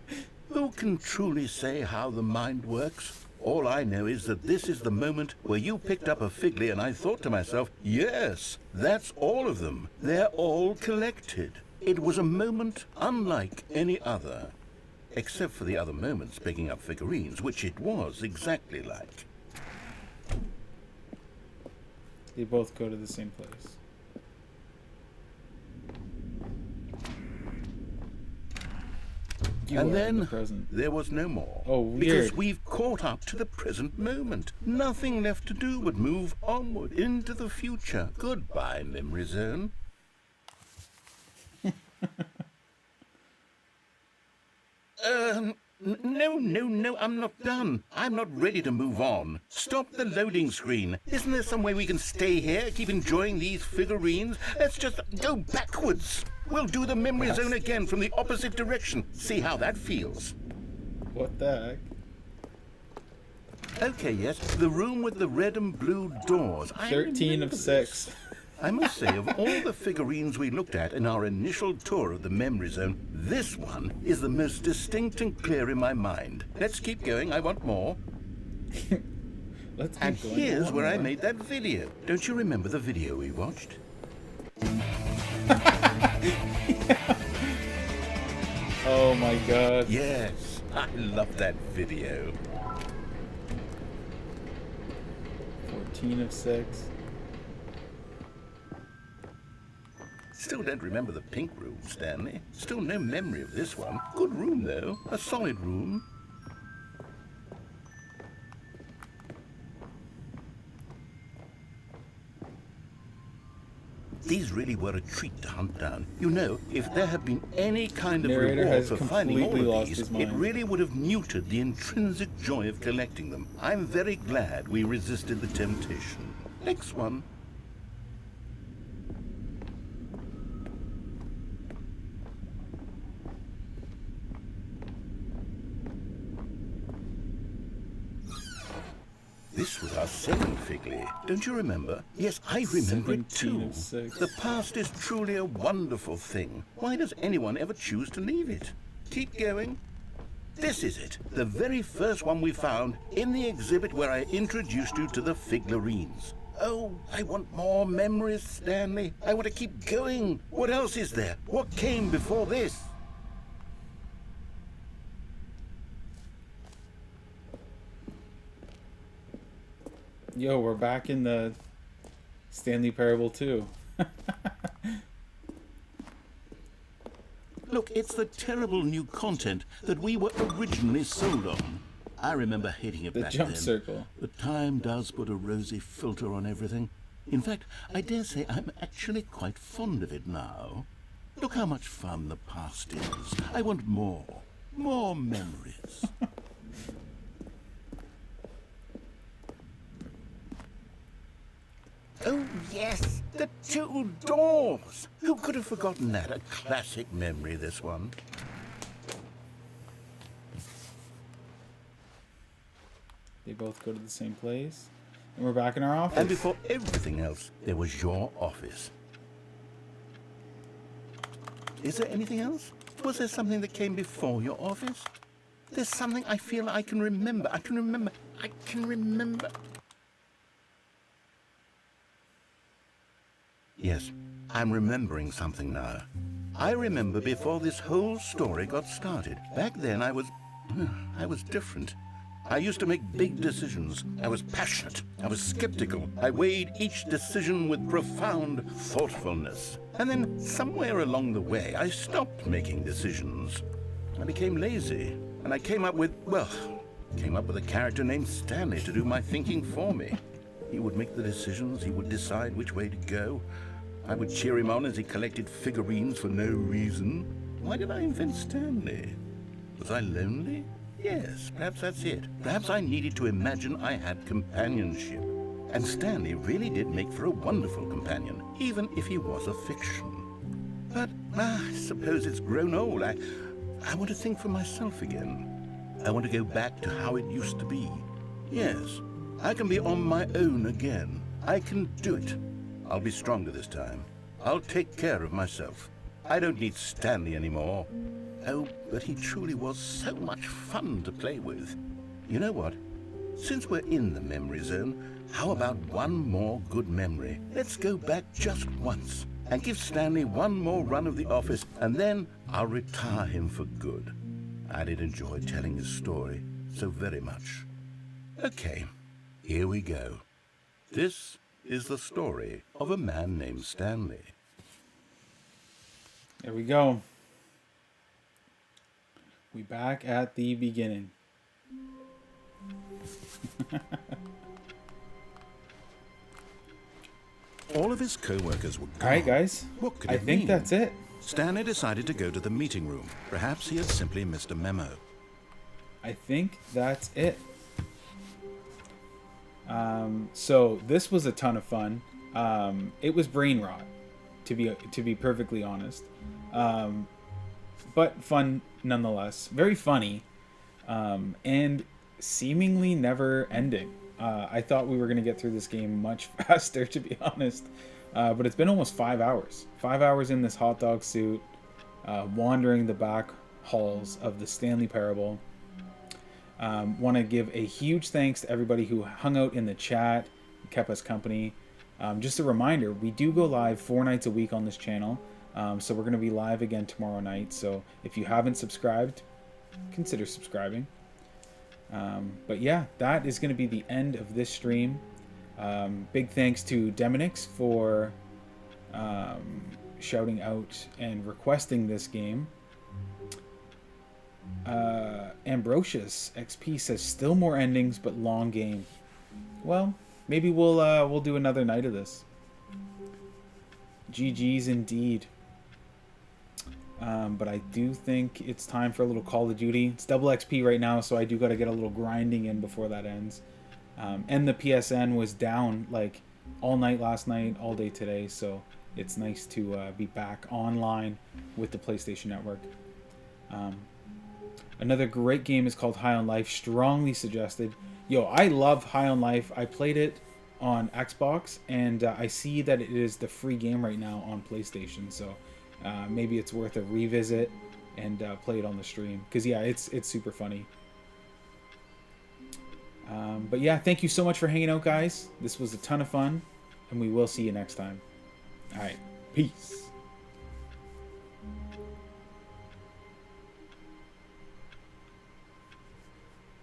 Who can truly say how the mind works? All I know is that this is the moment where you picked up a Figley and I thought to myself, yes, that's all of them. They're all collected. It was a moment unlike any other, except for the other moments picking up figurines, which it was exactly like. They both go to the same place. You And are in the then present. there was no more. Oh, weird. Because we've caught up to the present moment. Nothing left to do but move onward into the future. Goodbye, memory zone. No, I'm not done. I'm not ready to move on. Stop the loading screen. Isn't there some way we can stay here, keep enjoying these figurines? Let's just go backwards. We'll do the memory zone again from the opposite direction. See how that feels. What the heck? Okay, yes, the room with the red and blue doors. 13 of 6. I must say, of all the figurines we looked at in our initial tour of the memory zone, this one is the most distinct and clear in my mind. Let's keep going. I want more. Let's keep and going. here's where I made that video. Don't you remember the video we watched? Oh my god. Yes, I love that video. 14 of 6. Still don't remember the pink room, Stanley. Still no memory of this one. Good room, though. A solid room. These really were a treat to hunt down. You know, if there had been any kind of Narrator reward has for finding all completely of lost these, his it mind. really would have muted the intrinsic joy of collecting them. I'm very glad we resisted the temptation. Next one. This was our second Figley. Don't you remember? Yes, I remember it 17 too. of 6. The past is truly a wonderful thing. Why does anyone ever choose to leave it? Keep going. This is it. The very first one we found in the exhibit where I introduced you to the figurines. Oh, I want more memories, Stanley. I want to keep going. What else is there? What came before this? Yo, we're back in the Stanley Parable 2. Look, it's the terrible new content that we were originally sold on. I remember hating it The back jump then. circle. But time does put a rosy filter on everything. In fact, I dare say I'm actually quite fond of it now. Look how much fun the past is. I want more. More memories. Oh, yes, the two doors. Who could have forgotten that? A classic memory, this one. They both go to the same place. And we're back in our office. And before everything else, there was your office. Is there anything else? Was there something that came before your office? There's something I feel I can remember. I can remember. Yes, I'm remembering something now. I remember before this whole story got started. Back then I was different. I used to make big decisions. I was passionate. I was skeptical. I weighed each decision with profound thoughtfulness. And then somewhere along the way, I stopped making decisions. I became lazy. And I came up with a character named Stanley to do my thinking for me. He would make the decisions. He would decide which way to go. I would cheer him on as he collected figurines for no reason. Why did I invent Stanley? Was I lonely? Yes, perhaps that's it. Perhaps I needed to imagine I had companionship. And Stanley really did make for a wonderful companion, even if he was a fiction. But I suppose it's grown old. I want to think for myself again. I want to go back to how it used to be. Yes, I can be on my own again. I can do it. I'll be stronger this time. I'll take care of myself. I don't need Stanley anymore. Oh, but he truly was so much fun to play with. You know what? Since we're in the memory zone, how about one more good memory? Let's go back just once and give Stanley one more run of the office, and then I'll retire him for good. I did enjoy telling his story so very much. Okay, here we go. This is the story of a man named Stanley. There we go. We back at the beginning. All of his co-workers were gone. All right, guys. What could I it think mean? that's it. Stanley decided to go to the meeting room. Perhaps he had simply missed a memo. I think that's it. So this was a ton of fun. It was brain rot, to be perfectly honest, but fun nonetheless. Very funny, and seemingly never ending. I thought we were gonna get through this game much faster, to be honest, but it's been almost 5 hours. 5 hours in this hot dog suit, wandering the back halls of the Stanley Parable. Want to give a huge thanks to everybody who hung out in the chat, kept us company. Just a reminder, we do go live 4 nights a week on this channel, so we're going to be live again tomorrow night. So if you haven't subscribed, consider subscribing. But yeah, that is going to be the end of this stream. Big thanks to Demonix for shouting out and requesting this game. Ambrosius XP says still more endings but long game. Well, maybe we'll do another night of this. GG's indeed. But I do think it's time for a little Call of Duty. It's double XP right now, so I do got to get a little grinding in before that ends. And the PSN was down like all night last night, all day today, so it's nice to be back online with the PlayStation Network. Another great game is called High on Life. Strongly suggested. Yo, I love High on Life. I played it on Xbox, and I see that it is the free game right now on PlayStation. So maybe it's worth a revisit and play it on the stream. Because yeah, it's super funny. But yeah, thank you so much for hanging out, guys. This was a ton of fun, and we will see you next time. All right, peace.